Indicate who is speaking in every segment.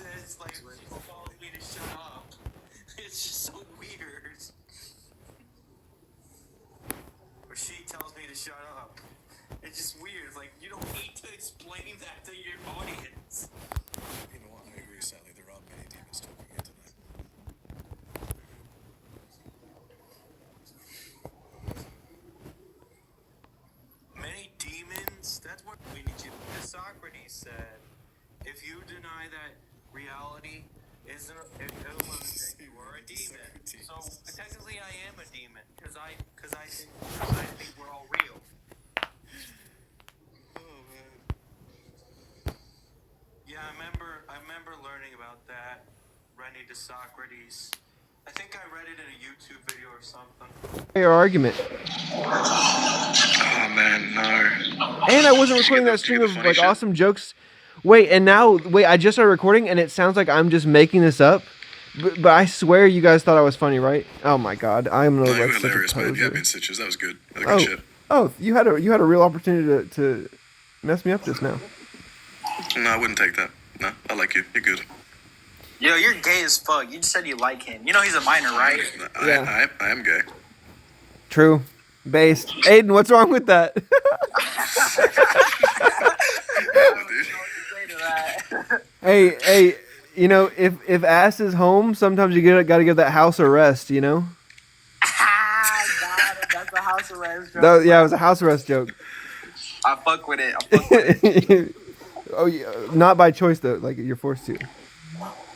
Speaker 1: says, like, she tells me to shut up. It's just so weird. Or she tells me to shut up. It's just weird. It's like, you don't need to explain that to your audience.
Speaker 2: You know what? I agree, sadly. There are many demons talking here tonight.
Speaker 1: Many demons? That's what we need to. Socrates said, if you deny that reality isn't a illusion, you are a demon. So technically, I am a demon because I think we're all real.
Speaker 2: Oh, man.
Speaker 1: Yeah, I remember learning about that. Rennie to Socrates. I think I read it in a YouTube video or something.
Speaker 3: Your argument.
Speaker 2: Oh, man, no.
Speaker 3: And I wasn't recording that stream of like awesome jokes. Wait, I just started recording and it sounds like I'm just making this up. But I swear you guys thought I was funny, right? Oh my god, I'm
Speaker 2: No,
Speaker 3: like
Speaker 2: you were
Speaker 3: such
Speaker 2: hilarious,
Speaker 3: a
Speaker 2: man.
Speaker 3: poser.
Speaker 2: Yeah, been stitches. That was good. That was good shit.
Speaker 3: Oh, you had a real opportunity to mess me up just now.
Speaker 2: No, I wouldn't take that. No, I like you. You're good.
Speaker 4: Yo, you're gay as fuck. You just said you like him. You know he's a minor, right?
Speaker 3: Yeah.
Speaker 2: I am gay.
Speaker 3: True. Based. Aiden, what's wrong with that? Hey, you know, if ass is home, sometimes you gotta give that house a rest, you know?
Speaker 4: God, that's a house arrest joke.
Speaker 3: Yeah, it was a house arrest joke.
Speaker 4: I fuck with it.
Speaker 3: Oh, yeah, not by choice though. Like you're forced to.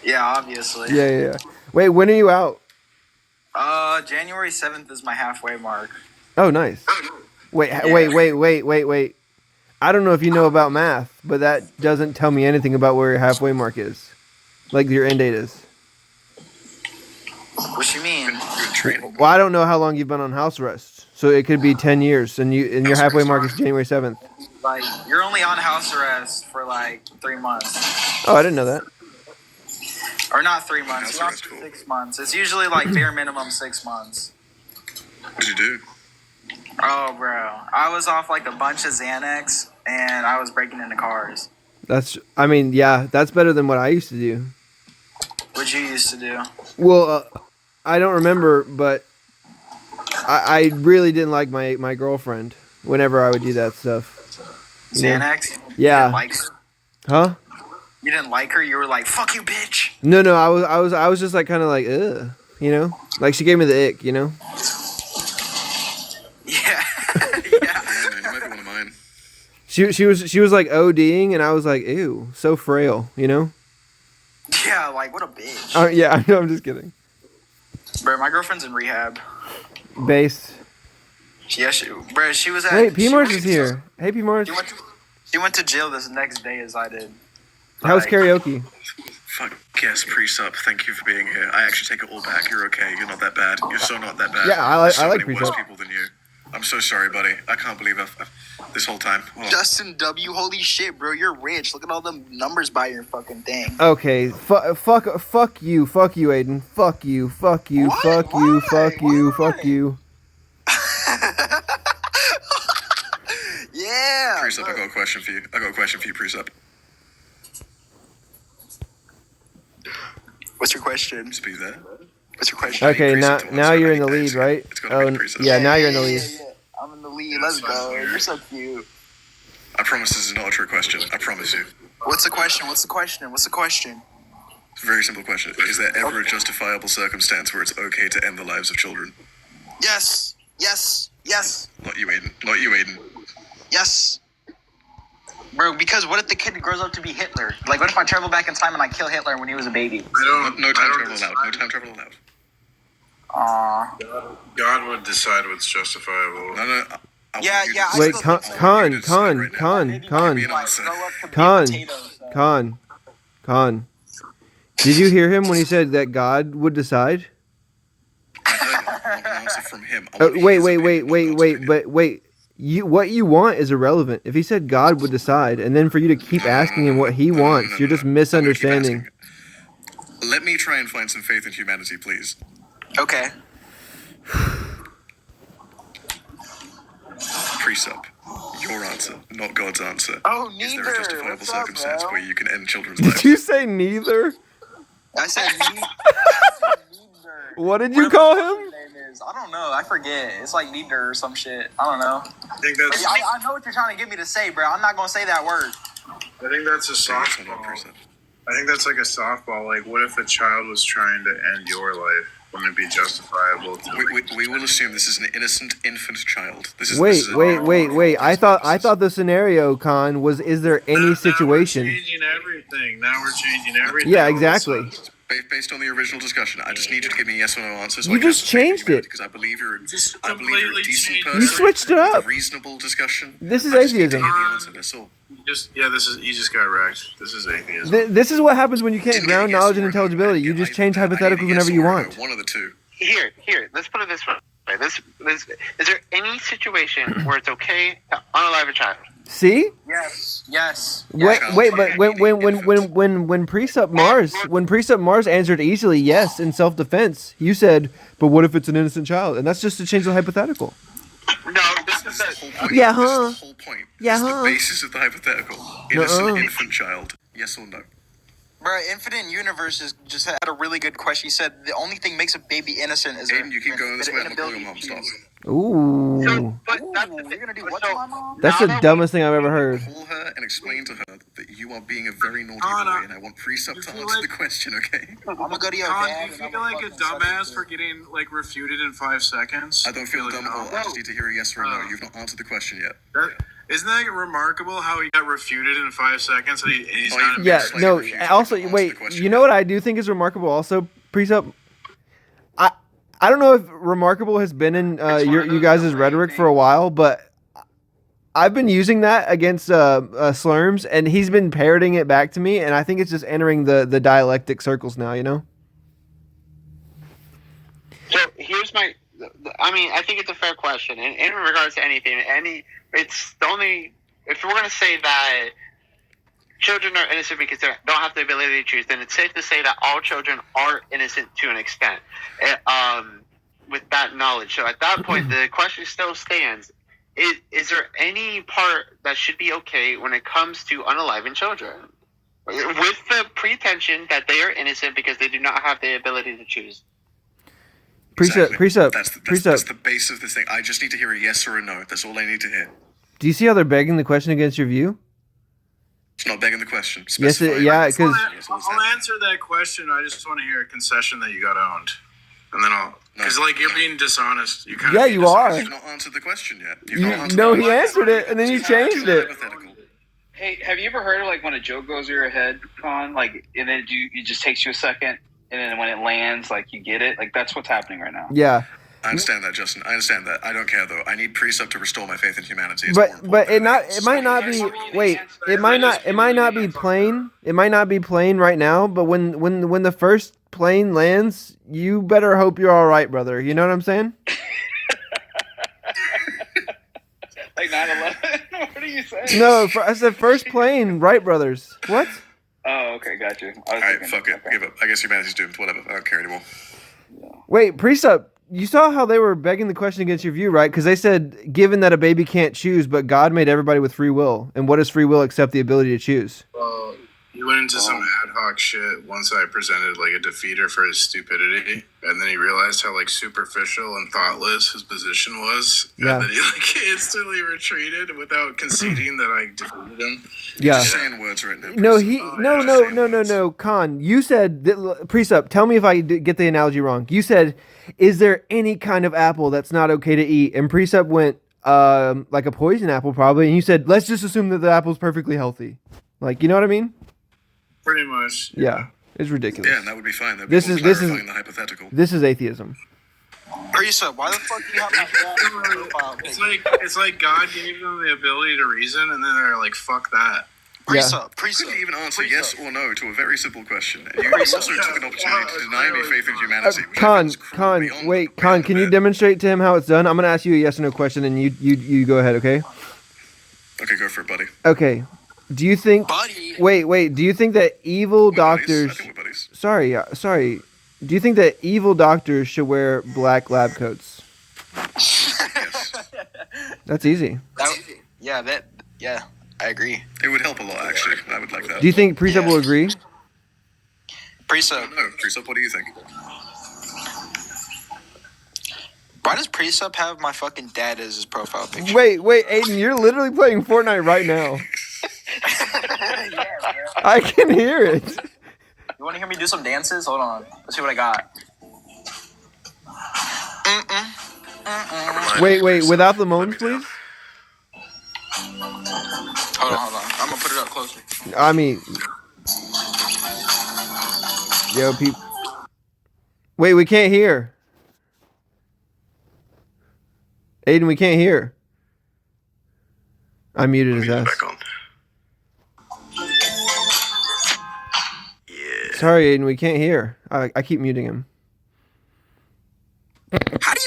Speaker 4: Yeah, obviously.
Speaker 3: Yeah. Wait, when are you out?
Speaker 4: January 7th is my halfway mark.
Speaker 3: Oh, nice. Wait. I don't know if you know about math, but that doesn't tell me anything about where your halfway mark is. Like your end date is.
Speaker 4: What you mean?
Speaker 3: Well, I don't know how long you've been on house arrest, so it could be 10 years, and your halfway mark is January 7th.
Speaker 4: Like, you're only on house arrest for like 3 months.
Speaker 3: Oh, I didn't know that.
Speaker 4: Or not 3 months. You're on for 6 months. It's usually like bare minimum 6 months.
Speaker 2: What did you do?
Speaker 4: Oh, bro. I was off like a bunch of Xanax, and I was breaking into cars.
Speaker 3: That's better than what I used to do.
Speaker 4: What you used to do?
Speaker 3: Well, I don't remember, but I really didn't like my girlfriend whenever I would do that stuff.
Speaker 4: Xanax?
Speaker 3: Yeah.
Speaker 4: You didn't like her?
Speaker 3: Huh?
Speaker 4: You didn't like her? You were like, fuck you, bitch.
Speaker 3: No, I was just like kind of like, ugh, you know? Like she gave me the ick, you know?
Speaker 4: Yeah.
Speaker 2: Man, you might be one of mine.
Speaker 3: She was like ODing, and I was like, ew, so frail, you know?
Speaker 4: Yeah, like, what a bitch.
Speaker 3: Yeah, I know, I'm just kidding.
Speaker 4: Bro, my girlfriend's in rehab.
Speaker 3: Based.
Speaker 4: Yeah, she was at...
Speaker 3: Hey, P-Mars is here. Hey, P-Mars.
Speaker 4: She went to jail this next day as I did.
Speaker 3: How's karaoke?
Speaker 2: Fuck yes, pre-sup. Thank you for being here. I actually take it all back. You're okay. You're not that bad. You're so not that bad.
Speaker 3: Yeah, I like
Speaker 2: many
Speaker 3: pre-sup.
Speaker 2: worse people than you. I'm so sorry, buddy. I can't believe this whole time. Oh.
Speaker 4: Justin W, holy shit, bro, you're rich. Look at all the numbers by your fucking thing.
Speaker 3: Okay, fuck you, Aiden. Fuck you.
Speaker 4: Yeah.
Speaker 2: Pre-sup, I got a question for you, pre-sup.
Speaker 4: What's your question?
Speaker 2: Just be there.
Speaker 4: What's your question?
Speaker 3: Okay, now you're in the lead, right? Oh, yeah, now you're in the lead.
Speaker 4: Yeah. I'm in the lead. Let's go. You're so cute.
Speaker 2: I promise this is not a trick question. I promise you.
Speaker 4: What's the question? It's
Speaker 2: It's a very simple question. Is there ever a justifiable circumstance where it's okay to end the lives of children?
Speaker 4: Yes.
Speaker 2: Not you, Aiden.
Speaker 4: Yes. Bro, because what if the kid grows up to be Hitler? Like, what if I travel back in time and I kill Hitler when he was a baby?
Speaker 2: No time travel allowed. No time travel allowed.
Speaker 4: Aww.
Speaker 5: God would decide what's justifiable.
Speaker 2: No.
Speaker 4: Yeah.
Speaker 3: Wait, Con. Did you hear him when he said that God would decide?
Speaker 2: I heard an answer from him.
Speaker 3: Wait. What you want is irrelevant. If he said God would decide, and then for you to keep asking him what he wants, you're just misunderstanding.
Speaker 2: Let me try and find some faith in humanity, please.
Speaker 4: Okay.
Speaker 2: Pre-sup, your answer, not God's answer.
Speaker 4: Oh,
Speaker 2: Is there
Speaker 4: neither.
Speaker 2: a justifiable
Speaker 4: What's up,
Speaker 2: circumstance
Speaker 4: bro?
Speaker 2: where you can end children's
Speaker 3: Did
Speaker 2: lives?
Speaker 3: you say neither?
Speaker 4: I said neither.
Speaker 3: What did you
Speaker 4: Whatever
Speaker 3: call
Speaker 4: the fuck
Speaker 3: him?
Speaker 4: his name is. I don't know. I forget. It's like neither or some shit. I don't know.
Speaker 5: I think that's
Speaker 4: I know what you're trying to get me to say, bro. I'm not gonna say that word.
Speaker 5: I think that's a softball. I think that's like a softball. Like, what if a child was trying to end your life? Wouldn't it be justifiable to?
Speaker 2: We will assume this is an innocent infant child. This is
Speaker 3: Wait.
Speaker 2: this
Speaker 3: I thought the scenario, Con, was is there any situation?
Speaker 5: Now we're changing everything. Now we're changing everything.
Speaker 3: Yeah,
Speaker 5: all of a
Speaker 3: exactly.
Speaker 5: sudden.
Speaker 2: Based on the original discussion, I just need you to give me yes or no answers. So
Speaker 3: You
Speaker 2: I can
Speaker 3: just
Speaker 2: have some faith in
Speaker 3: changed it.
Speaker 2: because I believe you're
Speaker 5: Just
Speaker 2: a
Speaker 5: completely
Speaker 2: decent
Speaker 5: changed it.
Speaker 2: person.
Speaker 3: You switched it
Speaker 2: with
Speaker 3: up.
Speaker 2: a reasonable discussion.
Speaker 3: This is
Speaker 2: I just need to
Speaker 3: atheism.
Speaker 2: hear the answer. That's all.
Speaker 5: You just got wrecked. This is atheism.
Speaker 3: This is what happens when you can't
Speaker 2: Didn't get
Speaker 3: ground
Speaker 2: yes
Speaker 3: knowledge
Speaker 2: or
Speaker 3: and
Speaker 2: no.
Speaker 3: intelligibility. You just change hypotheticals whenever you want.
Speaker 2: One of the two.
Speaker 6: Here. Let's put it this way. This is there any situation where it's okay to unalive a child?
Speaker 3: See?
Speaker 4: Yes.
Speaker 3: Wait, but when Precept Mars answered easily yes in self defense, you said, but what if it's an innocent child? And that's just to change the hypothetical.
Speaker 6: No, this is
Speaker 2: This is the whole point.
Speaker 3: Yeah,
Speaker 2: This is
Speaker 3: huh?
Speaker 2: the whole point.
Speaker 3: Yeah,
Speaker 2: This is
Speaker 3: huh?
Speaker 2: the basis of the hypothetical. Innocent infant child. Yes or no?
Speaker 4: Bro, Infinite Universe is just had a really good question. He said the only thing makes a baby innocent is
Speaker 2: Aiden, you keep going this
Speaker 4: the
Speaker 2: way. I'm gonna call
Speaker 4: inability
Speaker 2: your mom.
Speaker 4: to
Speaker 2: Stop.
Speaker 4: choose.
Speaker 3: Ooh.
Speaker 6: but that's
Speaker 4: Ooh,
Speaker 6: the
Speaker 4: you're gonna do
Speaker 6: thing.
Speaker 4: what
Speaker 6: So,
Speaker 4: to my mom?
Speaker 3: That's the dumbest thing I've ever heard.
Speaker 2: Call her and explain to her that you are being a very naughty
Speaker 5: Anna,
Speaker 2: boy, and I want Precept
Speaker 5: you
Speaker 2: to
Speaker 5: feel
Speaker 2: answer
Speaker 5: like-
Speaker 2: the question, okay?
Speaker 4: I'm gonna go to your
Speaker 5: Colin,
Speaker 4: dad.
Speaker 5: do
Speaker 4: and
Speaker 5: you
Speaker 4: I'm
Speaker 5: feel
Speaker 4: gonna
Speaker 5: like a
Speaker 4: fucking suck his
Speaker 5: dumbass
Speaker 4: dick.
Speaker 5: for getting like refuted in 5 seconds?
Speaker 2: I don't feel
Speaker 5: like
Speaker 2: dumb at all. I just need to hear a yes or a no. You've not answered the question yet.
Speaker 5: Isn't that remarkable how he got refuted in 5 seconds and he's
Speaker 2: Oh,
Speaker 5: not?
Speaker 3: Yeah,
Speaker 2: Just like
Speaker 3: no.
Speaker 2: refuse to
Speaker 3: Also,
Speaker 2: answer
Speaker 3: wait.
Speaker 2: the question.
Speaker 3: You know what I do think is remarkable? Also, Precept. I don't know if remarkable has been in you guys' rhetoric for a while, but I've been using that against Slurms, and he's been parroting it back to me, and I think it's just entering the dialectic circles now. You know.
Speaker 6: So here's my. I mean, I think it's a fair question, and in regards to anything, it's the only. If we're gonna say that children are innocent because they don't have the ability to choose, then it's safe to say that all children are innocent to an extent. With that knowledge, so at that point, the question still stands: Is there any part that should be okay when it comes to unaliving children, with the pretension that they are innocent because they do not have the ability to choose?
Speaker 3: Precept.
Speaker 2: That's the base of this thing. I just need to hear a yes or a no. That's all I need to hear.
Speaker 3: Do you see how they're begging the question against your view?
Speaker 2: It's not begging the question.
Speaker 3: Yes,
Speaker 2: Specify
Speaker 3: yeah,
Speaker 2: it.
Speaker 3: because
Speaker 5: I'll answer that question. I just want to hear a concession that you got owned, and then I'll. Because like you're being dishonest. You kind
Speaker 3: Yeah,
Speaker 5: of
Speaker 3: you are.
Speaker 2: You've not answered the question yet. You've
Speaker 3: You-
Speaker 2: not answered
Speaker 3: no,
Speaker 2: the
Speaker 3: he
Speaker 2: question.
Speaker 3: answered it, and then you changed it.
Speaker 2: Hypothetical.
Speaker 7: Hey, have you ever heard of like when a joke goes to your head, Con? Like, and then it just takes you a second, and then when it lands, like you get it. Like that's what's happening right now.
Speaker 3: yeah.
Speaker 2: I understand that, Justin. I understand that. I don't care though. I need Precept to restore my faith in humanity. It's
Speaker 3: But
Speaker 2: more
Speaker 3: but
Speaker 2: important
Speaker 3: it
Speaker 2: than
Speaker 3: might not be. Wait, it might not be plain. It might not be plain right now. But when the first plane lands, you better hope you're all right, brother. You know what I'm saying?
Speaker 7: Like 9/11. What are you saying?
Speaker 3: No, I said first plane, right, brothers. What?
Speaker 7: Oh, okay, got you. I was
Speaker 2: Alright,
Speaker 7: thinking,
Speaker 2: fuck it.
Speaker 7: okay.
Speaker 2: Give up. I guess humanity's doomed. Whatever. I don't care anymore.
Speaker 3: Wait, Precept. You saw how they were begging the question against your view, right? Because they said, given that a baby can't choose, but God made everybody with free will, and what is free will except the ability to choose?
Speaker 5: Well, he went into some ad hoc shit once I presented like a defeater for his stupidity, and then he realized how like superficial and thoughtless his position was,
Speaker 3: Yeah.
Speaker 5: and then he like instantly retreated without conceding that I defeated him.
Speaker 3: Yeah.
Speaker 2: Just saying words right now.
Speaker 3: No,
Speaker 2: Precept.
Speaker 3: no. Con, you said Precept. Tell me if I get the analogy wrong. You said, "Is there any kind of apple that's not okay to eat?" And Precept went, like a poison apple, probably. And you said, "Let's just assume that the apple's perfectly healthy." Like, you know what I mean?
Speaker 5: Pretty much.
Speaker 3: Yeah, it's ridiculous.
Speaker 2: Yeah, and that would be fine. That'd be
Speaker 3: This
Speaker 2: more
Speaker 3: is- this is-
Speaker 2: clarifying the hypothetical.
Speaker 3: This is atheism.
Speaker 4: Precept, why the fuck do you have my profile
Speaker 5: It's
Speaker 4: picture?
Speaker 5: like God gave them the ability to reason, and then they're like, "Fuck that."
Speaker 4: Precept,
Speaker 2: You couldn't even answer yes
Speaker 4: Precept.
Speaker 2: or no to a very simple question. And you also took an opportunity to deny me faith in humanity. which I
Speaker 3: Con,
Speaker 2: think is cruel beyond
Speaker 3: can you
Speaker 2: bit.
Speaker 3: demonstrate to him how it's done? I'm gonna ask you a yes or no question, and you go ahead, okay?
Speaker 2: Okay, go for it, buddy.
Speaker 3: Okay. Do you think?
Speaker 4: Buddy.
Speaker 3: Wait. Do you think that evil
Speaker 2: We're buddies.
Speaker 3: doctors?
Speaker 2: I think we're buddies.
Speaker 3: Sorry. Do you think that evil doctors should wear black lab coats?
Speaker 2: Yes.
Speaker 3: That's easy.
Speaker 4: Yeah, Yeah, I agree.
Speaker 2: It would help a lot, actually. I would like that.
Speaker 3: Do you think Precept will agree?
Speaker 4: Precept.
Speaker 2: No, Precept, what do you think?
Speaker 4: Why does Precept have my fucking dad as his profile picture?
Speaker 3: Wait, Aiden, you're literally playing Fortnite right now.
Speaker 4: Yeah, bro.
Speaker 3: I can hear it.
Speaker 4: You want to hear me do some dances? Hold on. Let's see what I got.
Speaker 3: Wait, without the moans, please.
Speaker 4: Hold on. I'm gonna put it up closer.
Speaker 3: I mean, yo, people. Wait, we can't hear. Aiden, we can't hear. I muted his ass.
Speaker 2: Back on. Yeah.
Speaker 3: Sorry, Aiden, we can't hear. I keep muting him.
Speaker 4: How do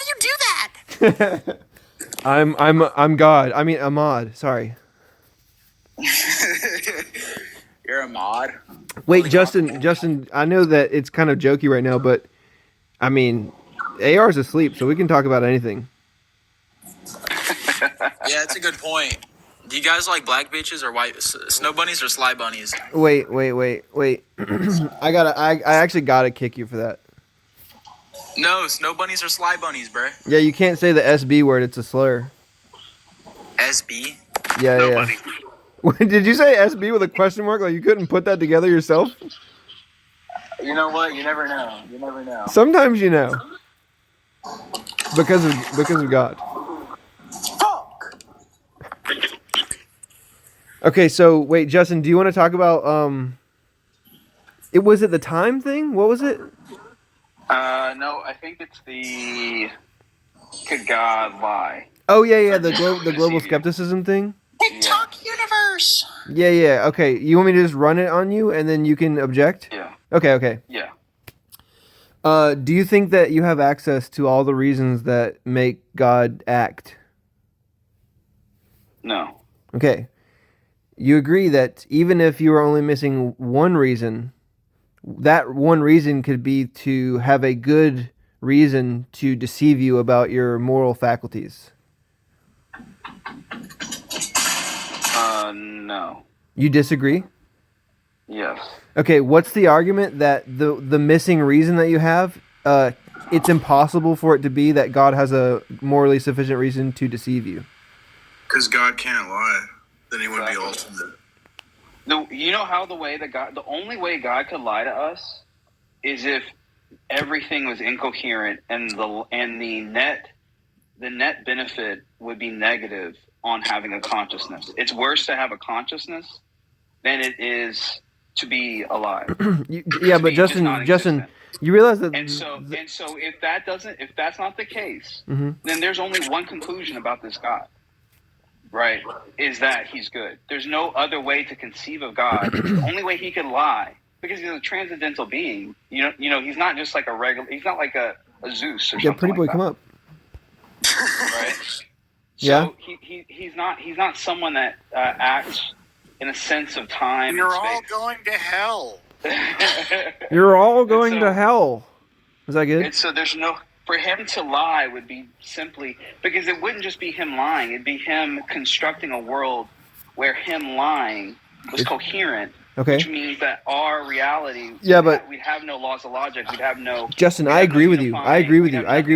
Speaker 4: you do that?
Speaker 3: I'm God. I mean Ahmad. Sorry.
Speaker 4: You're a mod.
Speaker 3: Wait, Justin. I know that it's kind of jokey right now, but I mean, AR's asleep, so we can talk about anything.
Speaker 4: Yeah, that's a good point. Do you guys like black bitches or white snow bunnies or sly bunnies?
Speaker 3: Wait. I actually gotta kick you for that.
Speaker 4: No, snow bunnies or sly bunnies, bruh.
Speaker 3: Yeah, you can't say the SB word. It's a slur.
Speaker 4: SB?
Speaker 3: Yeah. Did you say SB with a question mark? Like you couldn't put that together yourself?
Speaker 4: You know what? You never know.
Speaker 3: Sometimes you know. Because of God.
Speaker 4: Fuck!
Speaker 3: Okay, so wait, Justin, do you want to talk about was it the time thing? What was it?
Speaker 7: No, I think it's the could God lie?
Speaker 3: Oh yeah, the global skepticism thing.
Speaker 4: TikTok universe.
Speaker 3: Yeah. Okay, you want me to just run it on you and then you can object?
Speaker 7: Yeah.
Speaker 3: Okay.
Speaker 7: Yeah.
Speaker 3: Do you think that you have access to all the reasons that make God act?
Speaker 7: No.
Speaker 3: Okay. You agree that even if you were only missing one reason, that one reason could be to have a good reason to deceive you about your moral faculties.
Speaker 7: No.
Speaker 3: You disagree?
Speaker 7: Yes.
Speaker 3: Okay, what's the argument that the missing reason that you have, it's impossible for it to be that God has a morally sufficient reason to deceive you?
Speaker 5: Because God can't lie. Then he would be ultimate.
Speaker 7: No, you know how the only way God could lie to us is if everything was incoherent and the net benefit would be negative on having a consciousness. It's worse to have a consciousness than it is to be alive.
Speaker 3: But Justin, you realize that
Speaker 7: and so if that's not the case,
Speaker 3: mm-hmm.
Speaker 7: then there's only one conclusion about this God. Right, is that he's good. There's no other way to conceive of God. The only way he could lie, because he's a transcendental being. You know, he's not just like a regular. He's not like a Zeus or something.
Speaker 3: Yeah, pretty boy,
Speaker 7: like
Speaker 3: come up.
Speaker 7: Right.
Speaker 3: Yeah.
Speaker 7: So he's not someone that acts in a sense of time.
Speaker 6: You're
Speaker 7: and
Speaker 6: all
Speaker 7: space.
Speaker 6: going to hell.
Speaker 3: You're all going to hell. Is that good?
Speaker 7: And so there's no. For him to lie would be simply because it wouldn't just be him lying; it'd be him constructing a world where him lying was coherent.
Speaker 3: Okay.
Speaker 7: Which means that our reality, we'd have no laws of logic. We'd have no.
Speaker 3: Justin, I agree with you. I agree with you. I agree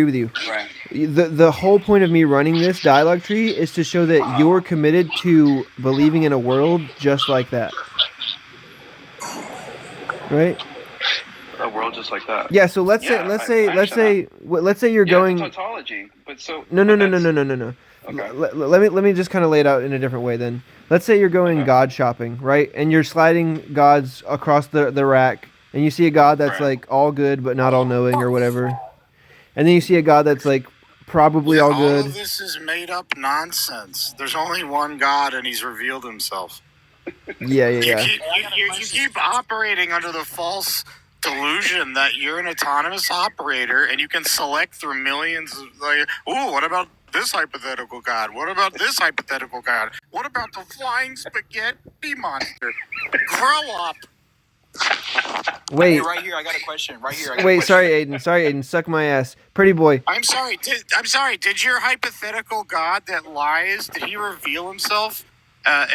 Speaker 3: with you.
Speaker 7: Right.
Speaker 3: The whole point of me running this dialogue tree is to show that you're committed to believing in a world just like that. Right?
Speaker 7: A world just like that.
Speaker 3: Yeah, so let's say you're going
Speaker 7: tautology, but so
Speaker 3: No.
Speaker 7: Okay.
Speaker 3: Let me just kind of lay it out in a different way then. Let's say you're going God shopping, right? And you're sliding gods across the rack, and you see a God that's like all good but not all knowing or whatever. And then you see a God that's like probably all good.
Speaker 6: All of this is made up nonsense. There's only one God, and he's revealed himself.
Speaker 3: Yeah.
Speaker 6: You keep operating under the false delusion that you're an autonomous operator and you can select through millions of, like, ooh, what about this hypothetical God? What about this hypothetical God? What about the flying spaghetti monster? Grow up.
Speaker 3: Wait.
Speaker 4: Hey, right here, I got a question. Right here, I got a
Speaker 3: Wait,
Speaker 4: question.
Speaker 3: sorry, Aiden. Suck my ass. Pretty boy.
Speaker 5: I'm sorry. Did your hypothetical God that lies? Did he reveal himself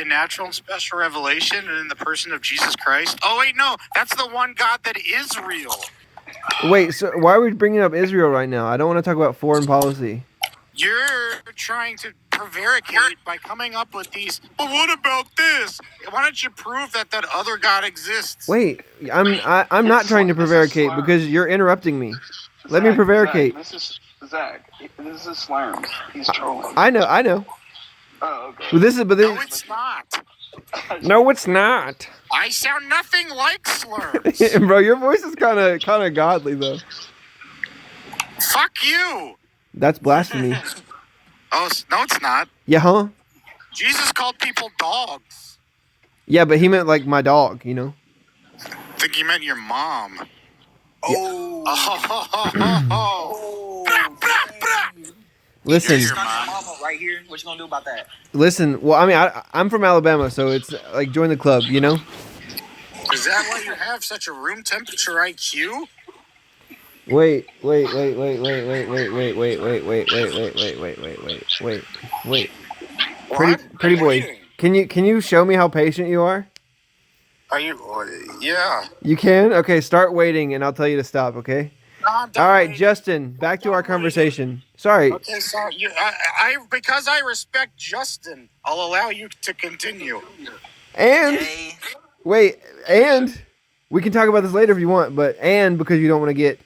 Speaker 5: in natural and special revelation and in the person of Jesus Christ? Oh wait, no, that's the one God that is real.
Speaker 3: Wait, so why are we bringing up Israel right now? I don't want to talk about foreign policy.
Speaker 5: You're trying to prevaricate by coming up with these. But what about this? Why don't you prove that other God exists?
Speaker 3: Wait, I'm not trying to prevaricate because you're interrupting me. Let me prevaricate.
Speaker 7: Zach, this is Slurms. He's trolling.
Speaker 3: I know.
Speaker 7: Oh, okay.
Speaker 3: But this
Speaker 5: No, it's not.
Speaker 3: No, it's not.
Speaker 5: I sound nothing like slurs.
Speaker 3: Bro, your voice is kind of godly though.
Speaker 5: Fuck you.
Speaker 3: That's blasphemy.
Speaker 5: Oh no, it's not.
Speaker 3: Yeah, huh?
Speaker 5: Jesus called people dogs.
Speaker 3: Yeah, but he meant like my dog, you know.
Speaker 5: I think he meant your mom.
Speaker 4: Oh.
Speaker 3: Listen,
Speaker 4: Your mama right here. What you gonna do about that?
Speaker 3: listen. Well, I mean, I'm from Alabama, so it's like join the club, you know.
Speaker 5: Is that why you have such a room temperature IQ?
Speaker 3: Wait.
Speaker 5: What?
Speaker 3: Pretty
Speaker 5: I'm
Speaker 3: boy.
Speaker 5: waiting.
Speaker 3: Can you show me how patient you are?
Speaker 5: Are you? Yeah.
Speaker 3: You can? Okay, start waiting and I'll tell you to stop, okay?
Speaker 5: No, I'm done
Speaker 3: All right,
Speaker 5: waiting.
Speaker 3: Justin, back to our conversation. Sorry.
Speaker 5: Okay, so because I respect Justin, I'll allow you to continue.
Speaker 3: And
Speaker 4: Yay.
Speaker 3: wait, and we can talk about this later if you want, but and because you don't want to get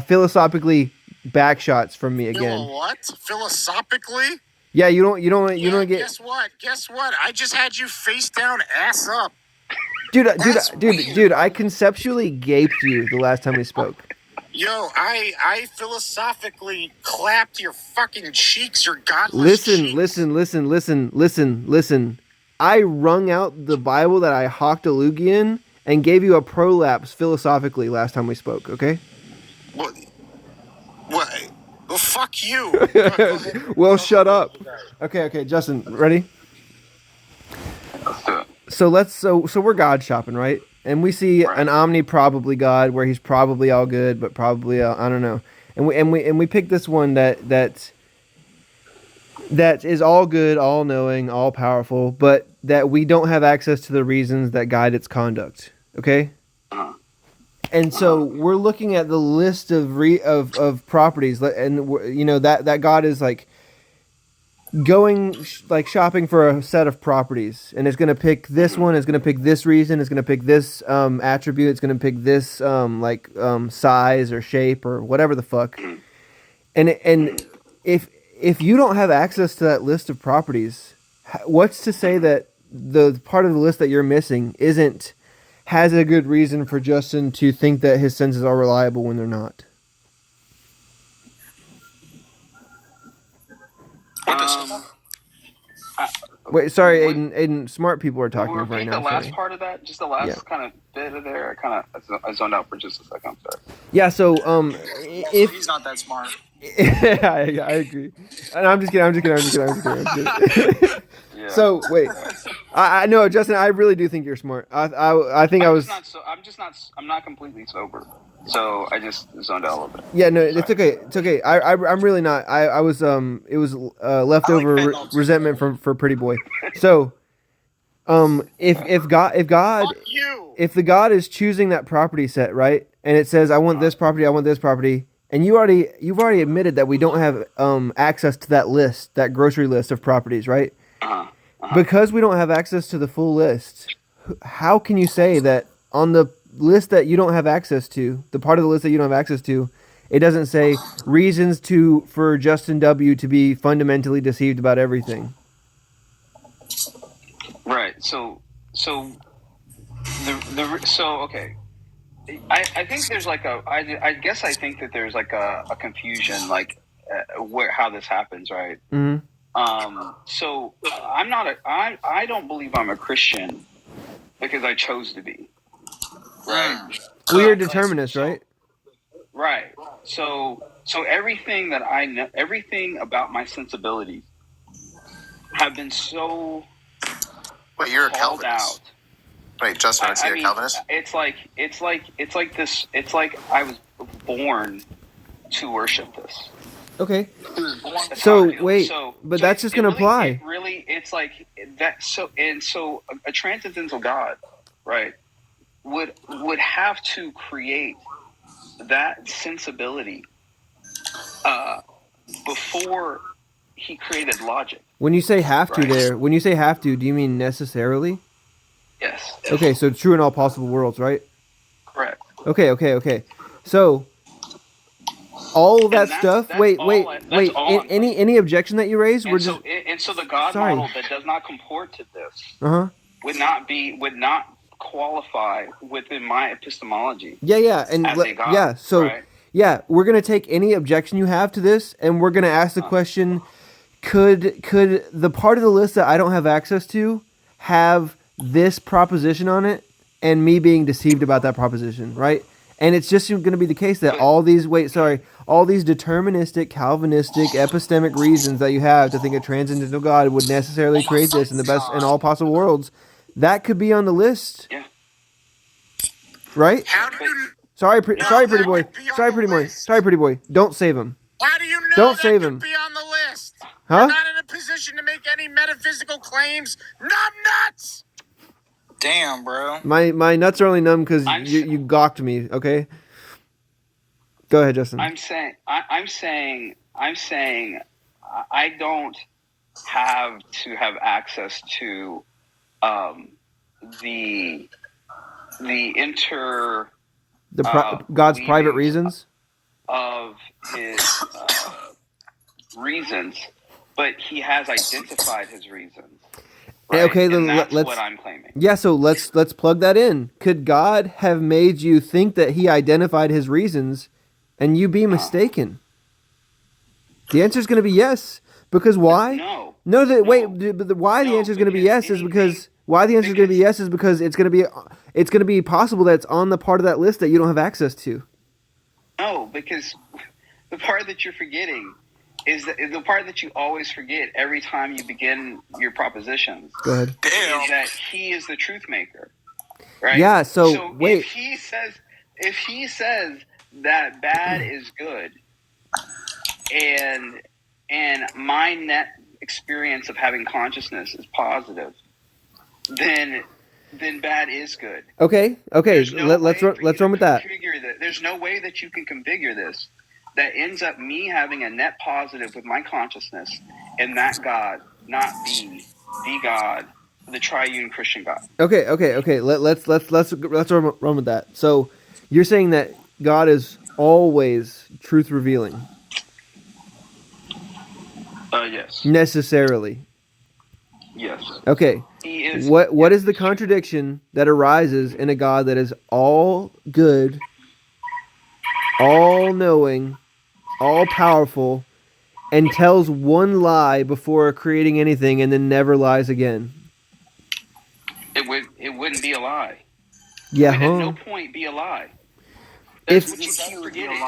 Speaker 3: philosophically back shots from me again.
Speaker 5: What? Philosophically?
Speaker 3: Yeah, you don't get
Speaker 5: Guess what? I just had you face down, ass up.
Speaker 3: dude, I conceptually gaped you the last time we spoke.
Speaker 5: Yo, I philosophically clapped your fucking cheeks, your godless cheeks.
Speaker 3: Listen. I wrung out the Bible that I hawked a loogie in and gave you a prolapse philosophically last time we spoke, okay?
Speaker 5: What? Well, fuck you.
Speaker 3: Well, shut up. Okay, Justin, ready? So we're God shopping, right? And we see an omni probably God where he's probably all good, but probably I don't know. And we pick this one that is all good, all knowing, all powerful, but that we don't have access to the reasons that guide its conduct. Okay? And so we're looking at the list of properties, and you know that God is like going like shopping for a set of properties, and it's going to pick this one, it's going to pick this reason, it's going to pick this attribute, it's going to pick this size or shape or whatever the fuck. And if you don't have access to that list of properties, what's to say that the part of the list that you're missing has a good reason for Justin to think that his senses are reliable when they're not? Wait, sorry, Aiden. Smart people are talking right now.
Speaker 7: The last
Speaker 3: sorry.
Speaker 7: part of that, just the last kind of bit of there. I zoned out for just a second. I'm sorry.
Speaker 3: Yeah. So if
Speaker 4: He's not that smart.
Speaker 3: I agree. And I'm just kidding.
Speaker 7: Yeah.
Speaker 3: So wait, I know, Justin. I really do think you're smart. I think I was.
Speaker 7: I'm not completely sober, so I just zoned out a little bit.
Speaker 3: Yeah, no, it's okay. It's okay. I'm really not. I was it was leftover resentment for Pretty Boy. So, if the God is choosing that property set, right, and it says I want this property, and you've already admitted that we don't have access to that list, that grocery list of properties, right? Because we don't have access to the full list, how can you say that on the list that you don't have access to, the part of the list that you don't have access to, it doesn't say reasons for Justin W. to be fundamentally deceived about everything?
Speaker 7: Right. So okay. I think there's like I guess I think that there's like a confusion like how this happens, right?
Speaker 3: Mm-hmm.
Speaker 7: So I don't believe I'm a Christian because I chose to be. Right.
Speaker 3: Well, you're a determinist, right?
Speaker 7: Right. So everything that I know, everything about my sensibilities have been so
Speaker 5: But you're a
Speaker 7: called
Speaker 5: Calvinist.
Speaker 7: out.
Speaker 4: Wait, Justin, is he a Calvinist?
Speaker 7: It's like this. It's like I was born to worship this.
Speaker 3: Okay.
Speaker 7: He was born to
Speaker 3: So
Speaker 7: talk.
Speaker 3: wait, but that's just gonna apply.
Speaker 7: It's like that. So a transcendental God, right, would have to create that sensibility before he created logic.
Speaker 3: When you say have to,
Speaker 7: Right.
Speaker 3: when you say have to, do you mean necessarily?
Speaker 7: Yes.
Speaker 3: Okay, so true in all possible worlds, right?
Speaker 7: Correct.
Speaker 3: Okay. So all that stuff.
Speaker 7: That's
Speaker 3: Wait.
Speaker 7: all I'm
Speaker 3: Any objection that you raised?
Speaker 7: And so the God
Speaker 3: Sorry.
Speaker 7: model that does not comport to this
Speaker 3: Uh-huh.
Speaker 7: would not qualify within my epistemology.
Speaker 3: Yeah, and
Speaker 7: as a God,
Speaker 3: yeah. So
Speaker 7: right?
Speaker 3: yeah, we're gonna take any objection you have to this, and we're gonna ask the question: Could the part of the list that I don't have access to have this proposition on it, and me being deceived about that proposition, right? And it's just going to be the case that all these deterministic, Calvinistic, epistemic reasons that you have to think a transcendental God would necessarily create this in the best in all possible worlds, that could be on the list.
Speaker 7: Yeah.
Speaker 3: Right?
Speaker 5: How do you
Speaker 3: Sorry, pretty boy. Sorry, pretty boy. Don't save him.
Speaker 5: How do you know
Speaker 3: Don't
Speaker 5: that
Speaker 3: save
Speaker 5: could
Speaker 3: him.
Speaker 5: be on the list?
Speaker 3: Huh?
Speaker 5: You're not in a position to make any metaphysical claims. Nuts!
Speaker 4: Damn, bro.
Speaker 3: My nuts are only numb because you gawked me. Okay. Go ahead, Justin.
Speaker 7: I'm saying I don't have to have access to the
Speaker 3: God's private
Speaker 7: weavings
Speaker 3: reasons
Speaker 7: of his reasons, but he has identified his reasons. Right?
Speaker 3: Okay,
Speaker 7: and
Speaker 3: then
Speaker 7: that's
Speaker 3: let's.
Speaker 7: what I'm claiming.
Speaker 3: Yeah, so let's plug that in. Could God have made you think that He identified His reasons, and you be mistaken? The answer is going to be yes. Because why?
Speaker 7: No.
Speaker 3: No. Why the answer is going to be yes is because why the answer is going to be yes is because it's going to be possible that it's on the part of that list that you don't have access to.
Speaker 7: No, because the part that you're forgetting is the part that you always forget every time you begin your propositions.
Speaker 3: Go ahead.
Speaker 7: Is that he is the truth maker, right?
Speaker 3: Yeah. So wait.
Speaker 7: If he says that bad is good, and my net experience of having consciousness is positive, then bad is good.
Speaker 3: Okay.
Speaker 7: There's no
Speaker 3: Let's
Speaker 7: way for
Speaker 3: run
Speaker 7: you
Speaker 3: with
Speaker 7: to
Speaker 3: that.
Speaker 7: configure there's no way that you can configure this that ends up me having a net positive with my consciousness, and that God not be the God, the triune Christian God.
Speaker 3: Okay. Let's run with that. So you're saying that God is always truth revealing.
Speaker 7: Yes.
Speaker 3: Necessarily.
Speaker 7: Yes.
Speaker 3: Okay.
Speaker 7: He is.
Speaker 3: What is the contradiction that arises in a God that is all good, all knowing, all powerful, and tells one lie before creating anything and then never lies again?
Speaker 7: It wouldn't be a lie.
Speaker 3: Yeah.
Speaker 7: It would at no point be a lie. That's what you keep forgetting.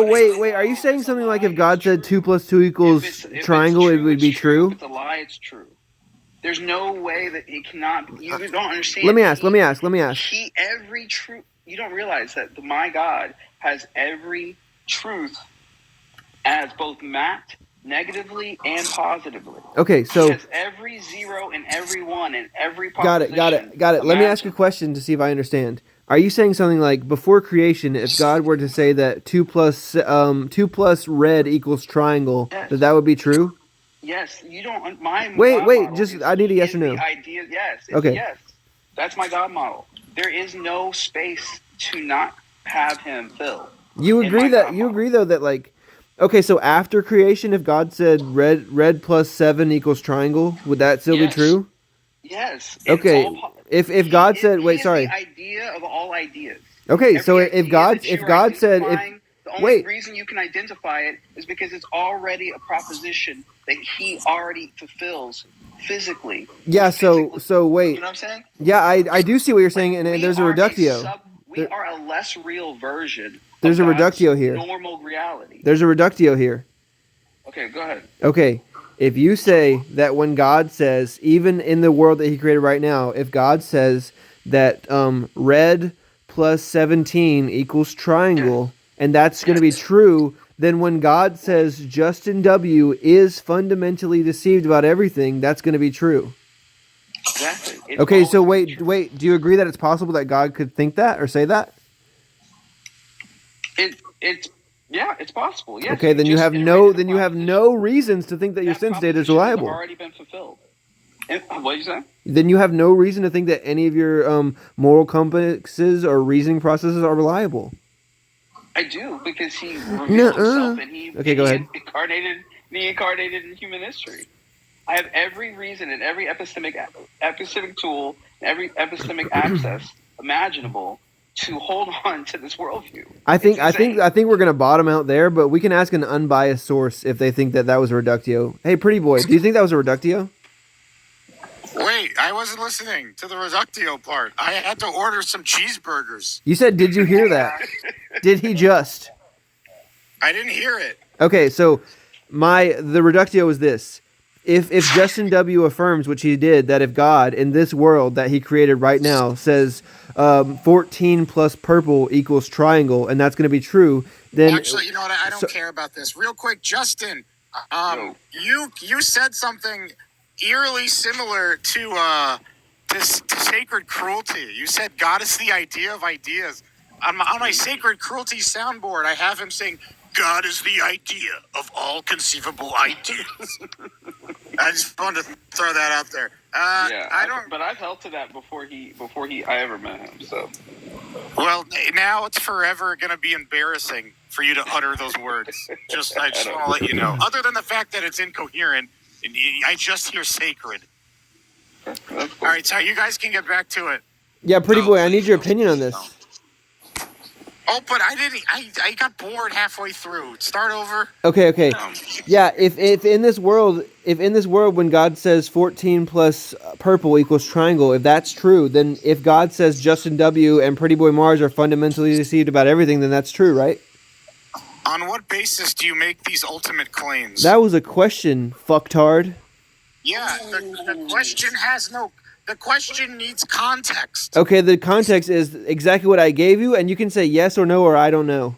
Speaker 3: Wait. Are you saying something like if God said 2 + 2 equals triangle, it would be true?
Speaker 7: If it's a lie, it's true. There's no way that it cannot be. You don't understand.
Speaker 3: Let me ask.
Speaker 7: Every truth. You don't realize that my God has every truth as both mapped negatively and positively.
Speaker 3: Okay, so
Speaker 7: he has every zero and every one and every proposition.
Speaker 3: Got it. Let me ask you a question to see if I understand. Are you saying something like before creation, if God were to say that 2 plus red equals triangle,
Speaker 7: Yes.
Speaker 3: that would be true?
Speaker 7: Yes, you don't. My
Speaker 3: Wait.
Speaker 7: God model
Speaker 3: Just
Speaker 7: is,
Speaker 3: I need a yes or no.
Speaker 7: The idea, yes.
Speaker 3: Okay.
Speaker 7: Yes, that's my God model. There is no space to not have Him fill.
Speaker 3: You agree though that like, okay, so after creation, if God said red plus 7 equals triangle, would that still be true?
Speaker 7: Yes.
Speaker 3: Okay. If God said, wait, sorry.
Speaker 7: The idea of all ideas.
Speaker 3: Okay, so if God said,
Speaker 7: the only reason you can identify it is because it's already a proposition that He already fulfills physically.
Speaker 3: Yeah. So wait.
Speaker 7: You know what I'm saying?
Speaker 3: Yeah, I do see what you're saying, and there's a reductio.
Speaker 7: We are a less real version.
Speaker 3: There's a
Speaker 7: of God's
Speaker 3: reductio here.
Speaker 7: Normal reality.
Speaker 3: There's a reductio here.
Speaker 7: Okay, go ahead.
Speaker 3: Okay, if you say that when God says, even in the world that He created right now, if God says that red plus 17 equals triangle, and that's going to be true, then when God says Justin W. is fundamentally deceived about everything, that's going to be true.
Speaker 7: Exactly. It's
Speaker 3: Okay, so
Speaker 7: always gonna be
Speaker 3: wait.
Speaker 7: true.
Speaker 3: Do you agree that it's possible that God could think that or say that?
Speaker 7: It's possible. Yes.
Speaker 3: Okay, then you have no reasons to think that your sense data is reliable.
Speaker 7: Already been fulfilled. What did you say?
Speaker 3: Then you have no reason to think that any of your moral compasses or reasoning processes are reliable.
Speaker 7: I do, because he revealed himself and he
Speaker 3: go ahead.
Speaker 7: incarnated in human history. I have every reason and every epistemic tool, every epistemic access imaginable to hold on to this worldview.
Speaker 3: I think we're gonna bottom out there, but we can ask an unbiased source if they think that was a reductio. Hey, pretty boy, do you think that was a reductio?
Speaker 5: Wait, I wasn't listening to the reductio part. I had to order some cheeseburgers.
Speaker 3: You said, did you hear that? Did he just?
Speaker 5: I didn't hear it.
Speaker 3: Okay, so the reductio is this. If Justin W. affirms, which he did, that if God in this world that he created right now says 14 plus purple equals triangle, and that's going to be true, then...
Speaker 5: Actually, you know what? I don't care about this. Real quick, Justin, you said something eerily similar to sacred cruelty. You said God is the idea of ideas. On my sacred cruelty soundboard, I have him saying, God is the idea of all conceivable ideas. I just wanted to throw that out there.
Speaker 7: But I've held to that before I ever met him. So,
Speaker 5: well, now it's forever going to be embarrassing for you to utter those words. I just want to let you know. Other than the fact that it's incoherent, I just hear sacred. All right, so you guys can get back to it.
Speaker 3: Yeah, pretty boy, I need your opinion on this.
Speaker 5: Oh, but I didn't. I got bored halfway through. Start over.
Speaker 3: Okay. Yeah, if in this world when God says 14 plus purple equals triangle, if that's true, then if God says Justin W. and Pretty Boy Mars are fundamentally deceived about everything, then that's true, right?
Speaker 5: On what basis do you make these ultimate claims?
Speaker 3: That was a question, fucktard.
Speaker 5: Yeah, the question has no... The question needs context.
Speaker 3: Okay, the context is exactly what I gave you, and you can say yes or no or I don't know.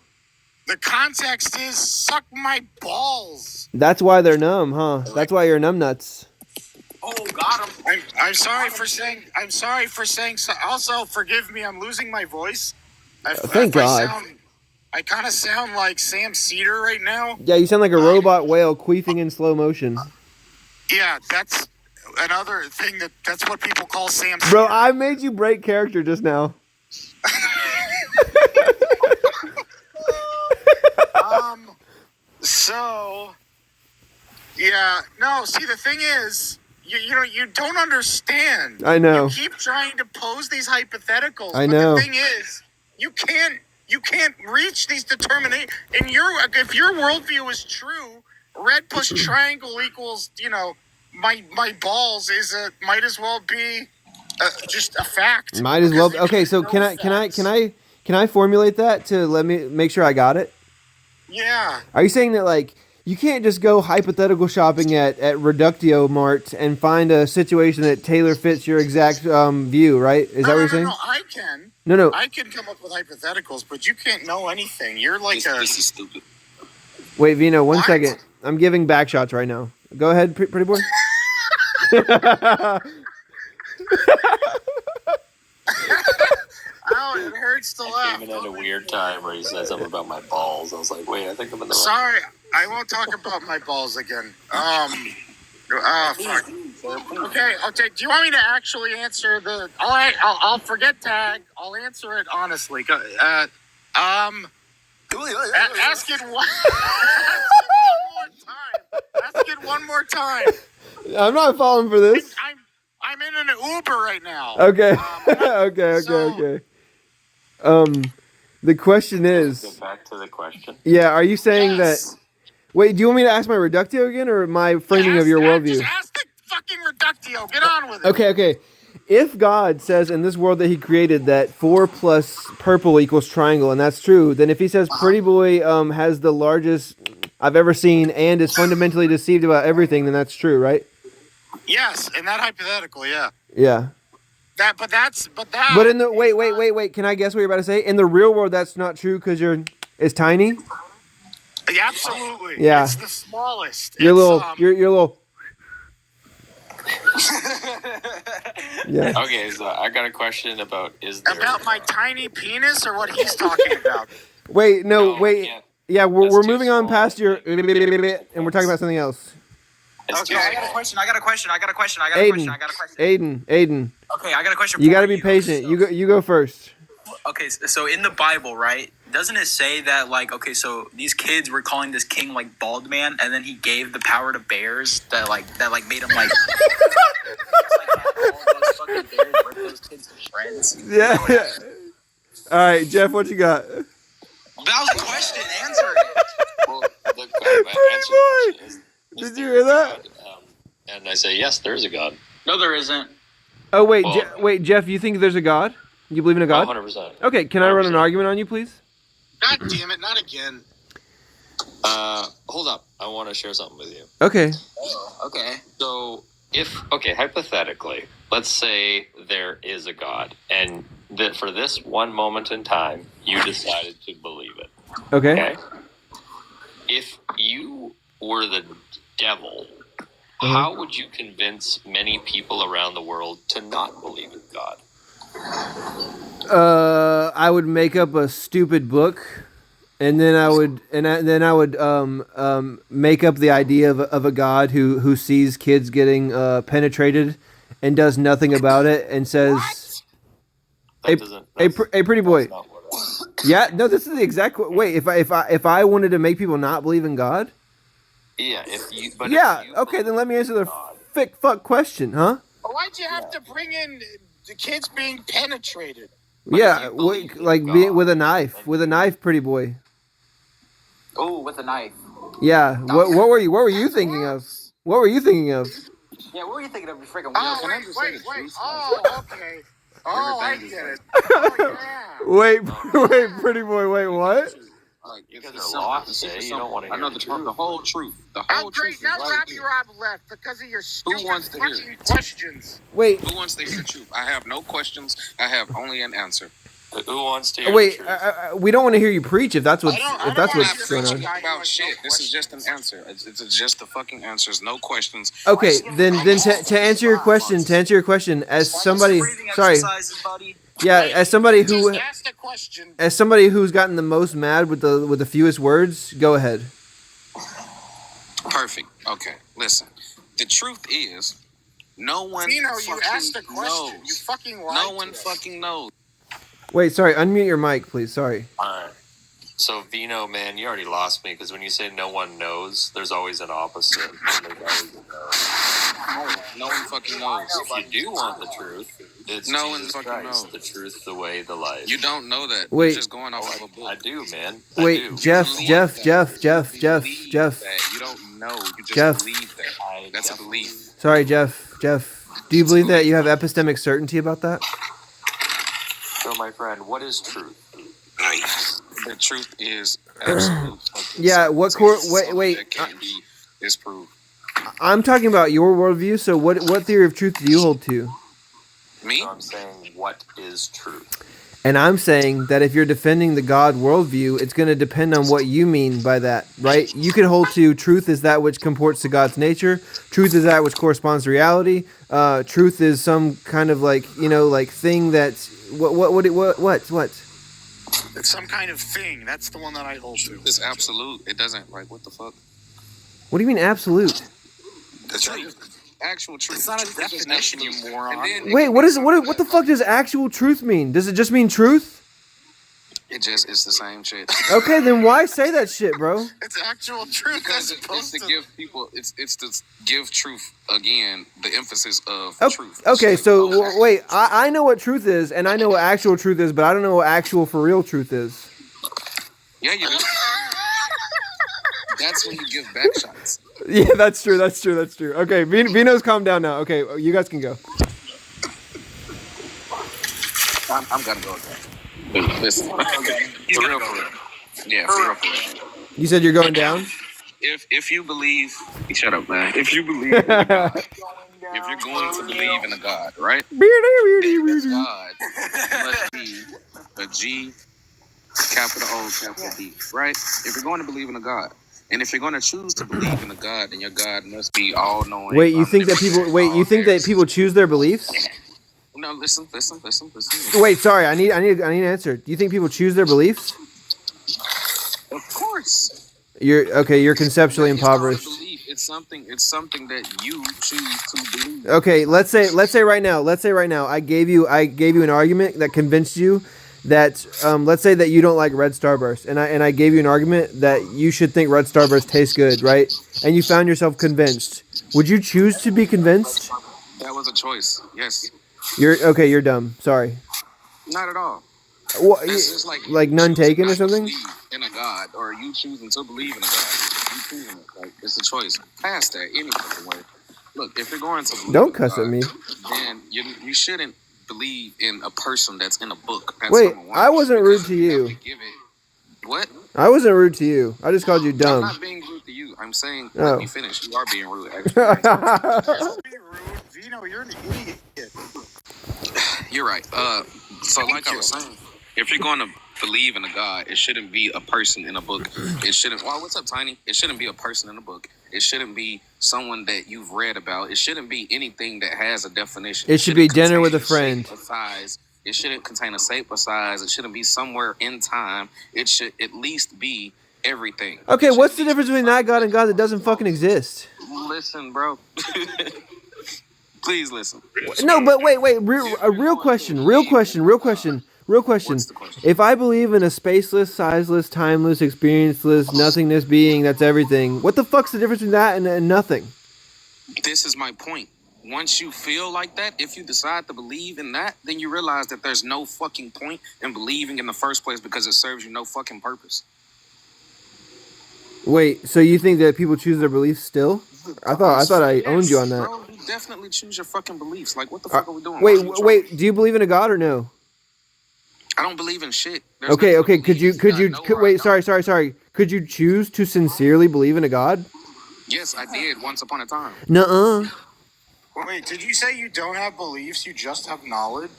Speaker 5: The context is suck my balls.
Speaker 3: That's why they're numb, huh? That's why you're numbnuts.
Speaker 5: Oh, got him. I'm sorry for saying so. Also, forgive me, I'm losing my voice.
Speaker 3: Thank God.
Speaker 5: I kind of sound like Sam Cedar right now.
Speaker 3: Yeah, you sound like a robot whale queefing in slow motion.
Speaker 5: Yeah, that's another thing that's what people call Sam Cedar.
Speaker 3: Bro, I made you break character just now.
Speaker 5: So, yeah, no, see, the thing is, you don't understand.
Speaker 3: I know.
Speaker 5: You keep trying to pose these hypotheticals.
Speaker 3: I know.
Speaker 5: But the thing is, you can't reach these determinations. And if your worldview is true, red plus triangle equals, my balls might as well be just a fact.
Speaker 3: Might as well. Okay, so can I formulate that to let me make sure I got it?
Speaker 5: Yeah.
Speaker 3: Are you saying that like you can't just go hypothetical shopping at Reductio Mart and find a situation that tailor fits your exact view, right? Is that what you're saying?
Speaker 5: No, I can.
Speaker 3: No.
Speaker 5: I can come up with hypotheticals, but you can't know anything. You're like
Speaker 6: this is stupid.
Speaker 3: Wait, Vino, one second. I'm giving back shots right now. Go ahead, pretty boy.
Speaker 5: Oh, it hurts to laugh.
Speaker 6: Came in at a weird time where he said something about my balls. I was like, wait, I think I'm in the wrong.
Speaker 5: Sorry, I won't talk about my balls again. Fuck. Okay. Do you want me to actually answer the? I'll forget tag. I'll answer it honestly. Ask it one. Ask it one more time.
Speaker 3: I'm not falling for this.
Speaker 5: I'm in an Uber right now.
Speaker 3: Okay. Okay. The question is.
Speaker 6: Go back to the question.
Speaker 3: Yeah, are you saying that? Wait, do you want me to ask my reductio again, or my framing of your worldview?
Speaker 5: Just ask the fucking reductio. Get on with it.
Speaker 3: Okay. If God says in this world that he created that 4 plus purple equals triangle, and that's true, then if he says Pretty Boy has the largest I've ever seen and is fundamentally deceived about everything, then that's true, right?
Speaker 5: Yes, in that hypothetical, yeah.
Speaker 3: Yeah. But in the wait. Can I guess what you're about to say? In the real world, that's not true because it's tiny.
Speaker 5: Yeah, absolutely.
Speaker 3: Yeah.
Speaker 5: It's the smallest.
Speaker 3: You're
Speaker 5: It's,
Speaker 3: you're little. Yeah.
Speaker 8: Okay, so I got a question about
Speaker 5: about my tiny penis or what he's talking about.
Speaker 3: Wait,
Speaker 8: No,
Speaker 3: wait.
Speaker 8: can't.
Speaker 3: Yeah, we're
Speaker 8: That's too
Speaker 3: we're moving on
Speaker 8: small.
Speaker 3: past your and we're talking about something else.
Speaker 8: It's
Speaker 4: Okay,
Speaker 8: too
Speaker 4: I got a
Speaker 8: small.
Speaker 4: question. I got a question.
Speaker 3: Aiden.
Speaker 4: Okay, I got a question.
Speaker 3: You
Speaker 4: for
Speaker 3: got to be patient.
Speaker 4: So-
Speaker 3: You go first.
Speaker 4: Okay, so in the Bible, right? Doesn't it say that like so these kids were calling this king like bald man, and then he gave the power to bears that made him like. All those fucking bears rip those kids to shreds.
Speaker 3: Yeah. All right, Jeff, what you got?
Speaker 4: That was a question. Answer it.
Speaker 8: Well, the answer to the question is
Speaker 3: Did
Speaker 8: there
Speaker 3: you hear
Speaker 8: a
Speaker 3: that?
Speaker 8: God? And I say, yes, there is a God.
Speaker 4: No, there isn't.
Speaker 3: Oh wait,
Speaker 8: Well-
Speaker 3: Jeff, you think there's a God? You believe in a God?
Speaker 8: 100%.
Speaker 3: Okay, can I run an
Speaker 8: 100%.
Speaker 3: argument on you, please?
Speaker 5: God damn it, not again.
Speaker 8: Hold up. I want to share something with you.
Speaker 3: Okay.
Speaker 4: Okay.
Speaker 8: So, hypothetically, let's say there is a God, and that for this one moment in time, you decided to believe it.
Speaker 3: Okay.
Speaker 8: Okay? If you were the devil, how would you convince many people around the world to not believe in God?
Speaker 3: I would make up a stupid book, and then I would make up the idea of a God who sees kids getting penetrated and does nothing about it and says,
Speaker 8: That
Speaker 3: "Hey, pretty boy."
Speaker 8: that's not what
Speaker 3: Yeah, no, this is the exact wait. If I wanted to make people not believe in God,
Speaker 8: yeah, if you. But
Speaker 3: yeah,
Speaker 8: if you
Speaker 3: okay, then let me answer the
Speaker 8: God,
Speaker 3: fuck question, huh?
Speaker 5: Why'd you have to bring in the kids being penetrated?
Speaker 3: Yeah,
Speaker 8: you believe in
Speaker 3: like
Speaker 8: God,
Speaker 3: with a knife, pretty boy.
Speaker 4: Oh, with a knife.
Speaker 3: Yeah, what were you thinking of? What were you thinking of?
Speaker 4: Yeah, what were you thinking of? You freaking
Speaker 5: Oh,
Speaker 4: weirdo.
Speaker 5: wait. Oh, okay. Oh, I get it. Oh, yeah.
Speaker 3: Wait, pretty boy, wait, what?
Speaker 7: Like,
Speaker 8: You
Speaker 7: it's
Speaker 8: guys are
Speaker 7: simple.
Speaker 8: lost,
Speaker 7: It's super
Speaker 8: eh? You
Speaker 7: simple.
Speaker 8: don't wanna
Speaker 7: I
Speaker 8: hear
Speaker 7: know
Speaker 8: the
Speaker 7: the
Speaker 8: truth.
Speaker 7: the whole truth. The
Speaker 5: Oh,
Speaker 7: whole
Speaker 5: great.
Speaker 7: truth
Speaker 5: Now
Speaker 7: is right
Speaker 5: Robbie
Speaker 7: here.
Speaker 5: Rob left because of your stupid
Speaker 7: wants to hear
Speaker 5: fucking
Speaker 7: it?
Speaker 5: questions.
Speaker 3: Wait,
Speaker 7: Who wants to hear the truth? I have no questions. I have only an answer.
Speaker 8: Who wants to hear
Speaker 3: wait,
Speaker 8: the truth?
Speaker 3: we don't want to hear you preach if that's what's
Speaker 5: I
Speaker 3: if
Speaker 5: don't
Speaker 3: that's
Speaker 5: wanna
Speaker 3: what's
Speaker 5: hear
Speaker 3: going
Speaker 5: from
Speaker 3: on.
Speaker 5: you.
Speaker 7: About shit. This is just an answer. It's just the fucking answers. No questions.
Speaker 3: Okay, then to answer your question, as somebody, sorry, yeah, as somebody who
Speaker 5: Just asked a question.
Speaker 3: who's gotten the most mad with the fewest words, go ahead.
Speaker 7: Perfect. Okay. Listen. The truth is, no one
Speaker 5: You
Speaker 7: fucking
Speaker 5: asked a question.
Speaker 7: knows.
Speaker 5: You fucking lied
Speaker 7: No
Speaker 5: to
Speaker 7: one
Speaker 5: us.
Speaker 7: fucking knows.
Speaker 3: Wait, sorry, unmute your mic, please. Sorry.
Speaker 8: Alright. So, Vino, man, you already lost me because when you say no one knows, there's always an opposite. And there's always a no.
Speaker 7: No one fucking knows.
Speaker 8: If you do want the truth, it's
Speaker 7: No one
Speaker 8: Jesus
Speaker 7: fucking
Speaker 8: Christ,
Speaker 7: knows.
Speaker 8: the truth, the way, the life.
Speaker 7: You don't know that.
Speaker 3: Wait.
Speaker 7: You're just going off of a book.
Speaker 8: I do, man.
Speaker 3: Wait,
Speaker 8: I do.
Speaker 3: Jeff.
Speaker 7: You believe
Speaker 3: Jeff.
Speaker 7: that. You don't know. You just
Speaker 3: Jeff.
Speaker 7: believe that.
Speaker 8: I
Speaker 7: That's a
Speaker 8: definitely-
Speaker 7: belief.
Speaker 3: Sorry, Jeff. Do you believe that you have epistemic certainty about that?
Speaker 8: So, my friend, what is truth?
Speaker 7: The truth is absolute.
Speaker 3: Yeah, what wait,
Speaker 7: That can't be disproved.
Speaker 3: I'm talking about your worldview. So, what theory of truth do you hold to?
Speaker 7: Me?
Speaker 8: So I'm saying, what is truth?
Speaker 3: And I'm saying that if you're defending the God worldview, it's going to depend on what you mean by that, right? You could hold to truth is that which comports to God's nature. Truth is that which corresponds to reality. Truth is some kind of like thing that's what?
Speaker 5: It's some kind of thing. That's the one that I hold to.
Speaker 7: It's absolute. It doesn't, like, what the fuck?
Speaker 3: What do you mean absolute?
Speaker 7: The truth. Actual truth.
Speaker 4: It's not a
Speaker 7: Truth is just
Speaker 4: definition, you
Speaker 7: absolute.
Speaker 4: moron.
Speaker 7: And then it
Speaker 3: Wait,
Speaker 7: can
Speaker 3: what
Speaker 7: be
Speaker 3: is what
Speaker 7: something
Speaker 3: the
Speaker 7: that,
Speaker 3: fuck does actual truth mean? Does it just mean truth?
Speaker 7: It's the same shit.
Speaker 3: Okay, then why say that shit, bro?
Speaker 5: It's actual truth
Speaker 7: Because
Speaker 5: as
Speaker 7: it's
Speaker 5: opposed
Speaker 7: to
Speaker 5: to...
Speaker 7: give people, it's to give truth again, the emphasis of
Speaker 3: Oh,
Speaker 7: truth.
Speaker 3: okay,
Speaker 7: It's
Speaker 3: so
Speaker 7: like, oh,
Speaker 3: wait, I know what truth is, and I know what actual truth is, but I don't know what actual for real truth is.
Speaker 7: yeah, you do. That's when you give back shots.
Speaker 3: Yeah, that's true. Okay, Vino's calm down now. Okay, you guys can go.
Speaker 7: I'm gonna go again. Listen.
Speaker 4: He's
Speaker 7: For
Speaker 4: gonna
Speaker 7: real,
Speaker 4: go.
Speaker 7: for real. Yeah, for real, for real.
Speaker 3: You said you're going down?
Speaker 7: If you believe, shut up, man. If you believe, in God,
Speaker 9: if you're going to believe in a God, right? Then that God must be a G, capital O, capital D, right? If you're going to believe in a God, and if you're going to choose to believe in a God, then your God must be all knowing.
Speaker 3: Wait, you think that people? Wait, you think that people choose their beliefs?
Speaker 9: No, listen.
Speaker 3: Wait, sorry. I need an answer. Do you think people choose their beliefs?
Speaker 9: Of course.
Speaker 3: You're conceptually
Speaker 9: It's not a
Speaker 3: impoverished.
Speaker 9: belief. It's something that you choose to believe.
Speaker 3: Okay, let's say right now, I gave you an argument that convinced you that let's say that you don't like red Starburst, and I gave you an argument that you should think red Starburst tastes good, right? And you found yourself convinced. Would you choose to be convinced?
Speaker 9: That was a choice. Yes.
Speaker 3: You're dumb. Sorry.
Speaker 9: Not at all.
Speaker 3: What,
Speaker 9: It's just like
Speaker 3: none
Speaker 9: choosing
Speaker 3: taken or
Speaker 9: not to
Speaker 3: something?
Speaker 9: believe in a God, or you choosing to believe in a God. You choosing it. Like, it's a choice. Past that, any fucking way. Look, if you're going to believe
Speaker 3: Don't
Speaker 9: in
Speaker 3: cuss
Speaker 9: God,
Speaker 3: at me.
Speaker 9: then you shouldn't believe in a person that's in a book. That's
Speaker 3: Wait,
Speaker 9: number one.
Speaker 3: I wasn't rude
Speaker 9: Because
Speaker 3: to
Speaker 9: you
Speaker 3: you.
Speaker 9: have to give it. What?
Speaker 3: I wasn't rude to you. I just called you
Speaker 9: I'm
Speaker 3: dumb.
Speaker 9: not being rude to you. I'm saying,
Speaker 3: Oh.
Speaker 9: let me finish. You are being rude, actually.
Speaker 5: Vino, you're an idiot.
Speaker 9: You're right. So like I was saying, if you're going to believe in a God, it shouldn't be a person in a book. It shouldn't. Well, what's up, Tiny? It shouldn't be a person in a book. It shouldn't be someone that you've read about. It shouldn't be anything that has a definition.
Speaker 3: It should be
Speaker 9: shouldn't
Speaker 3: dinner with a
Speaker 9: contain
Speaker 3: friend.
Speaker 9: shape, a size. It shouldn't contain a shape or size. It shouldn't be somewhere in time. It should at least be everything.
Speaker 3: Okay,
Speaker 9: It should
Speaker 3: what's
Speaker 9: at
Speaker 3: the
Speaker 9: least
Speaker 3: difference
Speaker 9: be
Speaker 3: between that
Speaker 9: something
Speaker 3: God and God that doesn't fucking exist?
Speaker 9: Listen, bro. Please listen.
Speaker 3: No, but wait, real question.
Speaker 9: What's the question?
Speaker 3: If I believe in a spaceless, sizeless, timeless, experienceless, nothingness being that's everything, what the fuck's the difference between that and nothing?
Speaker 9: This is my point. Once you feel like that, if you decide to believe in that, then you realize that there's no fucking point in believing in the first place because it serves you no fucking purpose.
Speaker 3: Wait, so you think that people choose their beliefs still? I thought I owned you on that.
Speaker 9: Bro, you definitely choose your fucking beliefs. Like, what the fuck are we doing?
Speaker 3: Wait, do you believe in a God or no?
Speaker 9: I don't believe in shit. There's
Speaker 3: Okay,
Speaker 9: nothing to
Speaker 3: could you
Speaker 9: believe.
Speaker 3: wait, sorry. Could you choose to sincerely believe in a God?
Speaker 9: Yes, I did once upon a time.
Speaker 3: Nuh-uh.
Speaker 5: Wait, did you say you don't have beliefs, you just have knowledge?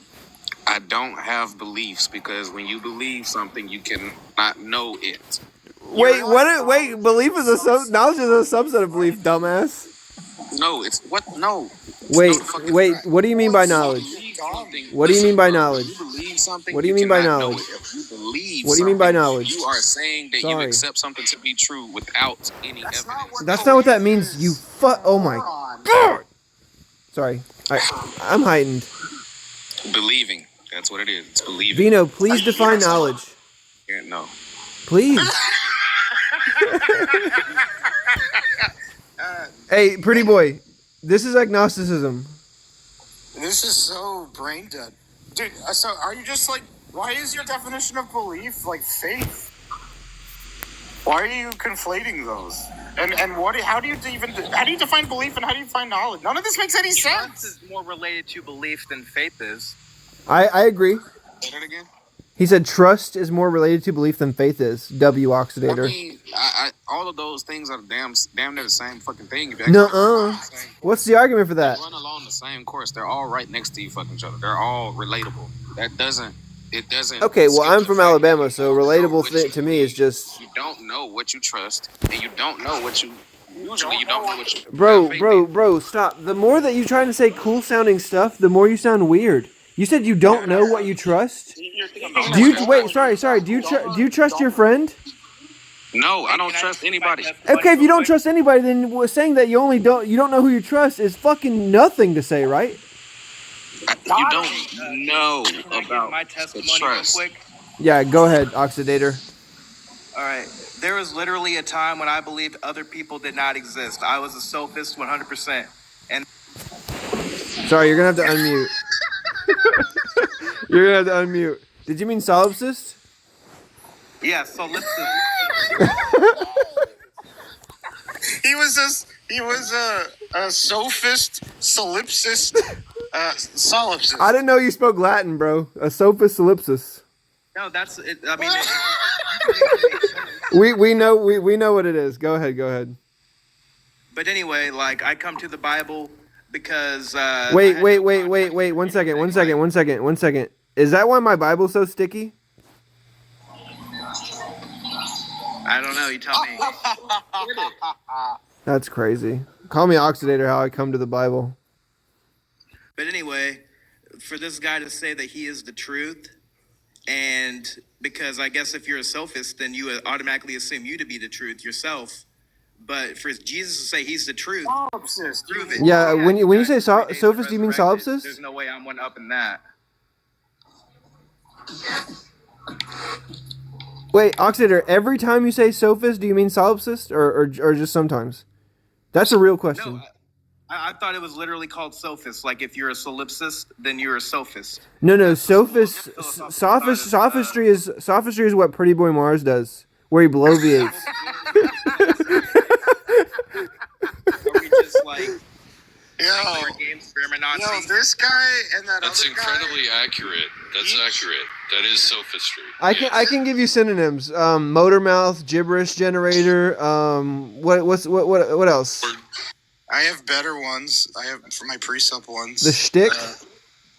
Speaker 9: I don't have beliefs because when you believe something, you cannot know it.
Speaker 3: Wait, belief is knowledge is a subset of belief, dumbass.
Speaker 9: No, it's what? No.
Speaker 3: Wait,
Speaker 9: It's not a fucking
Speaker 3: wait,
Speaker 9: fact.
Speaker 3: what do you mean by knowledge? What do you mean by knowledge?
Speaker 9: If you believe something,
Speaker 3: What do you
Speaker 9: you
Speaker 3: mean by
Speaker 9: cannot know
Speaker 3: knowledge?
Speaker 9: it. If you believe
Speaker 3: What do you mean by
Speaker 9: something,
Speaker 3: knowledge?
Speaker 9: You are saying that you
Speaker 3: Sorry.
Speaker 9: accept something to be true without any evidence.
Speaker 3: That's not what that means, you oh my god. Sorry. I'm heightened.
Speaker 9: Believing. That's what it is. It's believing.
Speaker 3: Vino, please define knowledge.
Speaker 9: Can't know.
Speaker 3: Please. Hey, pretty boy. This is agnosticism.
Speaker 5: This is so brain dead. Dude, so are you just like, why is your definition of belief like faith? Why are you conflating those? And what? How do you define belief and how do you define knowledge? None of this makes any sense.
Speaker 10: Trust is more related to belief than faith is.
Speaker 3: I agree.
Speaker 9: Say that again.
Speaker 3: He said trust is more related to belief than faith is. W Oxidator.
Speaker 9: I mean, all of those things are damn near the same fucking thing. If you
Speaker 3: Nuh-uh. What's the argument for that?
Speaker 9: They run along the same course. They're all right next to you, fucking each other. They're all relatable. It doesn't.
Speaker 3: Okay, well,
Speaker 9: skip
Speaker 3: I'm
Speaker 9: the
Speaker 3: from
Speaker 9: fact
Speaker 3: Alabama,
Speaker 9: that you
Speaker 3: so
Speaker 9: don't know
Speaker 3: relatable
Speaker 9: what
Speaker 3: thing
Speaker 9: you
Speaker 3: to me is
Speaker 9: believe.
Speaker 3: just.
Speaker 9: You don't know what you trust, and you don't know what you. Usually, you don't know what you.
Speaker 3: Bro, stop. The more that you're trying to say cool sounding stuff, the more you sound weird. You said you don't know what you trust? Do you wait? Sorry. Do you trust your friend?
Speaker 9: No, I don't trust anybody.
Speaker 3: Okay, if you don't trust anybody, then saying that you don't know who you trust is fucking nothing to say, right?
Speaker 9: You don't know about
Speaker 10: my
Speaker 9: the
Speaker 10: testimony real
Speaker 9: trust.
Speaker 10: quick.
Speaker 3: Yeah, go ahead, Oxidator.
Speaker 10: All right. There was literally a time when I believed other people did not exist. I was a sophist 100%. And
Speaker 3: Sorry, you're gonna have to unmute. You're gonna have to unmute. Did you mean solipsist?
Speaker 10: yeah, so listen.
Speaker 5: He was a sophist, solipsist, solipsist.
Speaker 3: I didn't know you spoke Latin, bro. A sophist solipsis.
Speaker 10: No, that's it. I mean,
Speaker 3: We know what it is. Go ahead.
Speaker 10: but anyway, like I come to the Bible because
Speaker 3: Wait. 1 second. Is that why my Bible's so sticky?
Speaker 10: I don't know. You tell me.
Speaker 3: That's crazy. Call me Oxidator. How I come to the Bible.
Speaker 10: But anyway, for this guy to say that he is the truth, and because I guess if you're a sophist, then you would automatically assume you to be the truth yourself. But for Jesus to say he's the truth, prove it.
Speaker 3: Yeah, when you say sophist, do you mean solipsist?
Speaker 10: There's no way I'm one up in that.
Speaker 3: Wait, Oxidator, every time you say sophist, do you mean solipsist or just sometimes? That's a real question.
Speaker 10: No, I thought it was literally called sophist. Like if you're a solipsist, then you're a sophist.
Speaker 3: No, sophist, sophistry is what Pretty Boy Mars does, where he bloviates.
Speaker 10: Are we just like
Speaker 5: Yo,
Speaker 10: games for Nazi?
Speaker 5: yo, this guy and that
Speaker 8: That's
Speaker 5: other guy.
Speaker 8: incredibly accurate. That's accurate. That is sophistry.
Speaker 3: I can give you synonyms. Motor mouth, gibberish generator. What else?
Speaker 5: I have better ones. I have for my precept ones.
Speaker 3: The shtick.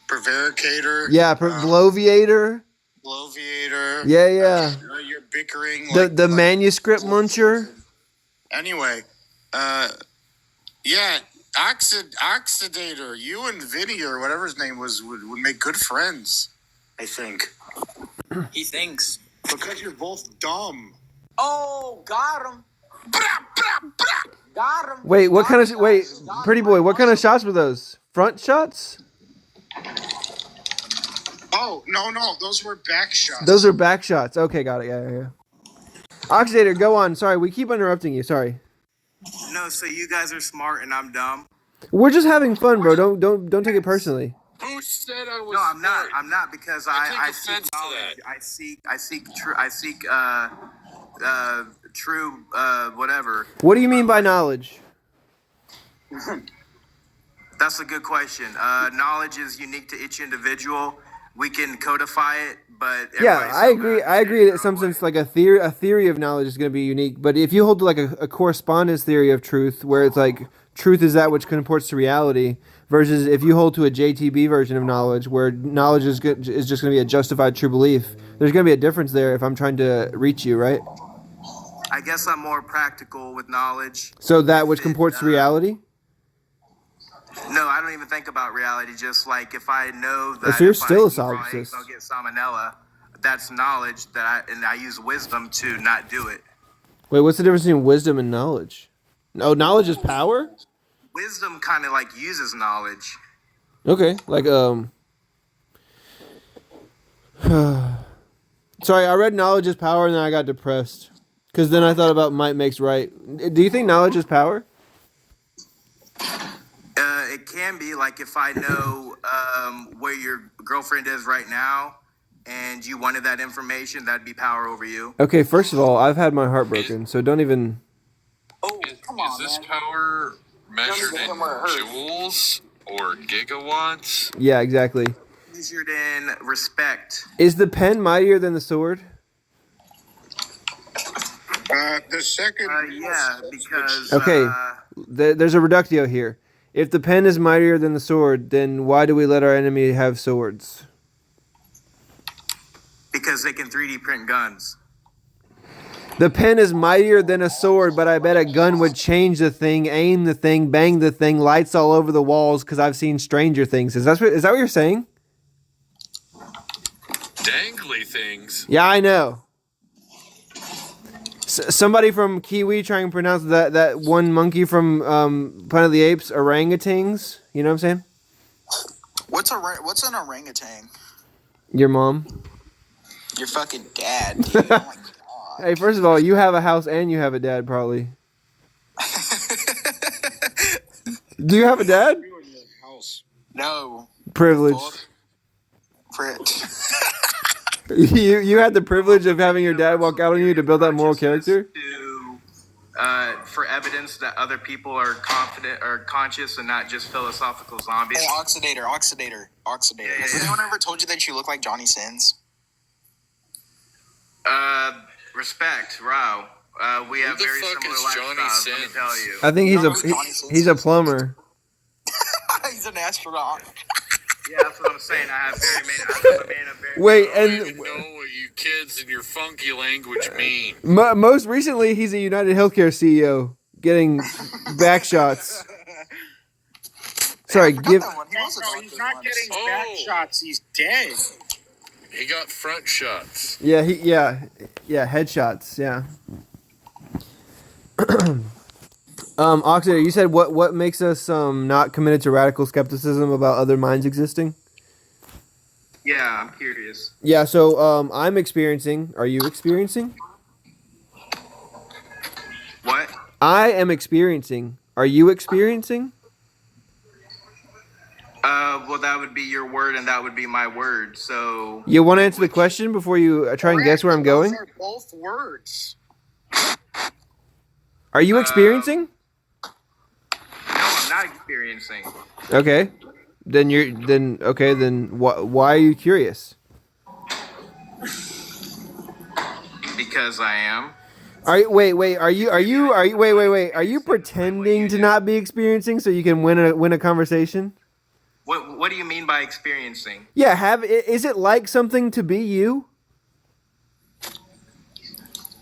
Speaker 5: Prevaricator.
Speaker 3: Yeah, bloviator.
Speaker 5: Bloviator.
Speaker 3: Yeah.
Speaker 5: You're bickering.
Speaker 3: The manuscript muncher.
Speaker 5: Anyway, yeah, Oxidator. You and Vinny or whatever his name was would make good friends. I think
Speaker 4: He thinks.
Speaker 5: because you're both dumb.
Speaker 4: Oh, got him. Got him.
Speaker 3: Wait, Pretty Boy, what kind of shots were those? Front shots?
Speaker 5: Oh no, those were back shots.
Speaker 3: Those are back shots. Okay, got it. Yeah. Oxidator, go on. Sorry, we keep interrupting you. Sorry.
Speaker 10: No, so you guys are smart and I'm dumb.
Speaker 3: We're just having fun, bro. Don't take it personally.
Speaker 8: Who said I was?
Speaker 10: No, I'm not.
Speaker 8: smart?
Speaker 10: I'm not because
Speaker 8: I
Speaker 10: I
Speaker 8: take
Speaker 10: seek
Speaker 8: offense to
Speaker 10: knowledge.
Speaker 8: that.
Speaker 10: I seek true whatever.
Speaker 3: What do you mean by knowledge?
Speaker 10: That's a good question. Knowledge is unique to each individual. We can codify it, but
Speaker 3: Yeah, I agree. I agree that in some sense, like a theory of knowledge is going to be unique. But if you hold to like a correspondence theory of truth, where it's like truth is that which comports to reality, versus if you hold to a JTB version of knowledge, where knowledge is just going to be a justified true belief, there's going to be a difference there. If I'm trying to reach you, right?
Speaker 10: I guess I'm more practical with knowledge.
Speaker 3: So that which comports to reality.
Speaker 10: No, I don't even think about reality. Just like if I know that
Speaker 3: So you're
Speaker 10: if
Speaker 3: still a
Speaker 10: I eat raw
Speaker 3: solipsist.
Speaker 10: eggs, I'll get salmonella. That's knowledge I use wisdom to not do it.
Speaker 3: Wait, what's the difference between wisdom and knowledge? No, knowledge is power.
Speaker 10: Wisdom kind of like uses knowledge.
Speaker 3: Okay, like Sorry, I read knowledge is power and then I got depressed. Because then I thought about might makes right. Do you think knowledge is power?
Speaker 10: It can be like if I know where your girlfriend is right now, and you wanted that information, that'd be power over you.
Speaker 3: Okay, first of all, I've had my heart broken, so don't even...
Speaker 4: Oh, come on,
Speaker 8: Is this
Speaker 4: man.
Speaker 8: power measured
Speaker 4: Don't
Speaker 8: in
Speaker 4: get where it hurts.
Speaker 8: joules or gigawatts?
Speaker 3: Yeah, exactly.
Speaker 10: Measured in respect.
Speaker 3: Is the pen mightier than the sword?
Speaker 5: The second.
Speaker 10: Yeah, because
Speaker 3: Okay, there's a reductio here. If the pen is mightier than the sword, then why do we let our enemy have swords?
Speaker 10: because they can 3D print guns.
Speaker 3: The pen is mightier than a sword, but I bet a gun would change the thing, aim the thing, bang the thing, lights all over the walls, because I've seen Stranger Things. Is that what you're saying?
Speaker 8: Dangly things.
Speaker 3: Yeah, I know. Somebody from Kiwi try and pronounce that one monkey from Planet of the Apes, orangutans. You know what I'm saying?
Speaker 4: What's an orangutan?
Speaker 3: Your mom.
Speaker 4: Your fucking dad, dude. Oh my god.
Speaker 3: Hey, first of all, you have a house and you have a dad, probably. Do you have a dad?
Speaker 4: No.
Speaker 3: Privileged. You had the privilege of having your dad walk out on you to build that moral character?
Speaker 10: For evidence that other people are confident or conscious and not just philosophical zombies.
Speaker 4: Hey, Oxidator. Has anyone ever told you that you look like Johnny Sins?
Speaker 10: Respect, Rao. We have
Speaker 8: the
Speaker 10: very
Speaker 8: fuck
Speaker 10: similar
Speaker 8: is Johnny
Speaker 10: lifestyles, let me
Speaker 8: Sins?
Speaker 10: tell you.
Speaker 3: I think he's a plumber.
Speaker 4: He's an astronaut.
Speaker 10: Yeah, that's what I'm saying. I have very many.
Speaker 3: Wait,
Speaker 11: I don't
Speaker 3: and
Speaker 11: even know what you kids and your funky language mean.
Speaker 3: most recently, he's a United Healthcare CEO getting back shots. Sorry, give.
Speaker 5: He's not getting back shots. He's dead.
Speaker 11: He got front shots.
Speaker 3: Yeah, headshots. Yeah. Oxidator, you said what makes us not committed to radical skepticism about other minds existing?
Speaker 10: Yeah, I'm curious.
Speaker 3: Yeah, so I'm experiencing. Are you experiencing?
Speaker 10: What?
Speaker 3: I am experiencing. Are you experiencing?
Speaker 10: Well, that would be your word, and that would be my word. So
Speaker 3: You want to answer the question before you try and guess where I'm going?
Speaker 5: Those are both words.
Speaker 3: Are you experiencing?
Speaker 10: No, I'm not experiencing.
Speaker 3: Okay. Then why are you curious?
Speaker 10: Because I am.
Speaker 3: Are you pretending to not be experiencing so you can win a conversation?
Speaker 10: What do you mean by experiencing?
Speaker 3: Yeah, is it like something to be you?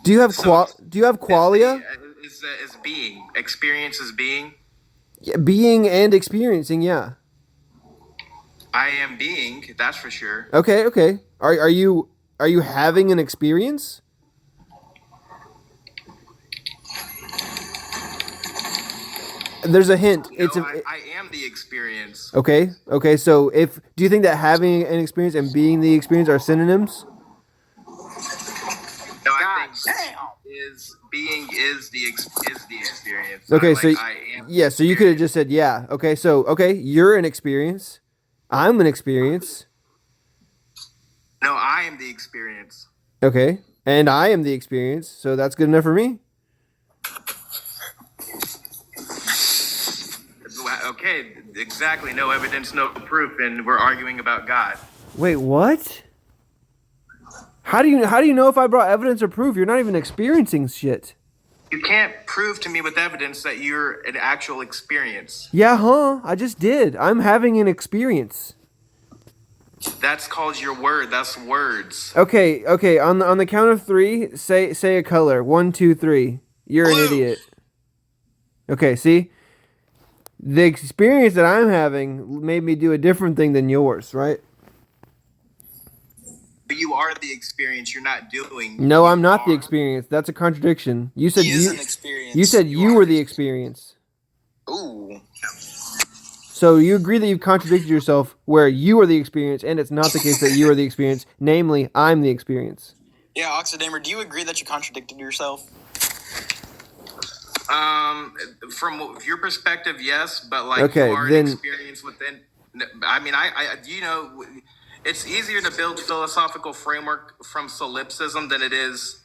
Speaker 3: Do you have qualia?
Speaker 10: Is being. Experience is being.
Speaker 3: Yeah, being and experiencing, yeah.
Speaker 10: I am being, that's for sure.
Speaker 3: Okay. Are you having an experience? There's a hint.
Speaker 10: No, I am the experience.
Speaker 3: Okay. So do you think that having an experience and being the experience are synonyms?
Speaker 10: No, I think being is the experience.
Speaker 3: Okay,
Speaker 10: I am.
Speaker 3: So you could have just said yeah. Okay, you're an experience. I'm an experience.
Speaker 10: No, I am the experience.
Speaker 3: Okay, and I am the experience. So that's good enough for me.
Speaker 10: Okay, exactly. No evidence, no proof, and we're arguing about God.
Speaker 3: Wait, what? How do you know if I brought evidence or proof? You're not even experiencing shit.
Speaker 10: You can't prove to me with evidence that you're an actual experience.
Speaker 3: Yeah, I just did. I'm having an experience.
Speaker 10: That's called your word. That's words.
Speaker 3: Okay. On the count of 3, say a color. 1, 2, 3. You're an idiot. Okay, see? The experience that I'm having made me do a different thing than yours, right?
Speaker 10: But you are the experience. You're not doing.
Speaker 3: No, I'm not the experience. That's a contradiction. You said you said you were the experience.
Speaker 4: Ooh.
Speaker 3: So you agree that you've contradicted yourself where you are the experience and it's not the case that you are the experience. Namely, I'm the experience.
Speaker 4: Yeah, Oxidator, do you agree that you contradicted yourself?
Speaker 10: From your perspective, yes, but
Speaker 3: Okay,
Speaker 10: you are
Speaker 3: then,
Speaker 10: an experience within. I mean, it's easier to build philosophical framework from solipsism than it is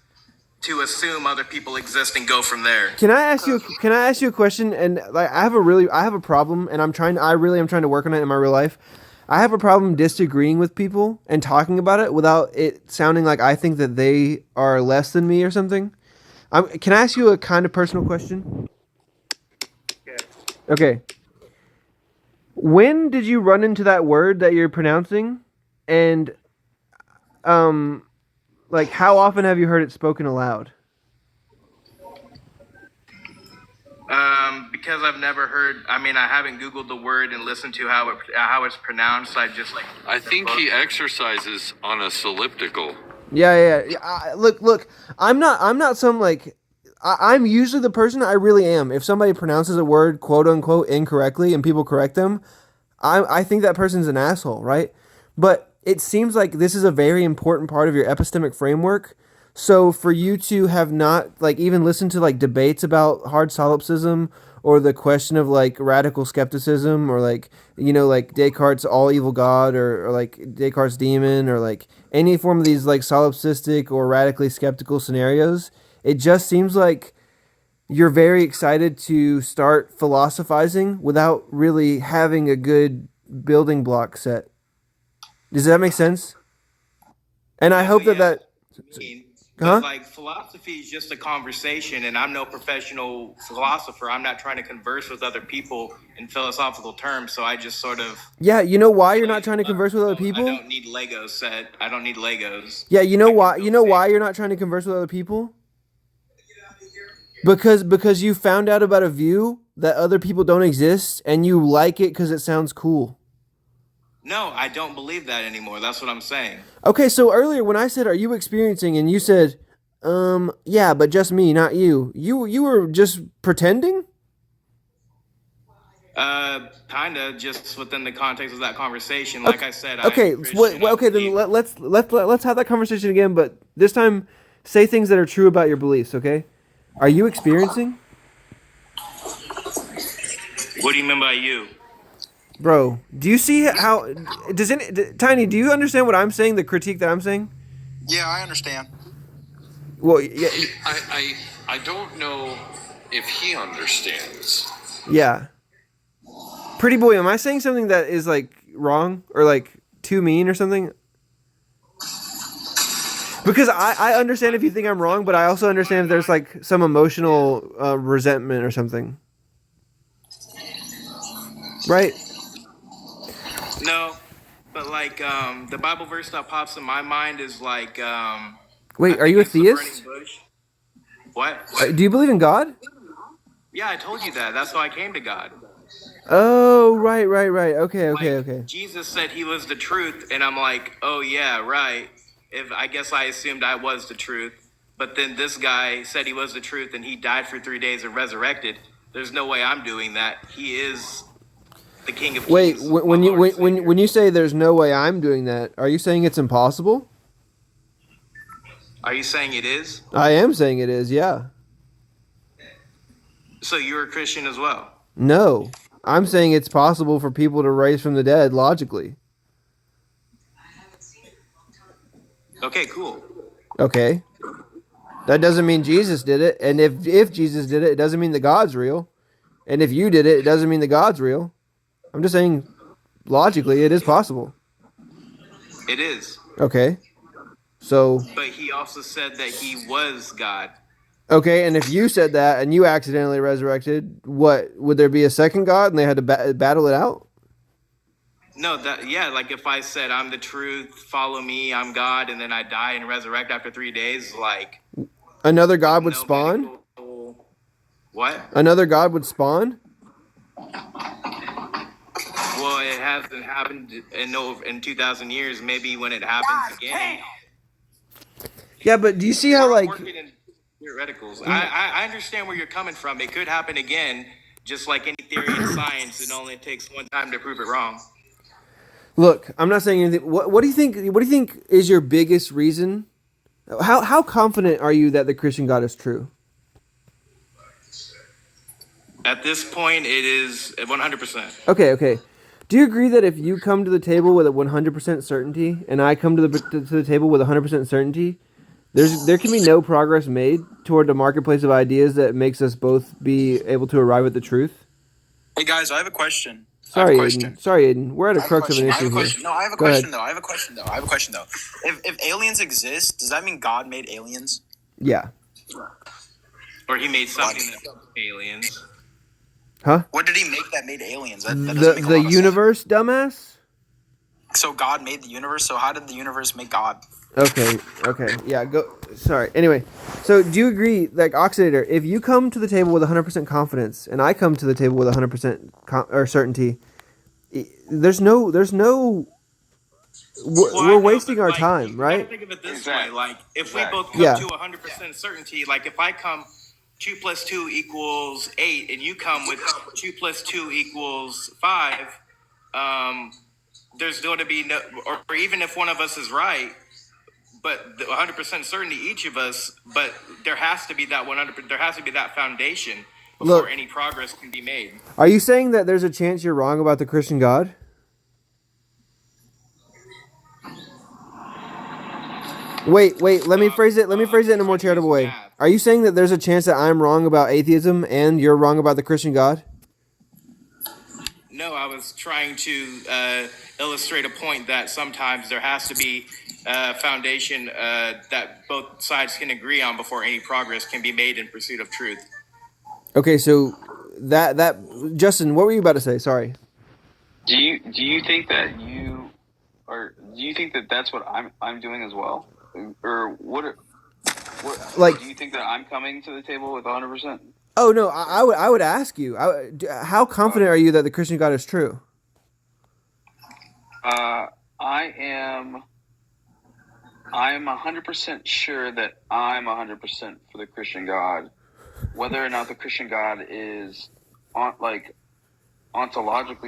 Speaker 10: to assume other people exist and go from there.
Speaker 3: Can I ask you a question? And I have a problem, and I'm trying to work on it in my real life. I have a problem disagreeing with people and talking about it without it sounding like I think that they are less than me or something. Can I ask you a kind of personal question? Okay. When did you run into that word that you're pronouncing? And how often have you heard it spoken aloud?
Speaker 10: Because I've never heard. I mean, I haven't Googled the word and listened to how it's pronounced.
Speaker 11: I think he exercises on a soliptical.
Speaker 3: Yeah. Look. I'm not some I'm usually the person. I really am. If somebody pronounces a word quote unquote incorrectly and people correct them, I think that person's an asshole, right? But it seems like this is a very important part of your epistemic framework. So for you to have not even listened to debates about hard solipsism or the question of radical skepticism or Descartes' all evil God or Descartes' demon or any form of these solipsistic or radically skeptical scenarios, it just seems like you're very excited to start philosophizing without really having a good building block set. Does that make sense? And I hope that Huh?
Speaker 10: Like, philosophy is just a conversation, and I'm no professional philosopher. I'm not trying to converse with other people in philosophical terms, so I just sort of.
Speaker 3: Yeah, you know why you're not trying to converse with other
Speaker 10: I
Speaker 3: people?
Speaker 10: don't need Legos set. I don't need Legos.
Speaker 3: Yeah, you know why? You know why you're not trying to converse with other people? Because you found out about a view that other people don't exist, and you like it because it sounds cool.
Speaker 10: No, I don't believe that anymore. That's what I'm saying.
Speaker 3: Okay, so earlier when I said, "Are you experiencing?" and you said, yeah, but just me, not you." You were just pretending?
Speaker 10: Kinda just within the context of that conversation. Like I said,
Speaker 3: Okay,
Speaker 10: I'm Christian.
Speaker 3: okay, then let's have that conversation again, but this time say things that are true about your beliefs, okay? Are you experiencing?
Speaker 10: What do you mean by you?
Speaker 3: Bro, do you see how Tiny, do you understand what I'm saying, the critique that I'm saying?
Speaker 5: Yeah, I understand.
Speaker 3: Well, yeah,
Speaker 11: I don't know if he understands.
Speaker 3: yeah. Pretty boy, am I saying something that is like wrong or like too mean or something? Because I understand if you think I'm wrong, but I also understand if there's like some emotional resentment or something. Right?
Speaker 10: No, but like the Bible verse that pops in my mind is like
Speaker 3: Wait, are you a theist?
Speaker 10: What?
Speaker 3: Do you believe in God?
Speaker 10: Yeah, I told you that. That's how I came to God.
Speaker 3: Oh, right. Okay.
Speaker 10: Jesus said he was the truth, and I'm like, oh yeah, right. If I guess I assumed I was the truth, but then this guy said he was the truth, and he died for 3 days and resurrected. There's no way I'm doing that. He is the King of
Speaker 3: Wait,
Speaker 10: Kings.
Speaker 3: when you say there's no way I'm doing that, are you saying it's impossible?
Speaker 10: Are you saying it is?
Speaker 3: I am saying it is, yeah.
Speaker 10: So you're a Christian as well?
Speaker 3: No. I'm saying it's possible for people to rise from the dead logically.
Speaker 10: Okay, cool.
Speaker 3: Okay. That doesn't mean Jesus did it. And if Jesus did it, it doesn't mean the God's real. And if you did it, it doesn't mean the God's real. I'm just saying logically it is possible.
Speaker 10: It is.
Speaker 3: Okay. So.
Speaker 10: But he also said that he was God.
Speaker 3: Okay, and if you said that and you accidentally resurrected, what would there be a second God and they had to battle it out?
Speaker 10: No, like if I said I'm the truth, follow me, I'm God, and then I die and resurrect after 3 days, like
Speaker 3: another God would spawn?
Speaker 10: What?
Speaker 3: Another God would spawn?
Speaker 10: Well, it hasn't happened in 2,000 years. Maybe when it happens again.
Speaker 3: Yeah, but do you see how like
Speaker 10: theoreticals? I understand where you're coming from. It could happen again, just like any theory in science. It only takes one time to prove it wrong.
Speaker 3: Look, I'm not saying anything. What do you think? What do you think is your biggest reason? How confident are you that the Christian God is true?
Speaker 10: At this point, it is 100%.
Speaker 3: Okay. Do you agree that if you come to the table with a 100% certainty, and I come to the table with 100% certainty, there can be no progress made toward the marketplace of ideas that makes us both be able to arrive at the truth?
Speaker 4: Hey guys, I have a question.
Speaker 3: Sorry, Aiden. We're at a crux of an issue here.
Speaker 4: No, I have a question though. I have a question though. If aliens exist, does that mean God made aliens?
Speaker 3: Yeah.
Speaker 10: Or he made something that was aliens.
Speaker 3: Huh?
Speaker 4: What did he make that made aliens? That doesn't make
Speaker 3: the universe, dumbass?
Speaker 4: So God made the universe, so how did the universe make God?
Speaker 3: Okay. Yeah, go. Sorry. Anyway, so do you agree, like, Oxidator, if you come to the table with 100% confidence, and I come to the table with 100% certainty, there's no we're wasting our time, right?
Speaker 10: Think of it this way, like, if we both come to 100% certainty, like, if I come 2 + 2 = 8, and you come with 2 + 2 = 5, there's going to be no, or even if one of us is right, but 100% certainty each of us, but there has to be that 100%. There has to be that foundation before any progress can be made.
Speaker 3: Are you saying that there's a chance you're wrong about the Christian God? Wait. Let me phrase it in a more charitable way. Are you saying that there's a chance that I'm wrong about atheism and you're wrong about the Christian God?
Speaker 10: No, I was trying to illustrate a point that sometimes there has to be foundation that both sides can agree on before any progress can be made in pursuit of truth.
Speaker 3: Okay, so that Justin, what were you about to say? Sorry.
Speaker 7: Do you think that that's what I'm doing as well, or what
Speaker 3: Like,
Speaker 7: do you think that I'm coming to the table with 100%?
Speaker 3: oh no, I would ask you, how confident are you that the Christian God is true?
Speaker 7: I am 100% sure that I'm 100% for the Christian God. Whether or not the Christian God is ontologically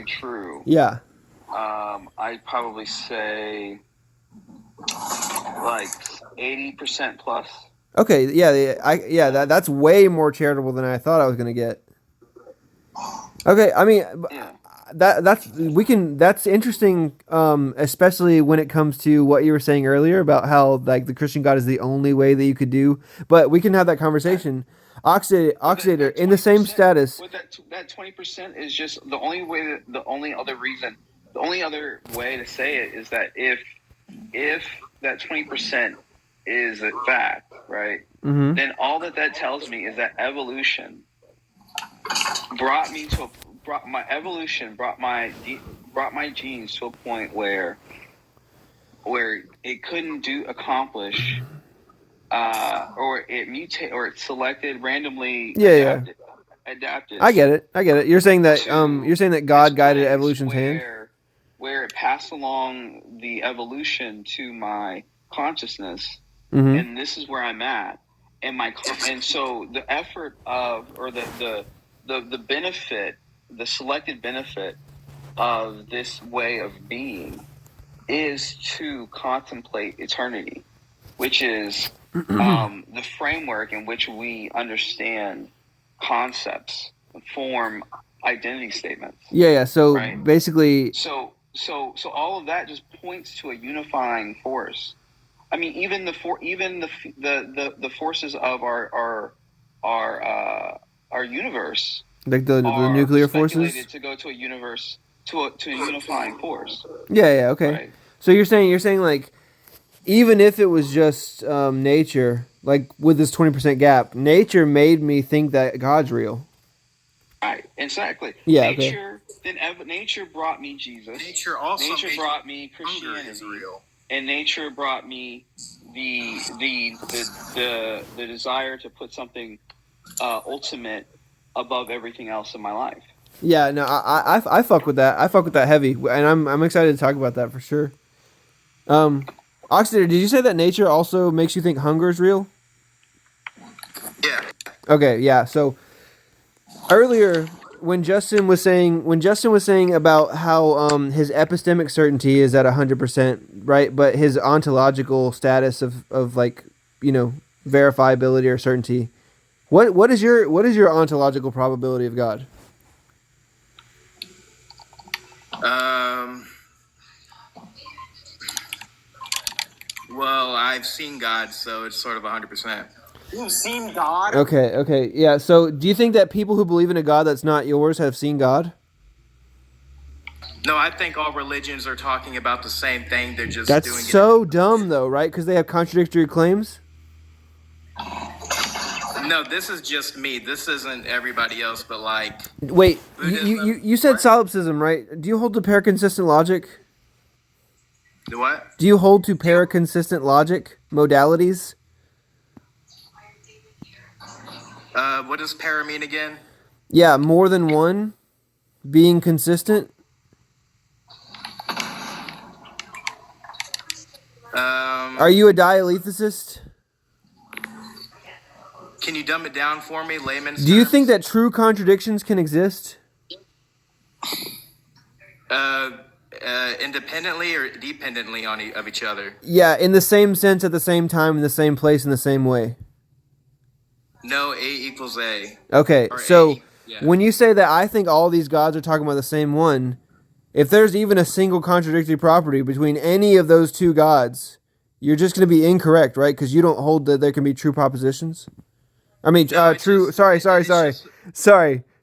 Speaker 7: true,
Speaker 3: Yeah.
Speaker 7: I'd probably say like 80% plus.
Speaker 3: Okay, yeah, that's way more charitable than I thought I was gonna get. Okay, I mean,
Speaker 7: Yeah.
Speaker 3: that's interesting, especially when it comes to what you were saying earlier about how like the Christian God is the only way that you could do. But we can have that conversation. Oxidator in the same status.
Speaker 7: With that 20% is just the only way. The only other way to say it is that if that 20% is a fact, right?
Speaker 3: Mm-hmm.
Speaker 7: Then all that tells me is that evolution brought my genes to a point where it couldn't accomplish or it mutate or it selected randomly adapted.
Speaker 3: I get it. You're saying that God guided evolution's hand.
Speaker 7: Where it passed along the evolution to my consciousness,
Speaker 3: Mm-hmm.
Speaker 7: and this is where I'm at, and so the effort of or the benefit, the selected benefit of this way of being is to contemplate eternity, which is the framework in which we understand concepts, form identity statements.
Speaker 3: Yeah. So
Speaker 7: right?
Speaker 3: basically,
Speaker 7: So all of that just points to a unifying force. I mean, even the forces of our universe,
Speaker 3: like the nuclear forces,
Speaker 7: to go to a universe to a unifying force.
Speaker 3: Yeah. Okay.
Speaker 7: Right.
Speaker 3: So you're saying like, even if it was just nature, like with this 20% gap, nature made me think that God's real.
Speaker 7: Right. Exactly.
Speaker 3: Yeah.
Speaker 7: Nature. Then nature brought me Jesus.
Speaker 10: Nature also
Speaker 7: brought me Christianity.
Speaker 10: Is real.
Speaker 7: And nature brought me the desire to put something ultimate above everything else in my life.
Speaker 3: Yeah, no, I fuck with that. I fuck with that heavy, and I'm excited to talk about that for sure. Oxidator, did you say that nature also makes you think hunger is real?
Speaker 10: Yeah.
Speaker 3: Okay, yeah. So earlier, when Justin was saying about how his epistemic certainty is at 100%, right? But his ontological status of like, verifiability or certainty. What is your ontological probability of God?
Speaker 10: Well, I've seen God, so it's sort of 100%.
Speaker 4: You've seen God?
Speaker 3: Okay, yeah. So, do you think that people who believe in a God that's not yours have seen God?
Speaker 10: No, I think all religions are talking about the same thing. They're just
Speaker 3: That's
Speaker 10: doing
Speaker 3: so dumb, though, right? Because they have contradictory claims.
Speaker 10: No, this is just me. This isn't everybody else, but like.
Speaker 3: Wait, you said solipsism, right? Do you hold to paraconsistent logic?
Speaker 10: The what?
Speaker 3: Do you hold to paraconsistent logic modalities?
Speaker 10: What does para mean again?
Speaker 3: Yeah, more than one being consistent. Are you a dialethicist?
Speaker 10: Can you dumb it down for me, layman's
Speaker 3: Do you
Speaker 10: terms?
Speaker 3: think that true contradictions can exist?
Speaker 10: Independently or dependently of each other?
Speaker 3: Yeah, in the same sense, at the same time, in the same place, in the same way.
Speaker 10: No, A equals A.
Speaker 3: Okay,
Speaker 10: Or
Speaker 3: so
Speaker 10: yeah.
Speaker 3: when you say that I think all these gods are talking about the same one, if there's even a single contradictory property between any of those two gods, you're just going to be incorrect, right? Because you don't hold that there can be true propositions. I mean,
Speaker 10: No,
Speaker 3: true. Sorry.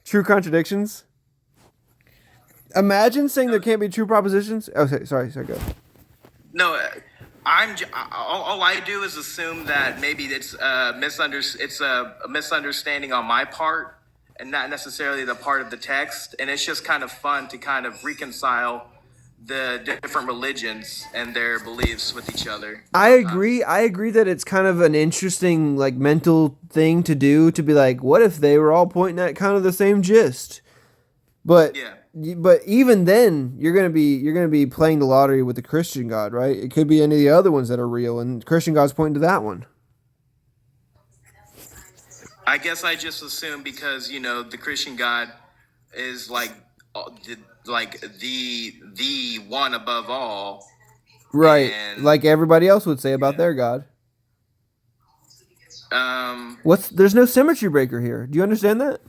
Speaker 3: True contradictions. Imagine saying there can't be true propositions. Oh, sorry. Go.
Speaker 10: No, All I do is assume that maybe it's a misunderstanding on my part and not necessarily the part of the text. And it's just kind of fun to kind of reconcile the different religions and their beliefs with each other.
Speaker 3: I agree. I agree that it's kind of an interesting, like, mental thing to do, to be like, what if they were all pointing at kind of the same gist? But
Speaker 10: Yeah.
Speaker 3: but even then, you're gonna be playing the lottery with the Christian God, right? It could be any of the other ones that are real, and Christian God's pointing to that one.
Speaker 10: I guess I just assume because the Christian God is like the one above all.
Speaker 3: Right,
Speaker 10: And,
Speaker 3: like everybody else would say about their God. There's no symmetry breaker here. Do you understand that?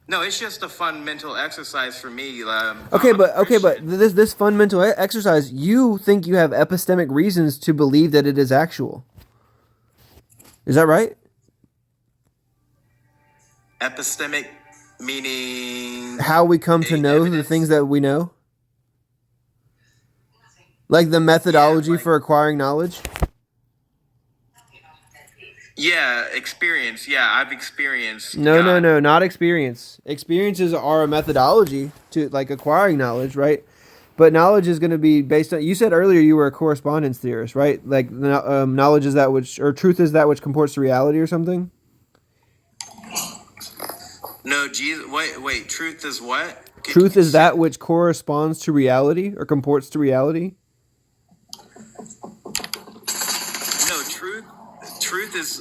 Speaker 10: No, it's just a fun mental exercise for me.
Speaker 3: Okay, but this fundamental exercise, you think you have epistemic reasons to believe that it is actual. Is that right?
Speaker 10: Epistemic meaning
Speaker 3: how we come to know the things that we know? Like the methodology for acquiring knowledge?
Speaker 10: Yeah, experience. Yeah, I've experienced.
Speaker 3: No, not experience. Experiences are a methodology to like acquiring knowledge, right? But knowledge is going to be based on. You said earlier you were a correspondence theorist, right? Like knowledge is that which, or truth is that which comports to reality, or something.
Speaker 10: No, Jesus. Wait. Truth is what?
Speaker 3: Truth is that which corresponds to reality or comports to reality.
Speaker 10: No, truth is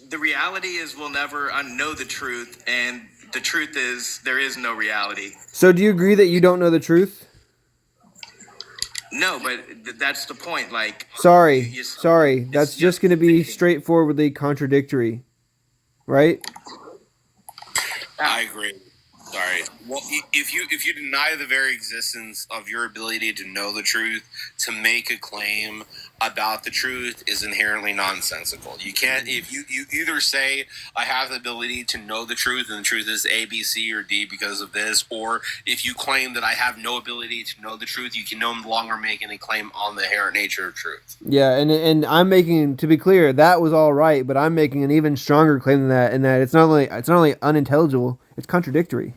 Speaker 10: the reality is we'll never know the truth, and the truth is there is no reality.
Speaker 3: So do you agree that you don't know the truth?
Speaker 10: No, but that's the point. Like,
Speaker 3: sorry, that's just going to be straightforwardly contradictory, right?
Speaker 12: I agree. Sorry. Well, if you deny the very existence of your ability to know the truth, to make a claim about the truth is inherently nonsensical. You can't, if you either say I have the ability to know the truth and the truth is A, B, C, or D because of this, or if you claim that I have no ability to know the truth, you can no longer make any claim on the inherent nature of truth.
Speaker 3: Yeah, and I'm making, to be clear, that was all right, but I'm making an even stronger claim than that, in that it's not only unintelligible, it's contradictory.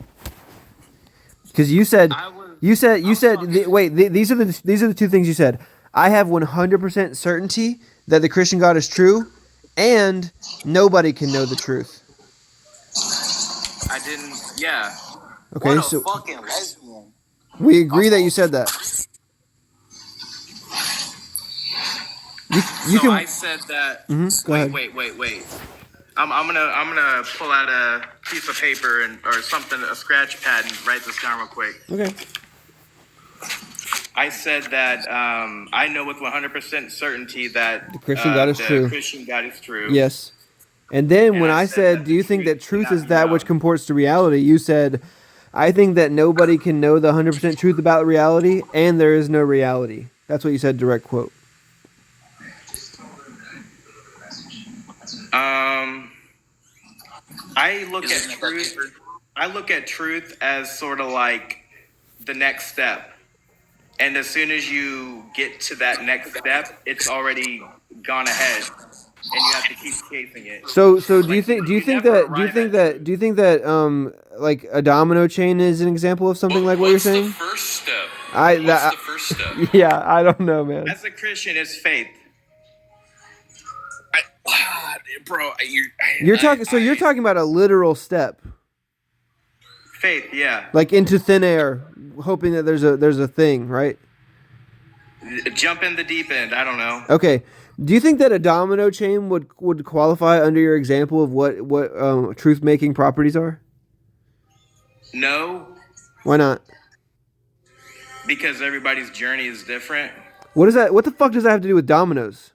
Speaker 3: Because you said these are the two things you said. I have 100% certainty that the Christian God is true, and nobody can know the truth.
Speaker 10: I didn't. Yeah.
Speaker 3: Okay,
Speaker 10: what a
Speaker 3: so
Speaker 10: fucking lesbian.
Speaker 3: We agree that you said that.
Speaker 10: I said that.
Speaker 3: Go ahead.
Speaker 10: Wait. I'm gonna pull out a piece of paper or something, a scratch pad, and write this down real quick.
Speaker 3: Okay.
Speaker 10: I said that I know with 100% certainty that
Speaker 3: the Christian God is true.
Speaker 10: Christian God is true.
Speaker 3: Yes. And then when I said, do you think that truth is that which comports to reality? You said, I think that nobody can know the 100% truth about reality, and there is no reality. That's what you said, direct quote.
Speaker 10: I look at truth as sort of like the next step. And as soon as you get to that next step, it's already gone ahead, and you have to keep chasing it.
Speaker 3: So do you think that like a domino chain is an example of something like what you're saying?
Speaker 11: What's the first step?
Speaker 3: What's
Speaker 11: the first step?
Speaker 3: Yeah, I don't know, man.
Speaker 10: As a Christian, it's faith.
Speaker 12: Bro,
Speaker 3: you're talking about a literal step.
Speaker 10: Faith, yeah.
Speaker 3: Like into thin air, hoping that there's a thing, right?
Speaker 10: Jump in the deep end. I don't know.
Speaker 3: Okay. Do you think that a domino chain would qualify under your example of what truth making properties are?
Speaker 10: No.
Speaker 3: Why not?
Speaker 10: Because everybody's journey is different.
Speaker 3: What is that? What the fuck does that have to do with dominoes?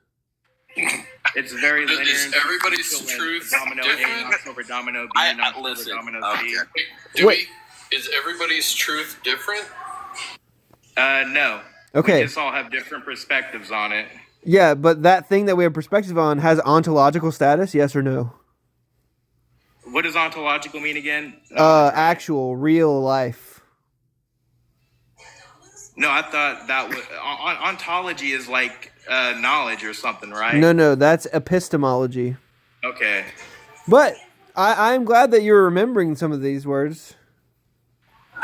Speaker 10: It's very linear.
Speaker 11: Is everybody's truth
Speaker 10: domino
Speaker 11: different?
Speaker 10: A knocks over domino B, knocks over domino C.
Speaker 11: Is everybody's truth different?
Speaker 10: No.
Speaker 3: Okay.
Speaker 10: We just all have different perspectives on it.
Speaker 3: Yeah, but that thing that we have perspective on has ontological status, yes or no?
Speaker 10: What does ontological mean again?
Speaker 3: Actual, real life.
Speaker 10: No, I thought that was ontology is like knowledge or something, right?
Speaker 3: No, that's epistemology.
Speaker 10: Okay.
Speaker 3: But I'm glad that you're remembering some of these words.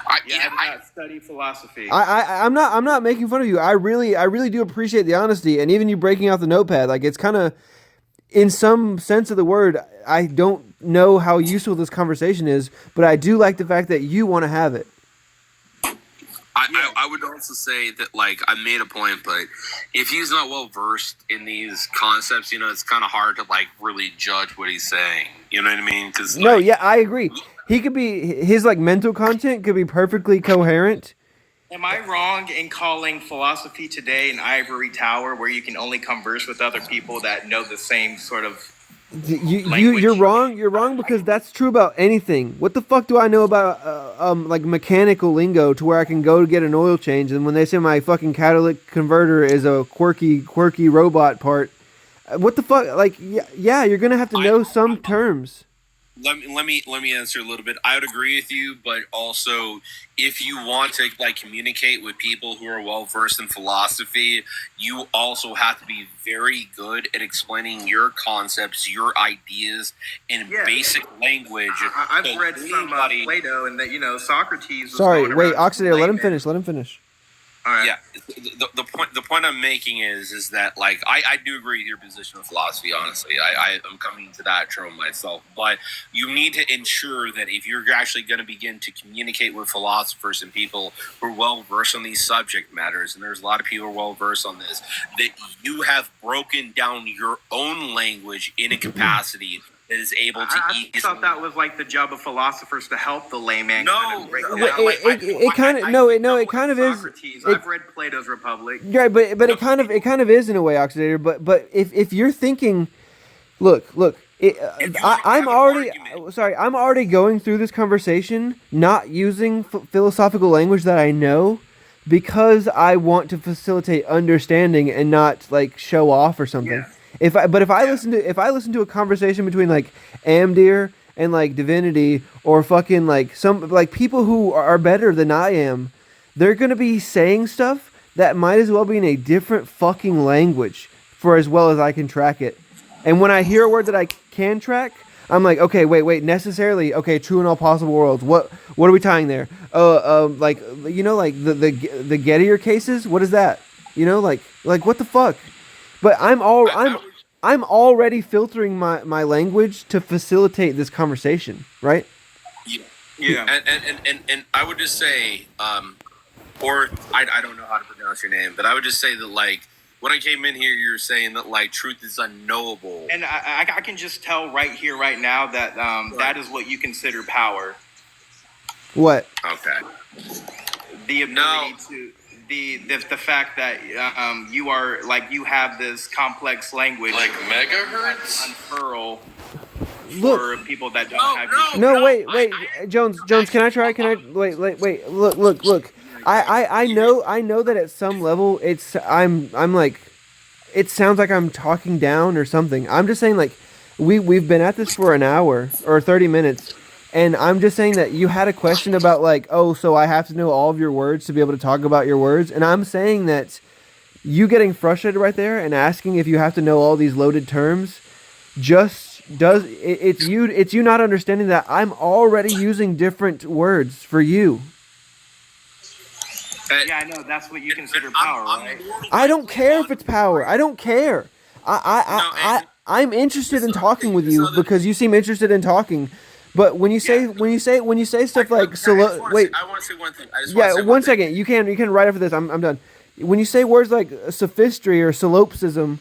Speaker 10: I did not study philosophy.
Speaker 3: I'm not making fun of you. I really do appreciate the honesty, and even you breaking out the notepad. Like, it's kind of, in some sense of the word, I don't know how useful this conversation is, but I do like the fact that you want to have it.
Speaker 12: I would also say that, like, I made a point, but if he's not well versed in these concepts, you know, it's kind of hard to, like, really judge what he's saying. You know what I mean? Cause,
Speaker 3: No,
Speaker 12: like,
Speaker 3: yeah, I agree. He could be, his like mental content could be perfectly coherent.
Speaker 10: Am I wrong in calling philosophy today an ivory tower where you can only converse with other people that know the same sort of
Speaker 3: You're wrong. You're wrong because that's true about anything. What the fuck do I know about like mechanical lingo to where I can go to get an oil change, and when they say my fucking catalytic converter is a quirky robot part, what the fuck? Like, yeah, you're gonna have to know some terms.
Speaker 12: let me answer a little bit. I would agree with you, but also if you want to like communicate with people who are well versed in philosophy, you also have to be very good at explaining your concepts, your ideas in basic language.
Speaker 10: I've read some Plato, and that Socrates. Was
Speaker 3: Sorry,
Speaker 10: going
Speaker 3: wait,
Speaker 10: around
Speaker 3: Oxidator, let him finish. Let him finish.
Speaker 10: All right.
Speaker 12: Yeah, the point I'm making is that like I do agree with your position of philosophy. Honestly, I am coming to that term myself. But you need to ensure that if you're actually going to begin to communicate with philosophers and people who are well versed on these subject matters, and there's a lot of people who are well versed on this, that you have broken down your own language in a capacity that is able to
Speaker 10: I thought that was like the job of philosophers to help the layman.
Speaker 12: No,
Speaker 3: it kind of is.
Speaker 10: I've read Plato's Republic.
Speaker 3: Right, but it kind of is in a way, Oxidator. But if you're thinking, look, I'm already going through this conversation not using philosophical language that I know, because I want to facilitate understanding and not like show off or something.
Speaker 10: Yeah.
Speaker 3: If I listen to a conversation between like Amdir and like Divinity, or fucking like some like people who are better than I am, they're gonna be saying stuff that might as well be in a different fucking language for as well as I can track it. And when I hear a word that I can track, I'm like, okay, wait, necessarily, okay, true in all possible worlds. What are we tying there? Like like the Gettier cases. What is that? Like what the fuck? But I'm already filtering my language to facilitate this conversation, right?
Speaker 12: Yeah. And I would just say, or I don't know how to pronounce your name, but I would just say that like when I came in here, you're saying that like truth is unknowable,
Speaker 10: and I can just tell right here, right now that that is what you consider power.
Speaker 3: What?
Speaker 12: Okay.
Speaker 10: The ability to. The fact that you are like you have this complex language
Speaker 11: like megahertz
Speaker 10: unfurl
Speaker 3: for
Speaker 10: people that don't have.
Speaker 3: No, wait, Jones, can I try? Can I wait? Look. I know that at some level I'm like, it sounds like I'm talking down or something. I'm just saying like we've been at this for an hour or 30 minutes. And I'm just saying that you had a question about like, oh, so I have to know all of your words to be able to talk about your words. And I'm saying that you getting frustrated right there and asking if you have to know all these loaded terms it's you not understanding that I'm already using different words for you.
Speaker 10: Yeah, I know. That's what you consider power, right?
Speaker 3: I don't care if it's power. I don't care. I'm interested in talking with you because you seem interested in talking. But when you say stuff like wait,
Speaker 12: I want to say one thing.
Speaker 3: One second. You can right after this. I'm done. When you say words like sophistry or solipsism,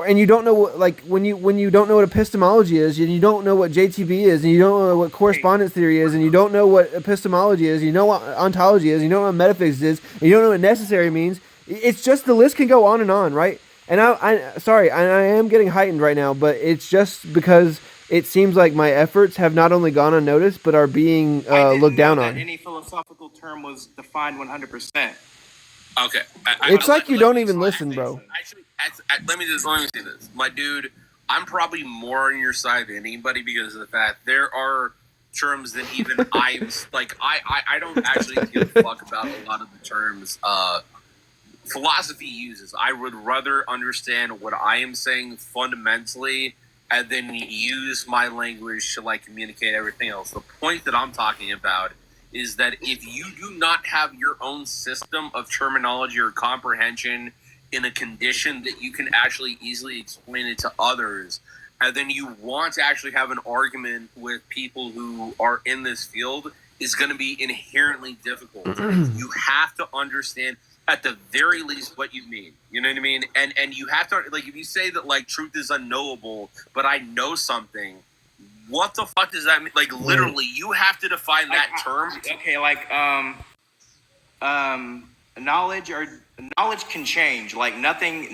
Speaker 3: and you don't know what, like when you don't know what epistemology is, and you don't know what JTB is, and you don't know what correspondence theory is, and you don't know what epistemology is, you know what ontology is, you know what metaphysics is, and you don't know what necessary means. It's just the list can go on, right? And I am getting heightened right now, but it's just because it seems like my efforts have not only gone unnoticed, but are being looked down on.
Speaker 10: Any philosophical term was defined 100%.
Speaker 12: Okay.
Speaker 3: It's like you don't even listen, bro.
Speaker 12: Actually, let me say this. My dude, I'm probably more on your side than anybody because of the fact there are terms than even I'm like I don't actually give a fuck about a lot of the terms philosophy uses. I would rather understand what I am saying fundamentally and then use my language to like communicate everything else. The point that I'm talking about is that if you do not have your own system of terminology or comprehension in a condition that you can actually easily explain it to others, and then you want to actually have an argument with people who are in this field, is going to be inherently difficult. You have to understand at the very least what you mean. You know what I mean? And you have to, like, if you say that like truth is unknowable, but I know something, what the fuck does that mean? Like, literally, you have to define that term.
Speaker 10: Okay, like knowledge can change. Like nothing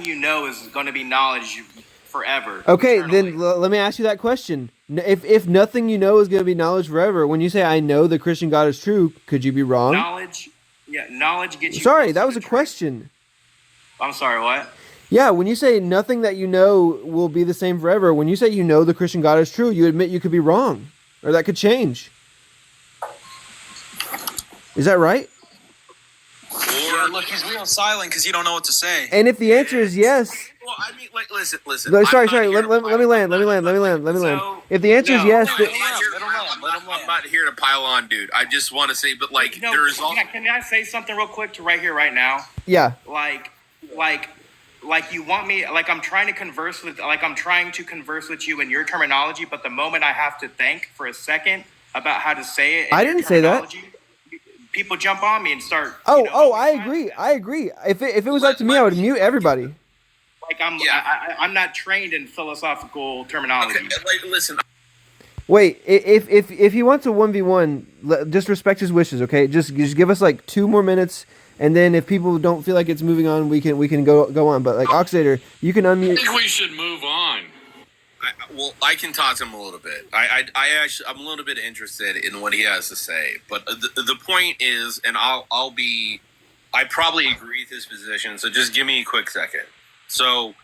Speaker 10: you know is going to be knowledge forever.
Speaker 3: Okay,
Speaker 10: eternally.
Speaker 3: then let me ask you that question. If nothing you know is going to be knowledge forever, when you say I know the Christian God is true, could you be wrong?
Speaker 10: Knowledge gets you.
Speaker 3: Sorry, that was a question.
Speaker 10: I'm sorry, what?
Speaker 3: Yeah, when you say nothing that you know will be the same forever, when you say you know the Christian God is true, you admit you could be wrong, or that could change. Is that right?
Speaker 4: Yeah, look, he's real silent because you don't know what to say.
Speaker 3: And if the answer is yes,
Speaker 12: Well, I mean, like, listen.
Speaker 3: sorry. Let me land. If the answer is yes,
Speaker 12: I'm not here to pile on, dude. I just want to say, but like, there is also.
Speaker 10: Can I say something real quick to right here, right now?
Speaker 3: Yeah.
Speaker 10: Like you want me? Like I'm trying to converse with you in your terminology, but the moment I have to think for a second about how to say it,
Speaker 3: I didn't say that.
Speaker 10: People jump on me and start.
Speaker 3: I agree. If it was up to me, I would mute everybody.
Speaker 10: Like I'm not trained in philosophical terminology.
Speaker 12: Okay, like, listen.
Speaker 3: Wait, if he wants a 1v1, just respect his wishes, okay? Just give us like 2 more minutes, and then if people don't feel like it's moving on, we can go on. But like Oxidator, you can unmute.
Speaker 11: I think we should move on.
Speaker 12: I can talk to him a little bit. I'm a little bit interested in what he has to say. But the point is, and I probably agree with his position. So just give me a quick second. So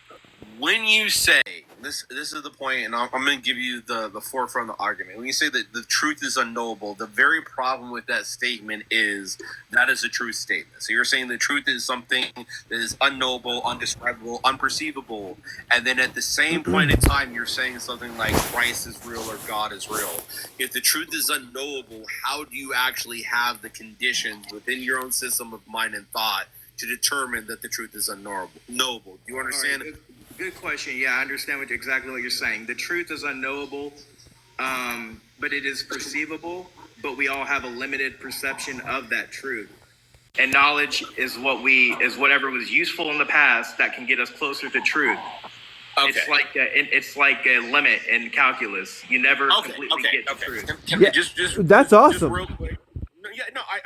Speaker 12: when you say this is the point, and I'm going to give you the forefront of the argument. When you say that the truth is unknowable, the very problem with that statement is that is a true statement. So you're saying the truth is something that is unknowable, undescribable, unperceivable, and then at the same point in time, you're saying something like Christ is real or God is real. If the truth is unknowable, how do you actually have the conditions within your own system of mind and thought to determine that the truth is unknowable? Do you understand?
Speaker 10: Right, good question. Yeah, I understand exactly what you're saying. The truth is unknowable, but it is perceivable. But we all have a limited perception of that truth. And knowledge is whatever was useful in the past that can get us closer to truth. Okay. It's like a limit in calculus. You never completely get to truth.
Speaker 3: That's awesome.
Speaker 12: Just real quick.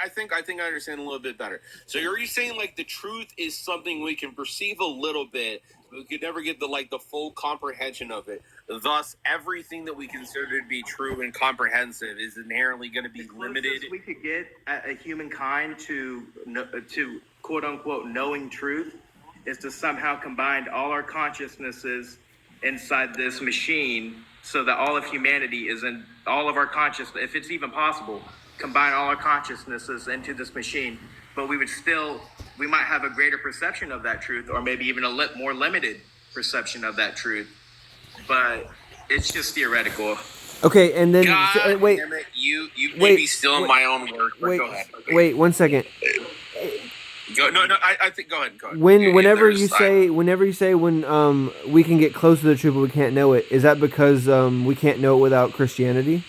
Speaker 12: I think I understand a little bit better. So are you saying like the truth is something we can perceive a little bit, but we could never get the full comprehension of it? Thus, everything that we consider to be true and comprehensive is inherently going to be limited.
Speaker 10: We could get a humankind to quote unquote knowing truth is to somehow combine all our consciousnesses inside this machine, so that all of humanity is in all of our consciousness, if it's even possible. Combine all our consciousnesses into this machine, but we might have a greater perception of that truth, or maybe even a more limited perception of that truth. But it's just theoretical.
Speaker 3: Okay, and then wait.
Speaker 12: Damn it, you may be stealing my own work. But go ahead.
Speaker 3: Wait 1 second.
Speaker 12: I think go ahead.
Speaker 3: Whenever you say when we can get close to the truth but we can't know it, is that because we can't know it without Christianity?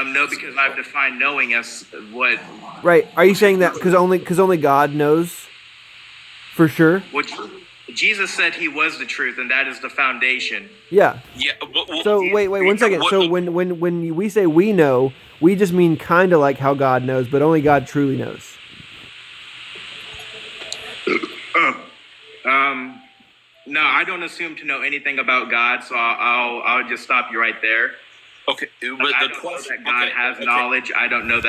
Speaker 10: No, because I've defined knowing as what.
Speaker 3: Right. Are you saying that because only God knows for sure?
Speaker 10: Well, Jesus said he was the truth, and that is the foundation.
Speaker 3: Yeah.
Speaker 12: Yeah.
Speaker 3: So wait 1 second. So when we say we know, we just mean kind of like how God knows, but only God truly knows.
Speaker 10: No, I don't assume to know anything about God, so I'll just stop you right there.
Speaker 12: Okay, but
Speaker 10: I don't know that God has knowledge. I don't know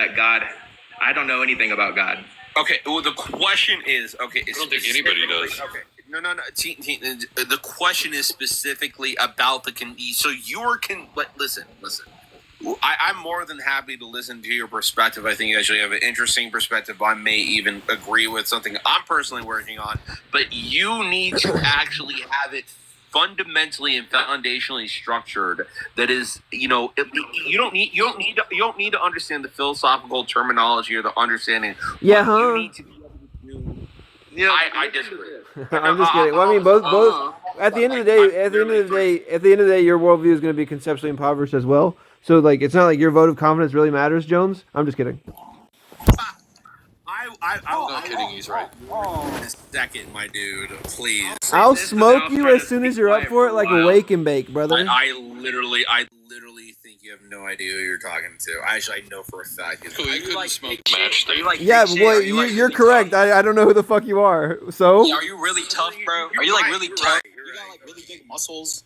Speaker 10: I don't know anything about God.
Speaker 12: Okay, well, the question is, I
Speaker 11: don't think anybody does.
Speaker 12: Okay, No. The question is specifically about the so you're listen. I'm more than happy to listen to your perspective. I think you actually have an interesting perspective. I may even agree with something I'm personally working on, but you need to actually have it fundamentally and foundationally structured. That is, you don't need to understand the philosophical terminology or the understanding.
Speaker 3: Yeah,
Speaker 12: What
Speaker 3: huh?
Speaker 12: You need to be able to do. I disagree.
Speaker 3: I'm just kidding. Well, I mean, both. At the end of the day, your worldview is going to be conceptually impoverished as well. So, like, it's not like your vote of confidence really matters, Jones. I'm just kidding.
Speaker 12: I'm
Speaker 8: not kidding. He's right.
Speaker 12: A second, my dude, please.
Speaker 3: I'll smoke you as soon as you're up for it, like a wake and bake, brother.
Speaker 12: I literally think you have no idea who you're talking to. I know for a fact.
Speaker 8: Cool, you couldn't smoke match.
Speaker 3: Yeah, boy, you're correct. I don't know who the fuck you are. So.
Speaker 4: Are you really tough, bro? Are you like really tough? You got like really big muscles.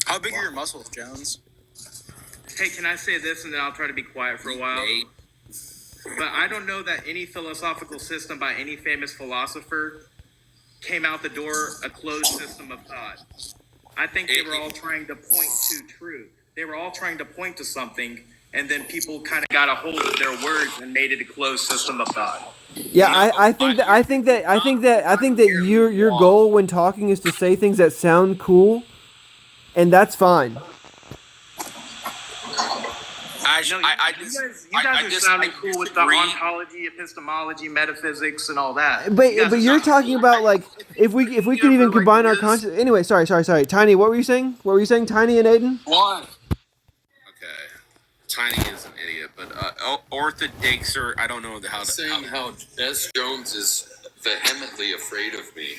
Speaker 10: How big are your muscles, Jones? Hey, can I say this and then I'll try to be quiet for a while? But I don't know that any philosophical system by any famous philosopher came out the door a closed system of thought. I think they were all trying to point to truth. They were all trying to point to something, and then people kind of got a hold of their words and made it a closed system of thought.
Speaker 3: Yeah, I think that your goal when talking is to say things that sound cool, and that's fine.
Speaker 10: You guys are sounding cool with the ontology, epistemology, metaphysics, and all that.
Speaker 3: But you're talking about like if we could even combine our conscious. Anyway, sorry. Tiny, what were you saying? What were you saying, Tiny and Aiden?
Speaker 12: What? Okay, Tiny is an idiot, but orthodoxer. I don't know how
Speaker 8: S. Jones is vehemently afraid of me.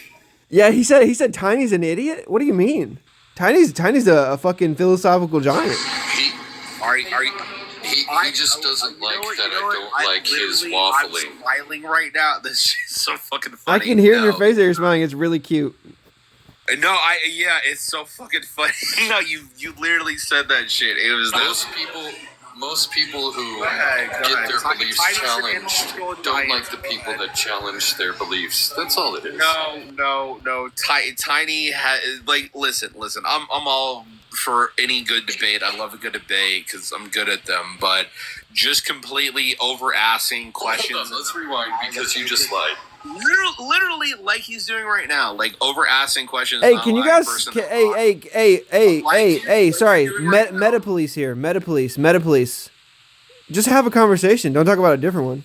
Speaker 3: Yeah, he said Tiny's an idiot. What do you mean? Tiny's a fucking philosophical giant.
Speaker 8: He just doesn't like that I don't like his waffling.
Speaker 12: I'm smiling right now. This shit's so fucking funny.
Speaker 3: I can hear in your face that you're smiling. It's really cute.
Speaker 12: No, it's so fucking funny. No, you literally said that shit. It was
Speaker 8: most people who get their beliefs challenged don't like the people that challenge their beliefs. That's all it is.
Speaker 12: No. Tiny has listen. I'm all for any good debate. I love a good debate because I'm good at them. But just completely over asking questions.
Speaker 8: Hold on, let's rewind because you just lied.
Speaker 12: Literally, like he's doing right now, like over asking questions.
Speaker 3: Hey, can you guys? Hey! Sorry, Meta Police here. Meta Police. Just have a conversation. Don't talk about a different one.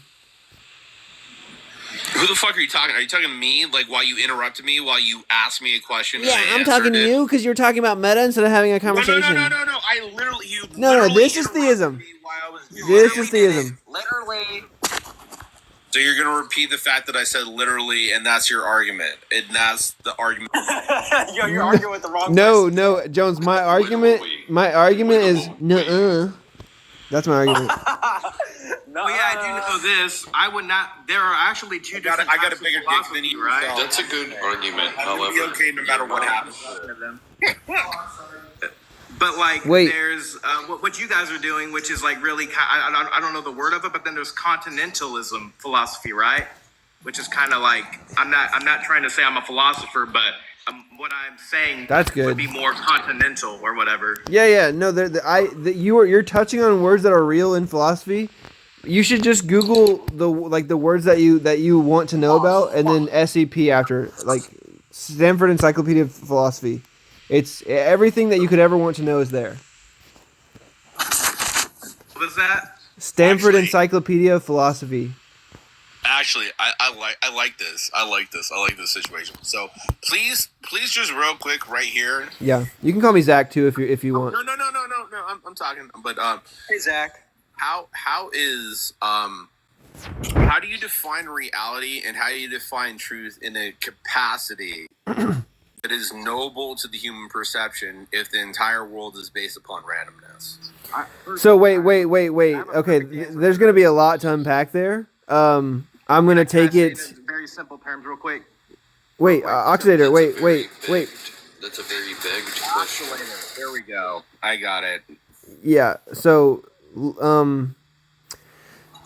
Speaker 12: Who the fuck are you talking? Are you talking to me? Like while you interrupted me, while you asked me a question?
Speaker 3: Yeah, I'm talking to you because you're talking about meta instead of having a conversation.
Speaker 12: No. I literally
Speaker 3: No. This is theism. This is theism.
Speaker 12: Literally. So you're gonna repeat the fact that I said literally, and that's your argument, and that's the argument.
Speaker 4: Yo, you're arguing with the wrong
Speaker 3: person. No, Jones. My argument is nuh-uh. That's my argument.
Speaker 10: No, I do know this. I would not. There are actually two different.
Speaker 12: I got a bigger dick than you,
Speaker 10: right?
Speaker 8: That's a good argument.
Speaker 12: However, be okay no matter what happens.
Speaker 10: But there's what you guys are doing, which is like really. I don't know the word of it, but then there's continentalism philosophy, right? Which is kind of like I'm not trying to say I'm a philosopher, but what I'm saying
Speaker 3: that's good.
Speaker 10: Would be more continental or whatever.
Speaker 3: Yeah. No, you're touching on words that are real in philosophy. You should just Google the words that you want to know about, and then SEP after, like Stanford Encyclopedia of Philosophy. It's everything that you could ever want to know is there.
Speaker 10: What is that?
Speaker 3: Stanford Encyclopedia of Philosophy.
Speaker 12: Actually, I like this. I like this situation. So please, just real quick, right here.
Speaker 3: Yeah, you can call me Zach too if you want.
Speaker 12: No. I'm talking, but
Speaker 4: Hey Zach,
Speaker 12: how do you define reality and how do you define truth in a capacity that is knowable to the human perception if the entire world is based upon randomness?
Speaker 3: So wait. Okay, there's gonna be a lot to unpack there. I'm gonna take it.
Speaker 10: In very simple terms, real quick.
Speaker 3: Wait, Oxidator. Wait.
Speaker 8: That's a very vague question.
Speaker 12: There we go. I got it.
Speaker 3: Yeah. So,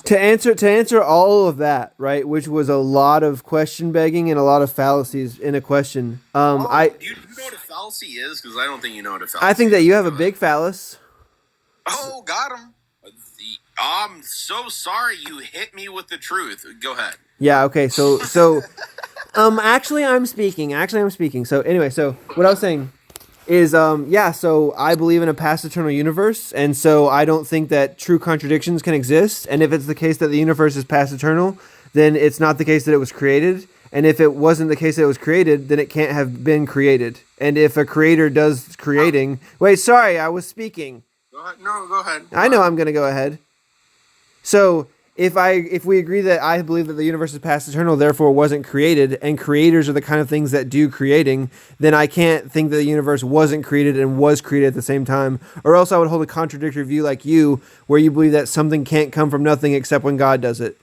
Speaker 3: To answer all of that, right, which was a lot of question begging and a lot of fallacies in a question.
Speaker 12: Do you know what a fallacy is? Because I don't think you know what a fallacy is.
Speaker 3: I think that you have a big phallus.
Speaker 12: Oh, got him. I'm so sorry you hit me with the truth. Go ahead.
Speaker 3: Yeah, okay. So actually I'm speaking. So anyway, so what I was saying is so I believe in a past eternal universe, and so I don't think that true contradictions can exist. And if it's the case that the universe is past eternal, then it's not the case that it was created. And if it wasn't the case that it was created, then it can't have been created. And if a creator does creating, wait, sorry, I was speaking.
Speaker 12: Go ahead. No, go ahead.
Speaker 3: I know I'm going to go ahead. So if we agree that I believe that the universe is past eternal, therefore wasn't created, and creators are the kind of things that do creating, then I can't think that the universe wasn't created and was created at the same time. Or else I would hold a contradictory view like you, where you believe that something can't come from nothing except when God does it.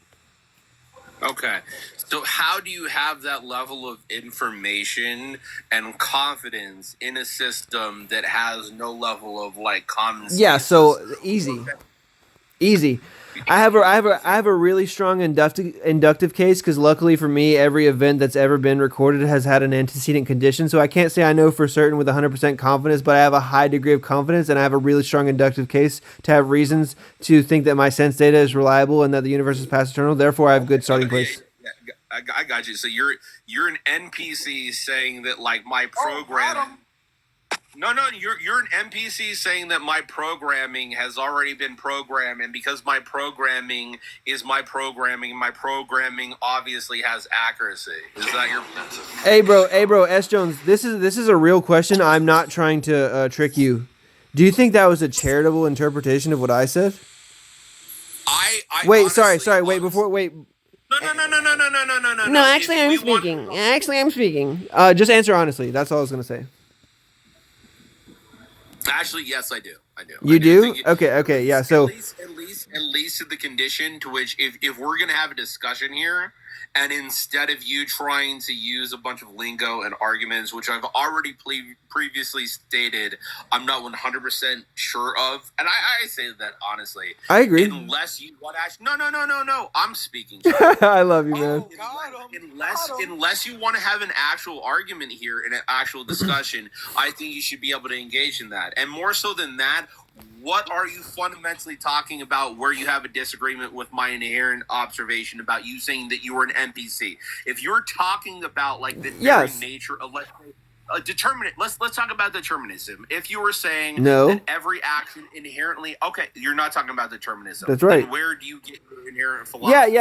Speaker 12: Okay. So how do you have that level of information and confidence in a system that has no level of like common sense?
Speaker 3: Yeah, so easy. I have a really strong inductive case because luckily for me, every event that's ever been recorded has had an antecedent condition. So I can't say I know for certain with 100% confidence, but I have a high degree of confidence, and I have a really strong inductive case to have reasons to think that my sense data is reliable and that the universe is past eternal. Therefore, I have a good starting place.
Speaker 12: I got you. So you're an NPC saying that like my program. No, you're an NPC saying that my programming has already been programmed, and because my programming is my programming obviously has accuracy. Is that your?
Speaker 3: Hey, bro, S. Jones. This is a real question. I'm not trying to trick you. Do you think that was a charitable interpretation of what I said?
Speaker 12: I
Speaker 3: wait.
Speaker 12: Honestly,
Speaker 3: sorry. Wait. Before. Wait.
Speaker 12: No.
Speaker 3: No, actually, I'm speaking. Just answer honestly. That's all I was gonna say.
Speaker 12: Actually, yes, I do.
Speaker 3: You do? Okay, yeah. So
Speaker 12: at least to the condition to which if we're gonna have a discussion here, and instead of you trying to use a bunch of lingo and arguments, which I've already previously stated, I'm not 100% sure of, and I say that honestly.
Speaker 3: I agree.
Speaker 12: Unless you want to no. I'm speaking.
Speaker 3: I love you, man.
Speaker 12: Unless you want to have an actual argument here and an actual discussion, I think you should be able to engage in that. And more so than that, what are you fundamentally talking about where you have a disagreement with my inherent observation about you saying that you were an NPC? If you're talking about like the very nature of determinate, let's talk about determinism. If you were saying that every action inherently, okay, you're not talking about determinism.
Speaker 3: That's right.
Speaker 12: Then where do you get your inherent philosophy?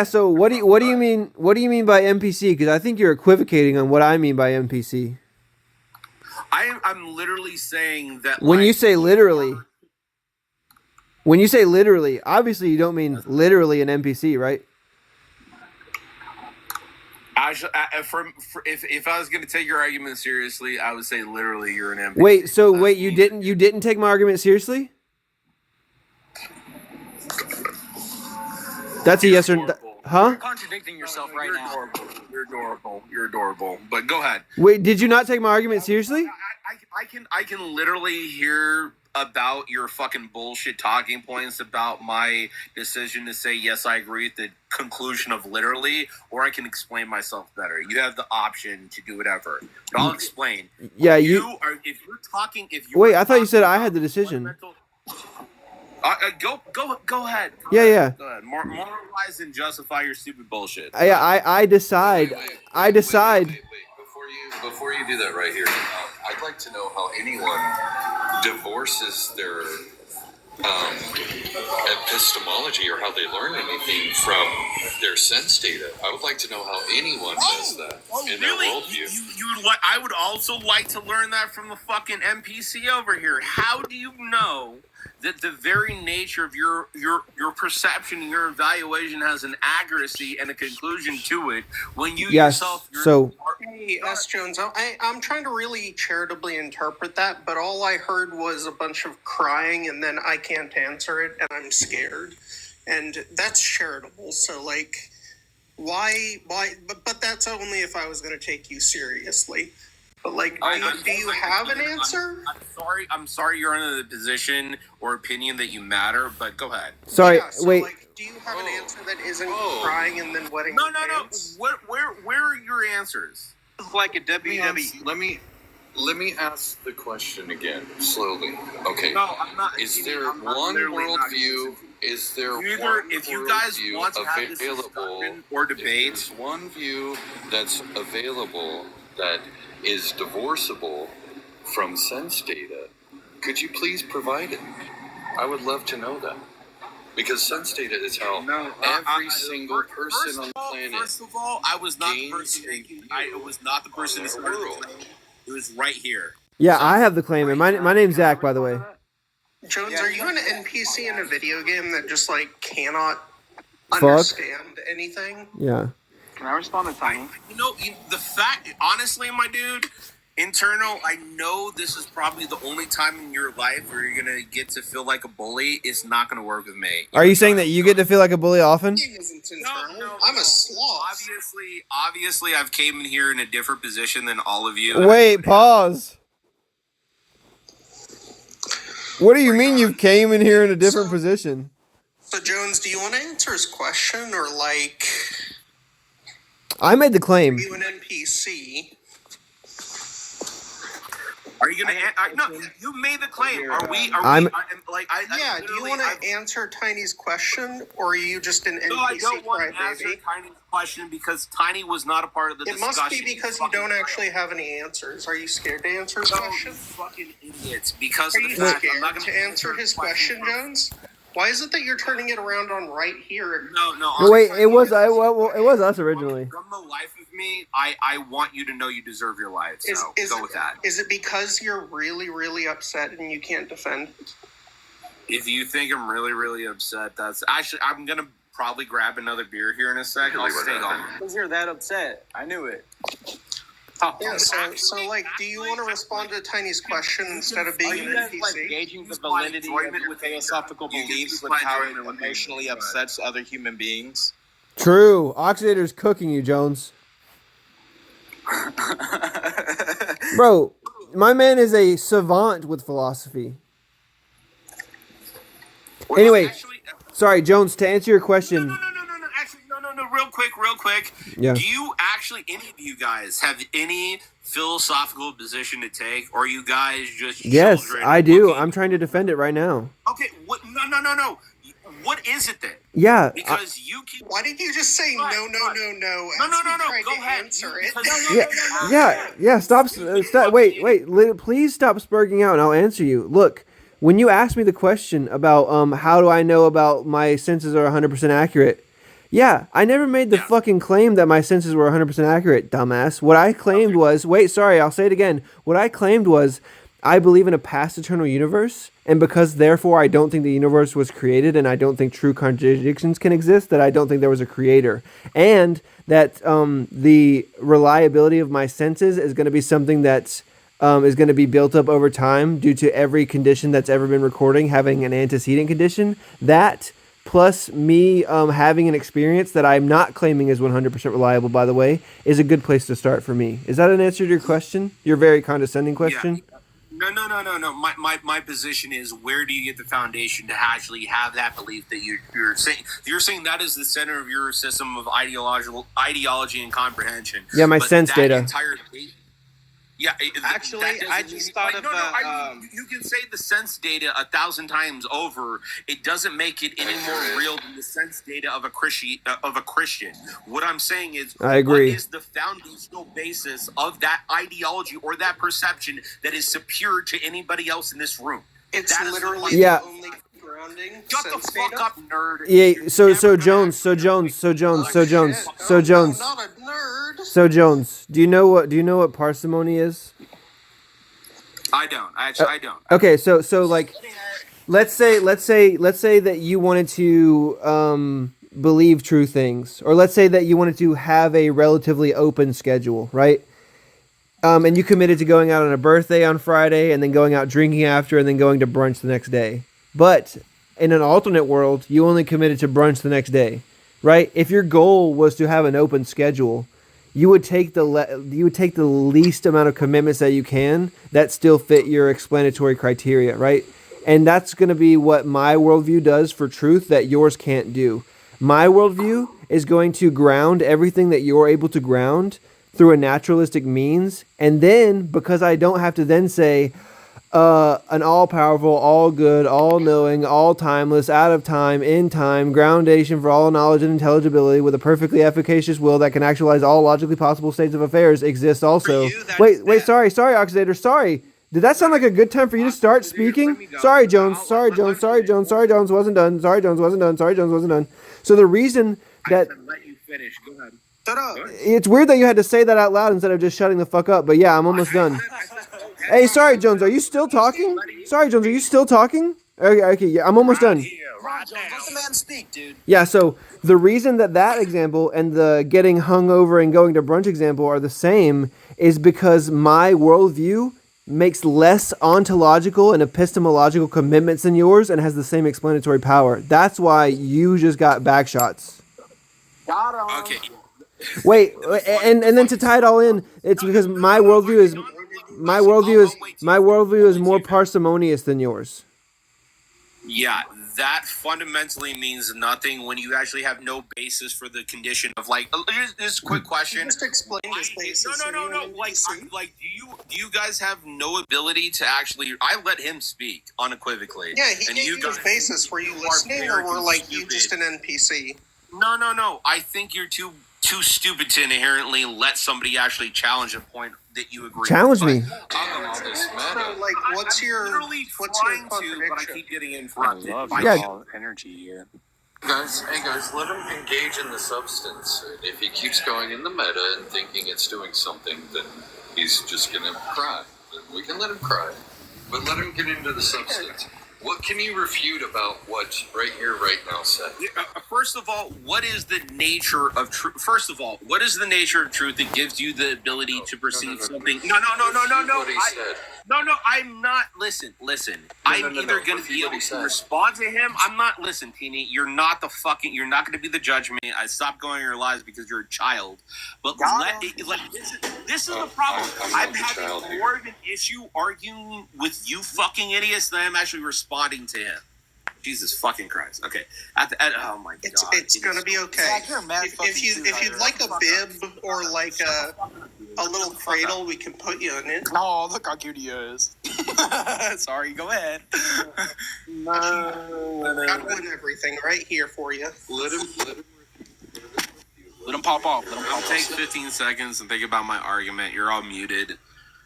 Speaker 3: So what do you mean? What do you mean by NPC? Because I think you're equivocating on what I mean by NPC.
Speaker 12: I'm literally saying that
Speaker 3: when you say literally, obviously you don't mean literally an NPC, right?
Speaker 12: Actually, if I was going to take your argument seriously, I would say literally you're an NPC.
Speaker 3: Wait, you didn't take my argument seriously? That's a yes or no. Huh?
Speaker 4: You're contradicting yourself right now.
Speaker 12: You're adorable. But go ahead.
Speaker 3: Wait, did you not take my argument seriously?
Speaker 12: I can literally hear about your fucking bullshit talking points about my decision to say yes, I agree with the conclusion of literally, or I can explain myself better. You have the option to do whatever. But I'll explain.
Speaker 3: Yeah,
Speaker 12: If
Speaker 3: wait, I thought you said I had the decision.
Speaker 12: Go ahead.
Speaker 3: Yeah.
Speaker 12: Go ahead. Moralize and justify your stupid bullshit.
Speaker 3: I decide.
Speaker 11: Wait. Before you do that right here, I'd like to know how anyone divorces their epistemology or how they learn anything from their sense data. I would like to know how anyone does that in their worldview.
Speaker 12: I would also like to learn that from the fucking NPC over here. How do you know that the very nature of your perception, your evaluation has an accuracy and a conclusion to it when you yourself...
Speaker 13: Hey, S. Jones, I'm trying to really charitably interpret that, but all I heard was a bunch of crying, and then I can't answer it, and I'm scared. And that's charitable, so, like, why, but that's only if I was going to take you seriously. But, like, do you have an answer?
Speaker 12: I'm sorry you're in the position or opinion that you matter, but go ahead.
Speaker 3: Sorry,
Speaker 13: Yeah, so
Speaker 3: wait.
Speaker 13: Like, Do you have an answer that isn't crying and then wetting
Speaker 12: No.
Speaker 13: your pants?
Speaker 12: Where are your answers?
Speaker 6: It's like a WWE.
Speaker 11: Let me ask the question again, slowly. Okay.
Speaker 12: No, I'm not.
Speaker 11: Is there
Speaker 12: I'm
Speaker 11: one
Speaker 12: literally not
Speaker 11: worldview? Is there
Speaker 12: Either
Speaker 11: one
Speaker 12: if you guys
Speaker 11: worldview
Speaker 12: want to have this
Speaker 11: available
Speaker 12: discussion or
Speaker 11: If
Speaker 12: debate,
Speaker 11: there's one view that's available that is divorceable from sense data, could you please provide it? I would love to know that. Because sense data is how every single person on the planet.
Speaker 12: First of all, I was not the
Speaker 11: gains
Speaker 12: person
Speaker 11: a
Speaker 12: making. I was not the person that started the claim. It was right here.
Speaker 3: Yeah, I have the claim, and my name's Zach, by the way.
Speaker 13: Jones, are you an NPC in a video game that just like cannot
Speaker 3: Fuck.
Speaker 13: understand anything?
Speaker 3: Yeah.
Speaker 6: Can I respond to Tiny?
Speaker 12: The fact, honestly, my dude, internal, I know this is probably the only time in your life where you're gonna get to feel like a bully. It's not gonna work with me.
Speaker 3: Are you saying that you get to feel like a bully often?
Speaker 12: No,
Speaker 13: I'm a sloth.
Speaker 12: Obviously, I've came in here in a different position than all of you.
Speaker 3: Wait, pause. What do you mean you came in here in a different position?
Speaker 13: So, Jones, do you want to answer his question, or like,
Speaker 3: I made the claim.
Speaker 13: are you an NPC?
Speaker 12: Are you gonna? No, you made the claim. Are we?
Speaker 13: Yeah. Do you want to answer Tiny's question, or are you just an NPC?
Speaker 12: No, I don't want to answer Tiny's question because Tiny was not a part of the
Speaker 13: It
Speaker 12: discussion.
Speaker 13: must be because you don't actually have any answers. Are you scared to answer his question?
Speaker 12: Fucking idiots. Because
Speaker 13: Are
Speaker 12: of the
Speaker 13: you
Speaker 12: fact I'm
Speaker 13: scared
Speaker 12: not going
Speaker 13: to answer his question, Jones? Why is it that you're turning it around on right here?
Speaker 12: No.
Speaker 3: No, wait, it was us originally.
Speaker 12: From the life of me, I want you to know you deserve your life. So go with that.
Speaker 13: Is it because you're really, really upset and you can't defend it?
Speaker 12: If you think I'm really, really upset, that's actually I'm gonna probably grab another beer here in a sec. I'll stay on.
Speaker 4: Because you're that upset. I knew it.
Speaker 13: Yeah, so like, do you want to respond to Tiny's question instead of being an NPC?
Speaker 14: Gauging the validity of your philosophical beliefs with how it emotionally upsets other human beings?
Speaker 3: True. Oxidator's cooking you, Jones. Bro, my man is a savant with philosophy. Anyway, sorry, Jones, to answer your question.
Speaker 12: No. Real quick.
Speaker 3: Yeah.
Speaker 12: Do you actually, any of you guys, have any philosophical position to take, or are you guys just
Speaker 3: Yes,
Speaker 12: children
Speaker 3: I do.
Speaker 12: looking-
Speaker 3: I'm trying to defend it right now.
Speaker 12: Okay, what? No. What is it then?
Speaker 3: Yeah.
Speaker 12: Because you keep.
Speaker 13: Why did you just say no?
Speaker 12: No. Go ahead.
Speaker 13: Answer it.
Speaker 3: Yeah. Stop. Wait. Please stop spurging out, and I'll answer you. Look, when you asked me the question about how do I know about my senses are 100% accurate? Yeah, I never made the fucking claim that my senses were 100% accurate, dumbass. What I claimed was, I'll say it again. What I claimed was, I believe in a past eternal universe, and because therefore I don't think the universe was created, and I don't think true contradictions can exist, that I don't think there was a creator, and that the reliability of my senses is going to be something that's is going to be built up over time due to every condition that's ever been recording having an antecedent condition. That plus me having an experience that I'm not claiming is 100% reliable, by the way, is a good place to start for me. Is that an answer to your question? Your very condescending question?
Speaker 12: Yeah. No. My position is, where do you get the foundation to actually have that belief that you're saying? You're saying that is the center of your system of ideology and comprehension.
Speaker 3: Yeah, my sense data.
Speaker 14: I just thought of
Speaker 12: you can say the sense data 1,000 times over. It doesn't make it any more real than the sense data of a Christian. What I'm saying is,
Speaker 3: I agree.
Speaker 12: What is the foundational basis of that ideology or that perception that is superior to anybody else in this room?
Speaker 13: It's
Speaker 12: that
Speaker 13: literally
Speaker 3: the
Speaker 13: only grounding.
Speaker 12: Shut the fuck up, nerd.
Speaker 3: Yeah. So Jones.
Speaker 13: Not a nerd.
Speaker 3: So Jones, do you know what parsimony is?
Speaker 12: I don't. I don't.
Speaker 3: Okay, so like, let's say that you wanted to believe true things, or let's say that you wanted to have a relatively open schedule, right? And you committed to going out on a birthday on Friday, and then going out drinking after, and then going to brunch the next day. But in an alternate world, you only committed to brunch the next day, right? If your goal was to have an open schedule, you would take the least amount of commitments that you can that still fit your explanatory criteria, right? And that's going to be what my worldview does for truth that yours can't do. My worldview is going to ground everything that you're able to ground through a naturalistic means. And then, because I don't have to then say, an all-powerful, all-good, all-knowing, all-timeless, out-of-time, in-time, groundation for all knowledge and intelligibility with a perfectly efficacious will that can actualize all logically possible states of affairs exists also. Wait, sorry, Oxidator, sorry. Did that sound like a good time for you to start speaking? Sorry, Jones, sorry, Jones, wasn't done. Sorry, Jones wasn't done. So the reason that...
Speaker 12: Let you finish. Go ahead.
Speaker 13: Shut up.
Speaker 3: It's weird that you had to say that out loud instead of just shutting the fuck up, but yeah, I'm almost done. Hey, sorry, Jones, are you still talking? Okay, yeah, I'm almost done.
Speaker 4: Let the man speak, dude.
Speaker 3: Yeah, so the reason that example and the getting hung over and going to brunch example are the same is because my worldview makes less ontological and epistemological commitments than yours and has the same explanatory power. That's why you just got backshots.
Speaker 12: Okay.
Speaker 3: Wait, and then to tie it all in, it's because my worldview is more parsimonious than yours.
Speaker 12: Yeah, that fundamentally means nothing when you actually have no basis for the condition of like. Just a quick question.
Speaker 13: Just explain this basis.
Speaker 12: No. Like, do you guys have no ability to actually? I let him speak unequivocally.
Speaker 13: Yeah, he
Speaker 12: and
Speaker 13: gave you his basis. Were you listening, or were like you just an NPC?
Speaker 12: No. I think you're too stupid to inherently let somebody actually challenge a point that you agree.
Speaker 3: Challenge me.
Speaker 13: So, like, what's your
Speaker 12: contradiction? But I keep getting interrupted.
Speaker 7: Energy here.
Speaker 11: Guys, let him engage in the substance. If he keeps going in the meta and thinking it's doing something, then he's just gonna cry. We can let him cry, but let him get into the substance. What can you refute about what's right here, right now said?
Speaker 12: First of all, what is the nature of truth? First of all, what is the nature of truth that gives you the ability to perceive something? No. I'm not. Listen. I'm either going to be able to respond to him. I'm not. Listen, Teeny, you're not going to be the judge of me. I stopped going in your lives because you're a child. But this is the problem. I'm having more of an issue arguing with you fucking idiots than I'm actually responding to him. Jesus fucking Christ. Okay. Oh my God.
Speaker 13: It's gonna be okay. If you'd like a bib or like a little cradle, we can put you in it.
Speaker 4: Oh, look how cute he is. Sorry, go ahead.
Speaker 13: Gotta win everything right here for you.
Speaker 11: Let him
Speaker 4: pop off.
Speaker 12: I'll take 15 seconds and think about my argument. You're all muted.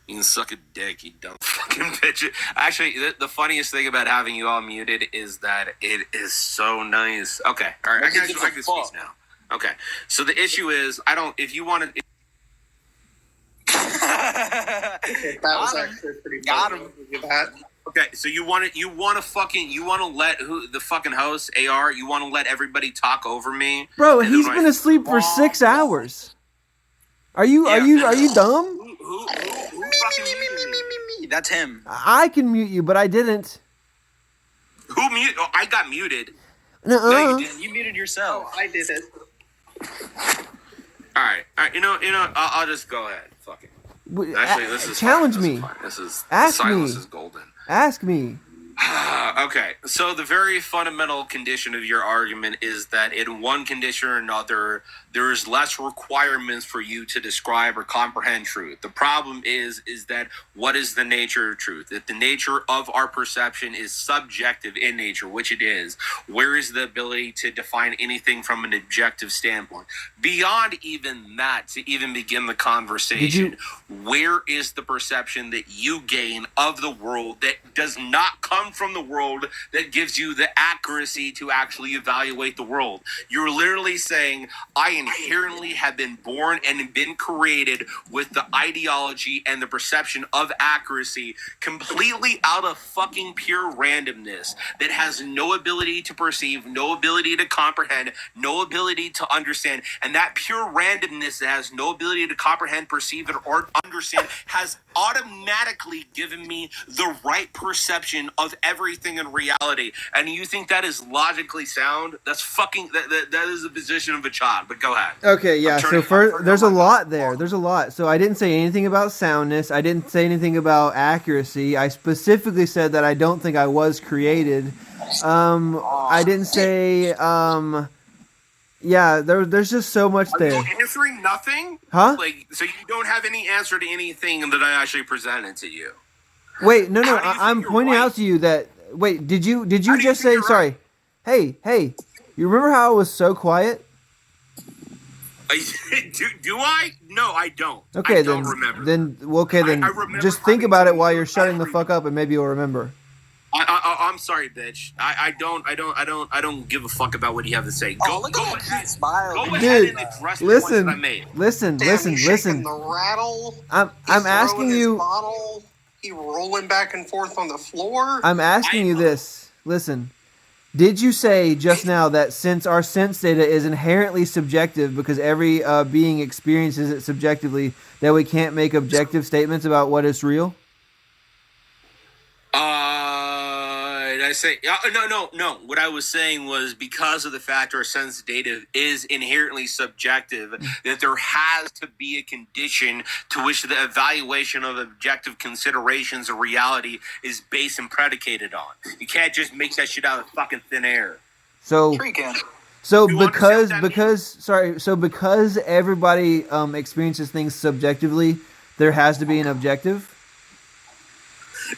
Speaker 12: You can suck a dick, you dumb fucking bitch. Actually, the funniest thing about having you all muted is that it is so nice. Okay, all right, I can speak now. Okay, so the issue is, if you want to...
Speaker 13: That was actually pretty funny.
Speaker 12: Okay, so you want to let the fucking host, AR, you want to let everybody talk over me?
Speaker 3: Bro, he's been asleep for 6 hours. Are you dumb?
Speaker 12: Who fucking muted me?
Speaker 4: That's him.
Speaker 3: I can mute you, but I didn't.
Speaker 12: Who mute? Oh, I got muted.
Speaker 3: No,
Speaker 4: you didn't. You muted yourself.
Speaker 13: I did it.
Speaker 12: All right. You know. I'll just go ahead. Fuck it. Actually, this is
Speaker 3: challenge
Speaker 12: fine.
Speaker 3: me.
Speaker 12: This is
Speaker 3: Ask
Speaker 12: silence
Speaker 3: me.
Speaker 12: is golden.
Speaker 3: Ask me.
Speaker 12: Okay, so the very fundamental condition of your argument is that in one condition or another, there is less requirements for you to describe or comprehend truth. The problem is that what is the nature of truth? That the nature of our perception is subjective in nature, which it is. Where is the ability to define anything from an objective standpoint? Beyond even that, to even begin the conversation, where is the perception that you gain of the world that does not come from the world that gives you the accuracy to actually evaluate the world? You're literally saying, I inherently have been born and been created with the ideology and the perception of accuracy completely out of fucking pure randomness that has no ability to perceive, no ability to comprehend, no ability to understand. And that pure randomness that has no ability to comprehend, perceive, or understand has automatically given me the right perception of everything in reality, and you think that is logically sound, that's fucking that is the position of a child. But go ahead.
Speaker 3: Okay, yeah. So there's a lot there. There's a lot. So I didn't say anything about soundness. I didn't say anything about accuracy. I specifically said that I don't think I was created. I didn't say. Yeah, there's just so much there.
Speaker 12: Are you answering nothing?
Speaker 3: Huh?
Speaker 12: Like, so you don't have any answer to anything that I actually presented to you.
Speaker 3: Wait, no. I'm pointing out to you that. Wait, did you just say sorry? Right? Hey, you remember how I was so quiet?
Speaker 12: Do I? No, I don't.
Speaker 3: Okay,
Speaker 12: I don't remember.
Speaker 3: Then just think about it while you're shutting the fuck up, and maybe you'll remember.
Speaker 12: I'm sorry, bitch. I don't give a fuck about what you have to say. Go ahead. Go ahead and address the points that I made.
Speaker 3: Listen.
Speaker 13: The rattle.
Speaker 3: I'm asking you.
Speaker 13: Bottle, he rolling back and forth on the floor.
Speaker 3: I'm asking you this. Listen. Did you say just now that since our sense data is inherently subjective because every being experiences it subjectively, that we can't make objective statements about what is real?
Speaker 12: Did I say no? What I was saying was because of the fact our sense data is inherently subjective, that there has to be a condition to which the evaluation of objective considerations of reality is based and predicated on. You can't just make that shit out of fucking thin air.
Speaker 3: So because everybody experiences things subjectively, there has to be an objective.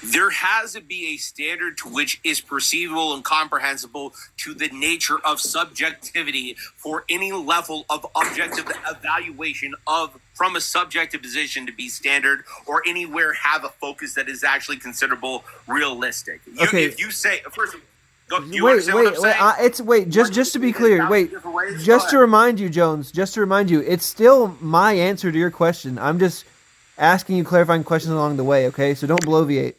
Speaker 12: There has to be a standard to which is perceivable and comprehensible to the nature of subjectivity for any level of objective evaluation of from a subjective position to be standard or anywhere have a focus that is actually considerable realistic. If you say first.
Speaker 3: Just to be clear, just to remind you, Jones, it's still my answer to your question. I'm just asking you clarifying questions along the way, okay? So don't bloviate.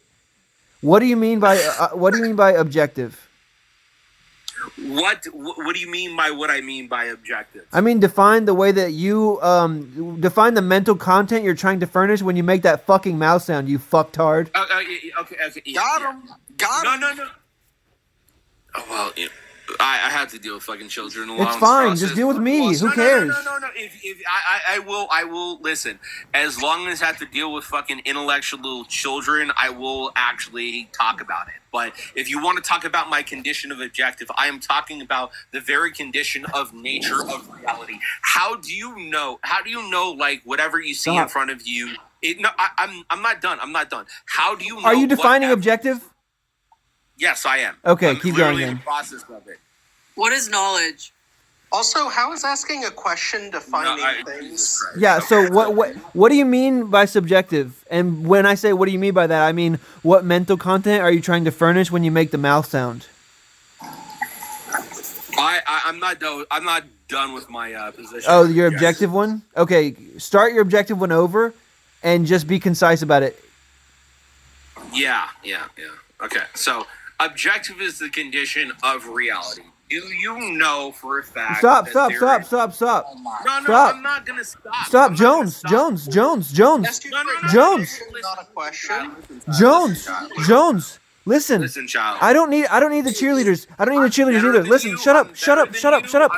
Speaker 3: What do you mean by objective?
Speaker 12: What do you mean by what I mean by objective?
Speaker 3: I mean, define the way that you define the mental content you're trying to furnish when you make that fucking mouse sound, you fucktard.
Speaker 12: Okay. Got him. No. Oh, well, I have to deal with fucking children.
Speaker 3: It's fine. Just deal with me. Who cares?
Speaker 12: No. If I will listen. As long as I have to deal with fucking intellectual children, I will actually talk about it. But if you want to talk about my condition of objective, I am talking about the very condition of nature of reality. How do you know? Like whatever you see in front of you? I'm not done. How do you know?
Speaker 3: Are you defining objective?
Speaker 12: Yes, I am.
Speaker 3: Okay, keep going then.
Speaker 12: In the process of it.
Speaker 15: What is knowledge?
Speaker 13: Also, how is asking a question defining things?
Speaker 3: Yeah, so what do you mean by subjective? And when I say what do you mean by that, I mean what mental content are you trying to furnish when you make the mouth sound?
Speaker 12: I'm not done with my position.
Speaker 3: Oh, your objective one? Okay, start your objective one over and just be concise about it.
Speaker 12: Yeah. Okay, so objective is the condition of reality. Do you know for a fact?
Speaker 3: Stop.
Speaker 12: No, I'm not gonna stop.
Speaker 3: Stop, Jones. Jones. Listen,
Speaker 12: child.
Speaker 3: I don't need the cheerleaders. I don't need the cheerleaders either. Listen, shut up.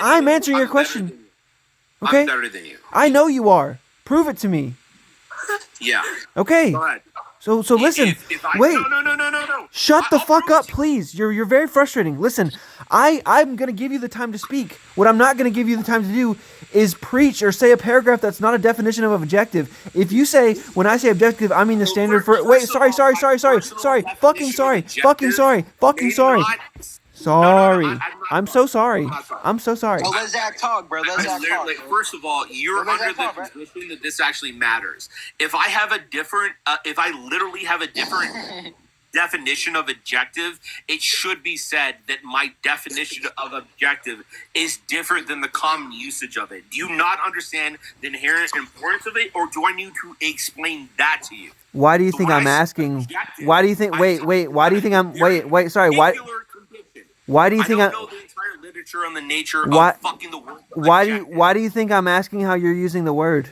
Speaker 3: I'm answering your question. Okay?
Speaker 12: I'm better than you.
Speaker 3: I know you are. Prove it to me.
Speaker 12: Yeah.
Speaker 3: Okay.
Speaker 12: Go ahead.
Speaker 3: So listen. Wait.
Speaker 12: No.
Speaker 3: Shut the fuck up, please. You're very frustrating. Listen, I'm gonna give you the time to speak. What I'm not gonna give you the time to do is preach or say a paragraph that's not a definition of objective. If you say when I say objective, I mean the standard for. Wait, sorry. Fucking sorry. Sorry. I'm so sorry.
Speaker 7: Well, let Zach talk, bro. Let Zach talk.
Speaker 12: First of all, you're under the position that this actually matters. If I literally have a different definition of objective, it should be said that my definition of objective is different than the common usage of it. Do you not understand the inherent importance of it, or do I need to explain that to you?
Speaker 3: Why do you think I'm asking? Why do you think? Wait. Why do you think I'm? Wait. Sorry. Why? Why do you think I
Speaker 12: don't know the entire literature on the nature
Speaker 3: of
Speaker 12: fucking the word?
Speaker 3: Why do you think I'm asking how you're using the word?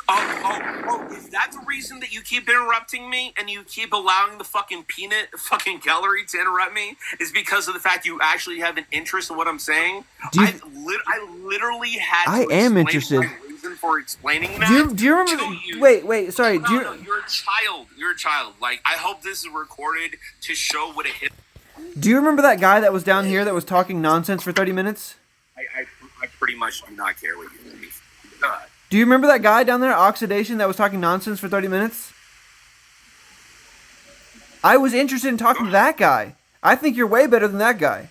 Speaker 12: Oh, is that the reason that you keep interrupting me and you keep allowing the fucking peanut fucking gallery to interrupt me is because of the fact you actually have an interest in what I'm saying. I literally had to
Speaker 3: am
Speaker 12: explain
Speaker 3: interested.
Speaker 12: my reason for explaining that.
Speaker 3: Do you remember? Wait. Sorry.
Speaker 12: No, you're a child. You're a child. Like, I hope this is recorded to show what it hit.
Speaker 3: Do you remember that guy that was down here that was talking nonsense for 30 minutes?
Speaker 12: I pretty much do not care what you think. God.
Speaker 3: Do you remember that guy down there, Oxidation, that was talking nonsense for 30 minutes? I was interested in talking to that guy. I think you're way better than that guy.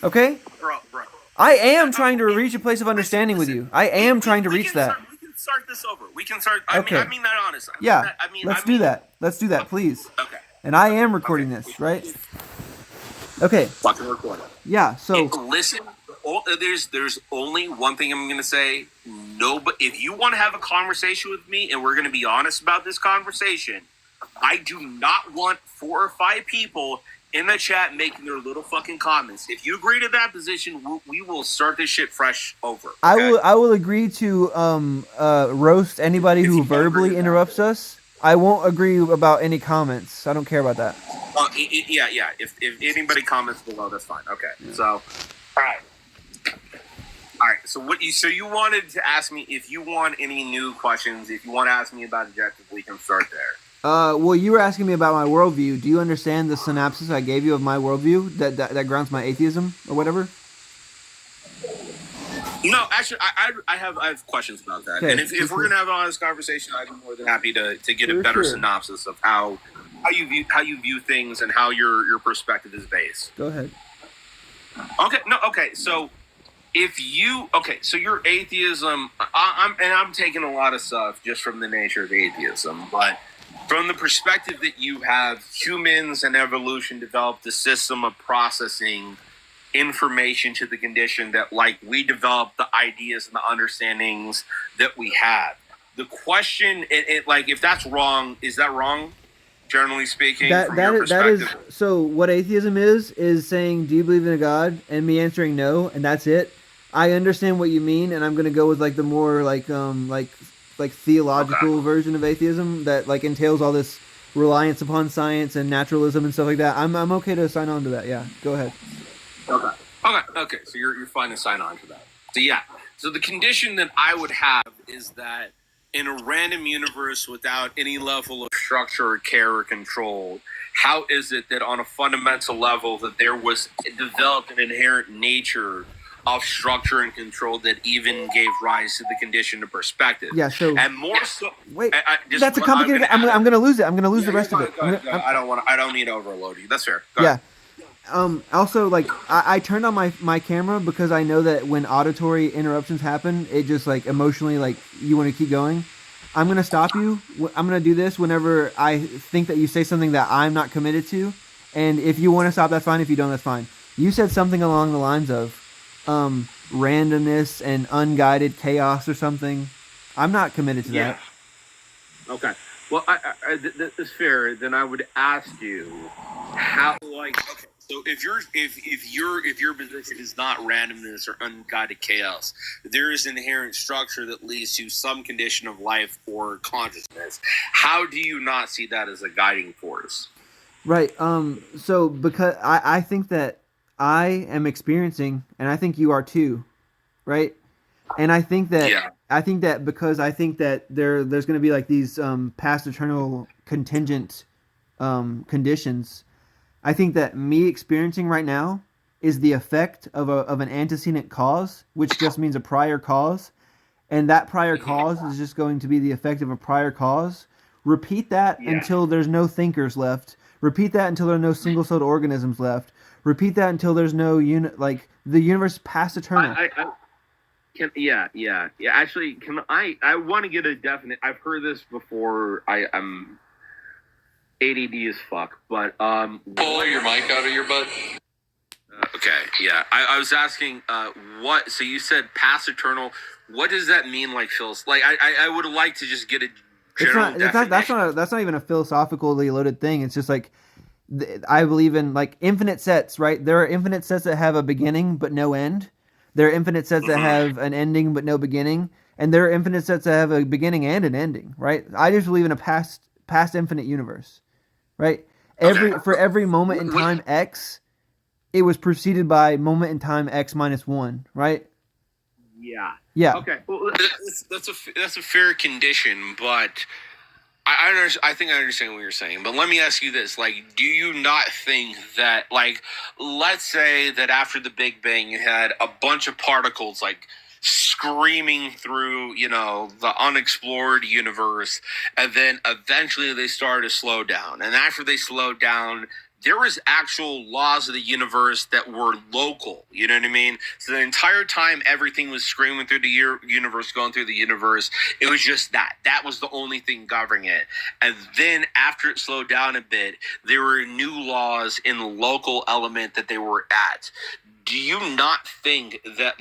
Speaker 3: Okay?
Speaker 12: Bro.
Speaker 3: I am trying to reach a place of understanding with you. I am trying to reach that.
Speaker 12: We can start this over. We can start.
Speaker 3: Okay.
Speaker 12: I mean that honest.
Speaker 3: Yeah. Let's do that. Let's do that, please.
Speaker 12: Okay.
Speaker 3: And I am recording this, right? Okay.
Speaker 12: Fucking record it.
Speaker 3: Yeah. So
Speaker 12: listen. There's only one thing I'm going to say. No, but if you want to have a conversation with me and we're going to be honest about this conversation, I do not want 4 or 5 people in the chat making their little fucking comments. If you agree to that position, we will start this shit fresh over. Okay?
Speaker 3: I will agree to roast anybody who verbally interrupts us. I won't agree about any comments. I don't care about that.
Speaker 12: Yeah. If anybody comments below, that's fine. Okay. Yeah. So, all right. So you wanted to ask me if you want any new questions, if you want to ask me about objective, we can start there.
Speaker 3: Well, you were asking me about my worldview. Do you understand the synopsis I gave you of my worldview that grounds my atheism or whatever?
Speaker 12: No, actually, I have questions about that.
Speaker 3: Okay,
Speaker 12: and if we're gonna have an honest conversation, I'd be more than happy to get a better synopsis of how you view things and how your perspective is based.
Speaker 3: Go ahead.
Speaker 12: Okay. So so your atheism, I'm taking a lot of stuff just from the nature of atheism, but from the perspective that you have humans and evolution developed a system of processing information to the condition that, like, we develop the ideas and the understandings that we have. The question, like, if that's wrong, is that wrong? Generally speaking, from your perspective?
Speaker 3: That is so. What atheism is saying, do you believe in a God? And me answering no, and that's it. I understand what you mean, and I'm gonna go with like the more like theological version of atheism that like entails all this reliance upon science and naturalism and stuff like that. I'm okay to sign on to that. Yeah, go ahead.
Speaker 12: Okay. So you're fine to sign on to that. So yeah. So the condition that I would have is that in a random universe without any level of structure or care or control, how is it that on a fundamental level that there was developed an inherent nature of structure and control that even gave rise to the condition of perspective?
Speaker 3: Yeah. So
Speaker 12: and more so.
Speaker 3: Wait, that's a complicated. I'm gonna lose it. I'm gonna lose the rest of it.
Speaker 12: I don't need to overload you. That's fair. Go ahead.
Speaker 3: Also, like, I turned on my camera because I know that when auditory interruptions happen, it just, like, emotionally, like, you want to keep going. I'm going to stop you. I'm going to do this whenever I think that you say something that I'm not committed to. And if you want to stop, that's fine. If you don't, that's fine. You said something along the lines of randomness and unguided chaos or something. I'm not committed to that.
Speaker 12: Okay. Well, that's fair. Then I would ask you how, like, okay. So if your position is not randomness or unguided chaos, there is inherent structure that leads to some condition of life or consciousness. How do you not see that as a guiding force?
Speaker 3: Right. So because I think that I am experiencing, and I think you are too, right? And I think that because I think that there's going to be like these past eternal contingent conditions. I think that me experiencing right now is the effect of an antecedent cause, which just means a prior cause, and that prior cause is just going to be the effect of a prior cause. Repeat that until there's no thinkers left. Repeat that until there are no single-celled organisms left. Repeat that until there's no the universe is past eternal.
Speaker 12: Actually, I want to get a definite. I've heard this before. I'm ADD as fuck, but
Speaker 11: pull your mic out of your butt.
Speaker 12: Okay, yeah. I was asking what. So you said past eternal. What does that mean? Like, Phil's. Like, I would like to just get a general definition.
Speaker 3: That's not even a philosophically loaded thing. It's just like I believe in like infinite sets. Right? There are infinite sets that have a beginning but no end. There are infinite sets that have an ending but no beginning. and there are infinite sets that have a beginning and an ending, right? I just believe in a past infinite universe, right? For every moment in time X, it was preceded by moment in time X minus 1, right?
Speaker 12: Yeah.
Speaker 3: Yeah.
Speaker 12: Okay. Well, that's a fair condition, but I think I understand what you're saying. But let me ask you this: like, do you not think that, like, let's say that after the Big Bang, you had a bunch of particles like screaming through, the unexplored universe, and then eventually they started to slow down, and after they slowed down, there was actual laws of the universe that were local. You know what I mean? So the entire time everything was screaming through the universe, going through the universe, it was just that. That was the only thing governing it. And then after it slowed down a bit, there were new laws in the local element that they were at. Do you not think that,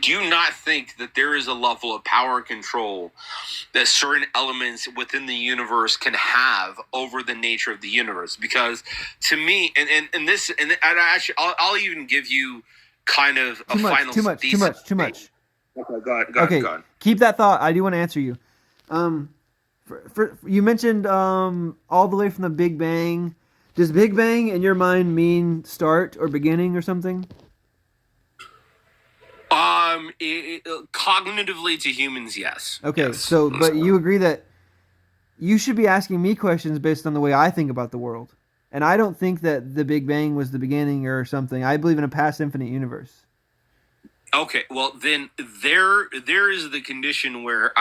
Speaker 12: do you not think that there is a level of power and control that certain elements within the universe can have over the nature of the universe? Because to me, I'll even give you kind of a final.
Speaker 3: Too much.
Speaker 12: Okay, go ahead.
Speaker 3: Keep that thought. I do want to answer you. You mentioned all the way from the Big Bang. Does Big Bang in your mind mean start or beginning or something?
Speaker 12: Cognitively to humans, yes.
Speaker 3: Okay,
Speaker 12: yes.
Speaker 3: So but you agree that you should be asking me questions based on the way I think about the world. And I don't think that the Big Bang was the beginning or something. I believe in a past infinite universe.
Speaker 12: Okay, well then there is the condition where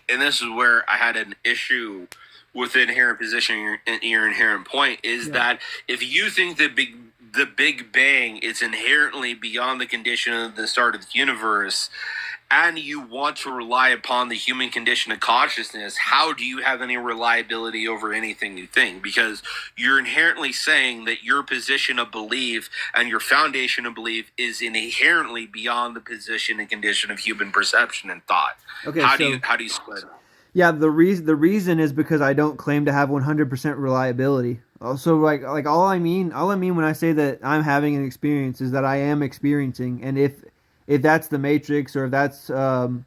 Speaker 12: and this is where I had an issue with the inherent position, your inherent point is that if you think the Big Bang is inherently beyond the condition of the start of the universe, and you want to rely upon the human condition of consciousness, how do you have any reliability over anything you think? Because you're inherently saying that your position of belief and your foundation of belief is inherently beyond the position and condition of human perception and thought.
Speaker 3: Okay,
Speaker 12: how do you split it?
Speaker 3: Yeah, the reason is because I don't claim to have 100% reliability. Also, like all I mean when I say that I'm having an experience is that I am experiencing, and if that's the Matrix or if that's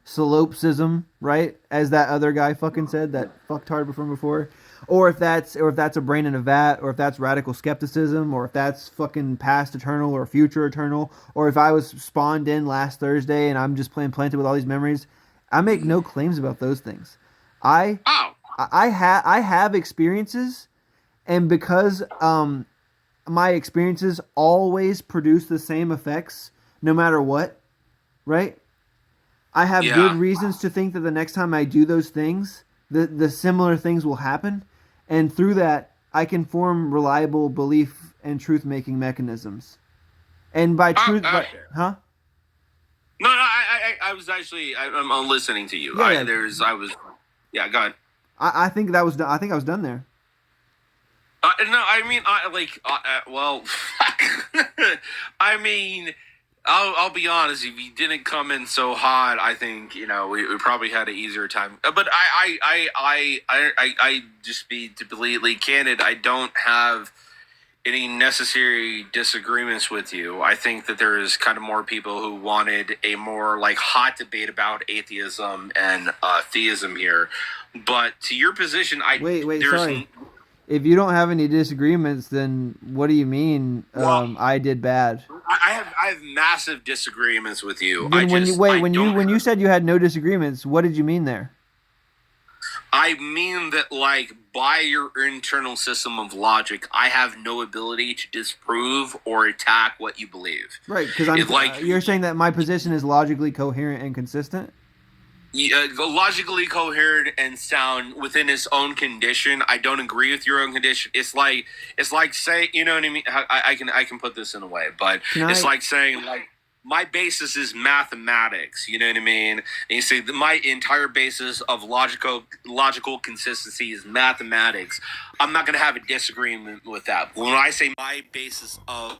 Speaker 3: solipsism, right? As that other guy fucking said, that fucktard from before, or if that's a brain in a vat, or if that's radical skepticism, or if that's fucking past eternal or future eternal, or if I was spawned in last Thursday and I'm just planted with all these memories, I make no claims about those things. I have experiences, and because my experiences always produce the same effects no matter what, right? I have good reasons to think that the next time I do those things, the similar things will happen, and through that I can form reliable belief and truth-making mechanisms. And by truth, huh?
Speaker 12: No, I was actually I'm listening to you. Yeah, go ahead.
Speaker 3: I think I was done there.
Speaker 12: No, I mean, well, I mean, I'll be honest. If you didn't come in so hot, I think we probably had an easier time. But I just be completely candid. I don't have any necessary disagreements with you. I think that there is kind of more people who wanted a more hot debate about atheism and theism here. But to your position,
Speaker 3: wait, sorry. If you don't have any disagreements, then what do you mean? I did bad.
Speaker 12: I have massive disagreements with you.
Speaker 3: When you said you had no disagreements, what did you mean there?
Speaker 12: I mean that, by your internal system of logic, I have no ability to disprove or attack what you believe.
Speaker 3: Right, because you're saying that my position is logically coherent and consistent?
Speaker 12: Logically coherent and sound within its own condition. I don't agree with your own condition. It's like saying, you know what I mean? I can put this in a way, but like saying my basis is mathematics. You know what I mean? And you say that my entire basis of logical consistency is mathematics. I'm not going to have a disagreement with that. When I say my basis of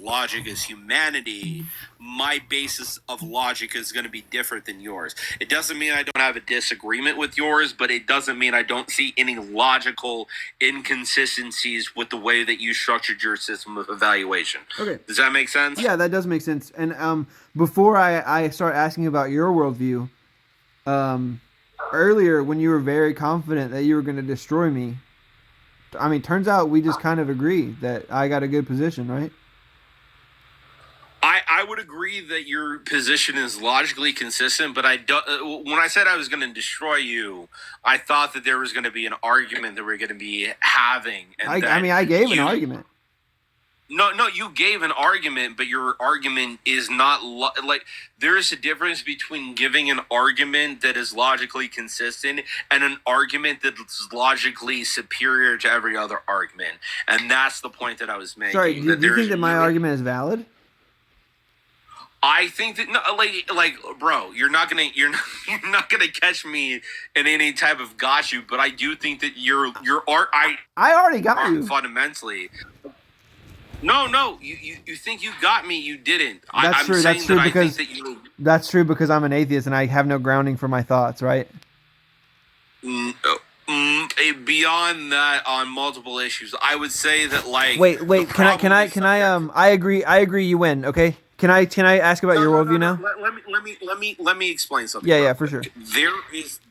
Speaker 12: logic is humanity, my basis of logic is going to be different than yours. It doesn't mean I don't have a disagreement with yours, but it doesn't mean I don't see any logical inconsistencies with the way that you structured your system of evaluation.
Speaker 3: Okay.
Speaker 12: Does that make sense?
Speaker 3: Yeah, that does make sense. And before I start asking about your worldview, earlier when you were very confident that you were going to destroy me. I mean, turns out we just kind of agree that I got a good position, right?
Speaker 12: I would agree that your position is logically consistent, but I don't. When I said I was going to destroy you, I thought that there was going to be an argument that we're going to be having. And
Speaker 3: I gave an argument.
Speaker 12: No, you gave an argument, but your argument is not like there is a difference between giving an argument that is logically consistent and an argument that's logically superior to every other argument, and that's the point that I was making.
Speaker 3: Sorry, do you think that my argument is valid?
Speaker 12: I think that bro, you're not gonna catch me in any type of got you, but I do think that your art I
Speaker 3: already got you
Speaker 12: fundamentally. No, you think you got me? You didn't.
Speaker 3: That's
Speaker 12: I'm
Speaker 3: true.
Speaker 12: saying
Speaker 3: That's true
Speaker 12: that
Speaker 3: because
Speaker 12: I think that you.
Speaker 3: That's true because I'm an atheist and I have no grounding for my thoughts, right?
Speaker 12: Beyond that, on multiple issues, I would say that
Speaker 3: Wait. Can I? I agree. You win. Okay. Can I ask about your worldview now?
Speaker 12: Let me explain something.
Speaker 3: Yeah, for sure.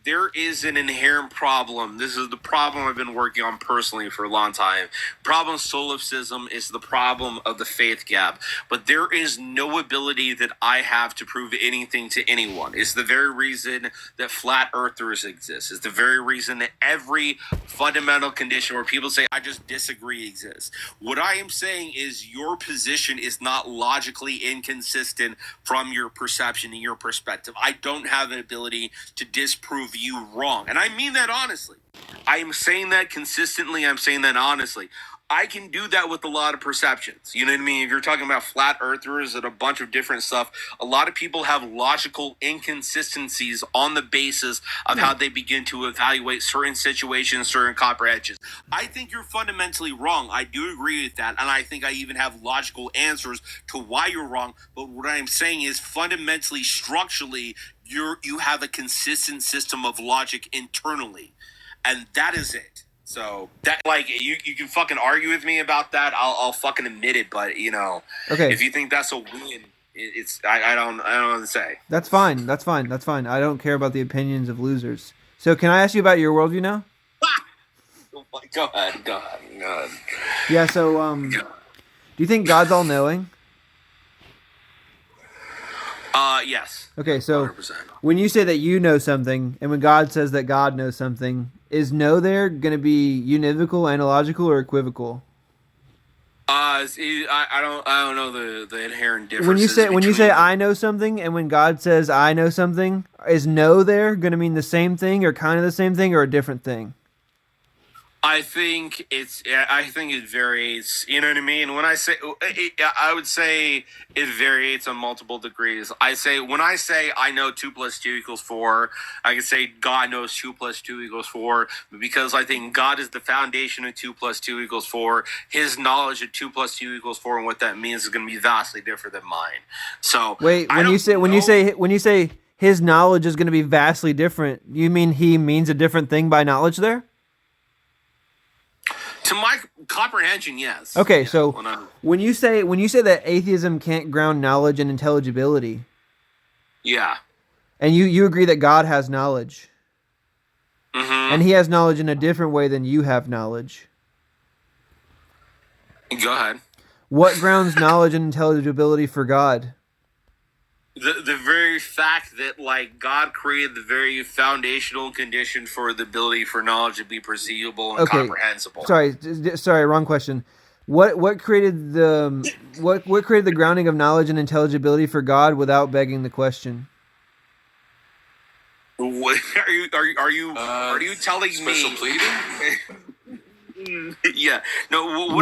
Speaker 12: There is an inherent problem. This is the problem I've been working on personally for a long time. Problem solipsism is the problem of the faith gap. But there is no ability that I have to prove anything to anyone. It's the very reason that flat earthers exist. It's the very reason that every fundamental condition where people say, I just disagree exists. What I am saying is your position is not logically inconsistent from your perception and your perspective. I don't have an ability to disprove you wrong. And I mean that honestly. I am saying that consistently. I'm saying that honestly. I can do that with a lot of perceptions. You know what I mean? If you're talking about flat earthers and a bunch of different stuff, a lot of people have logical inconsistencies on the basis of how they begin to evaluate certain situations, certain comprehensions. I think you're fundamentally wrong. I do agree with that. And I think I even have logical answers to why you're wrong. But what I'm saying is fundamentally, structurally, you have a consistent system of logic internally. And that is it. So that you can fucking argue with me about that. I'll fucking admit it. But
Speaker 3: okay.
Speaker 12: If you think that's a win, it's I don't know what to say.
Speaker 3: That's fine. I don't care about the opinions of losers. So can I ask you about your worldview now?
Speaker 12: Go ahead.
Speaker 3: Yeah. So do you think God's all knowing?
Speaker 12: Yes.
Speaker 3: Okay, so
Speaker 12: 100%.
Speaker 3: When you say that you know something, and when God says that God knows something, is know there going to be univocal, analogical, or equivocal?
Speaker 12: I don't know the inherent differences.
Speaker 3: When you say I know something, and when God says I know something, is know there going to mean the same thing, or kind of the same thing, or a different thing?
Speaker 12: I think it varies. You know what I mean? When I say, I would say it varies on multiple degrees. When I say I know 2 + 2 = 4, I can say God knows 2 + 2 = 4, because I think God is the foundation of 2 + 2 = 4. His knowledge of 2 + 2 = 4 and what that means is going to be vastly different than mine. So
Speaker 3: wait, when you say his knowledge is going to be vastly different, you mean he means a different thing by knowledge there?
Speaker 12: To my comprehension, yes.
Speaker 3: Okay,
Speaker 12: yeah,
Speaker 3: so when you say that atheism can't ground knowledge and intelligibility,
Speaker 12: yeah,
Speaker 3: and you agree that God has knowledge,
Speaker 12: and
Speaker 3: he has knowledge in a different way than you have knowledge.
Speaker 12: Go ahead.
Speaker 3: What grounds knowledge and intelligibility for God?
Speaker 12: The very fact that God created the very foundational condition for the ability for knowledge to be perceivable and comprehensible.
Speaker 3: Sorry, wrong question. What created the grounding of knowledge and intelligibility for God without begging the question?
Speaker 12: What are you telling
Speaker 11: special
Speaker 12: me?
Speaker 11: pleading?
Speaker 12: Yeah. No.